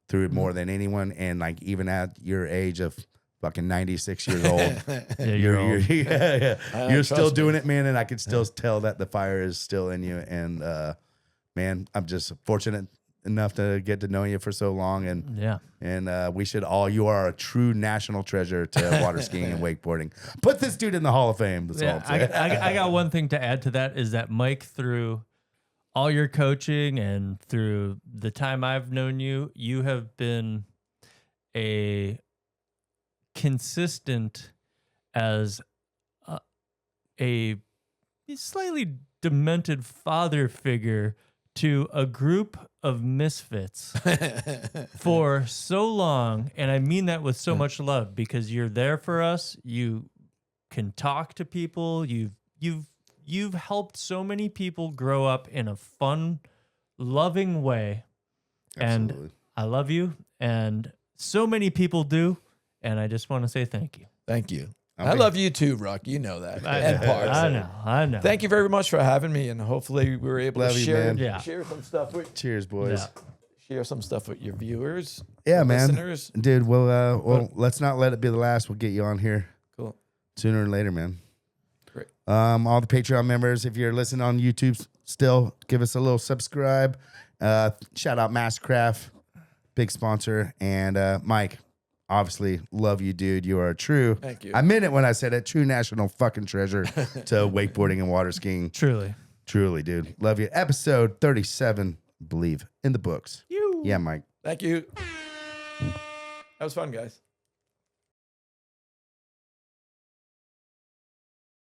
through it more than anyone. And like even at your age of fucking 96 years old, you're still doing it, man. And I can still tell that the fire is still in you. And man, I'm just fortunate enough to get to know you for so long. And we should all. You are a true national treasure to water skiing and wakeboarding. Put this dude in the Hall of Fame. That's all I'm saying. I got one thing to add to that is that Mike, through all your coaching and through the time I've known you, you have been a consistent as a slightly demented father figure to a group of misfits for so long. And I mean that with so much love because you're there for us. You can talk to people. You've helped so many people grow up in a fun, loving way. Absolutely. And I love you. And so many people do. And I just want to say thank you. Thank you. I love you too, Ruck. You know that. I know. Thank you very much for having me, and hopefully we were able to share some stuff with. Cheers, boys. Yeah. Share some stuff with your viewers. Yeah, man. Listeners. Dude, well, let's not let it be the last. We'll get you on here. Cool. Sooner or later, man. Great. All the Patreon members, if you're listening on YouTube, still give us a little subscribe. Shout out Mastercraft, big sponsor, and Mike. Obviously, love you, dude. You are a true. Thank you. I meant it when I said it. True national fucking treasure to wakeboarding and water skiing. Truly, dude. Love you. Episode 37. Believe in the books. Yeah, Mike. Thank you. That was fun, guys.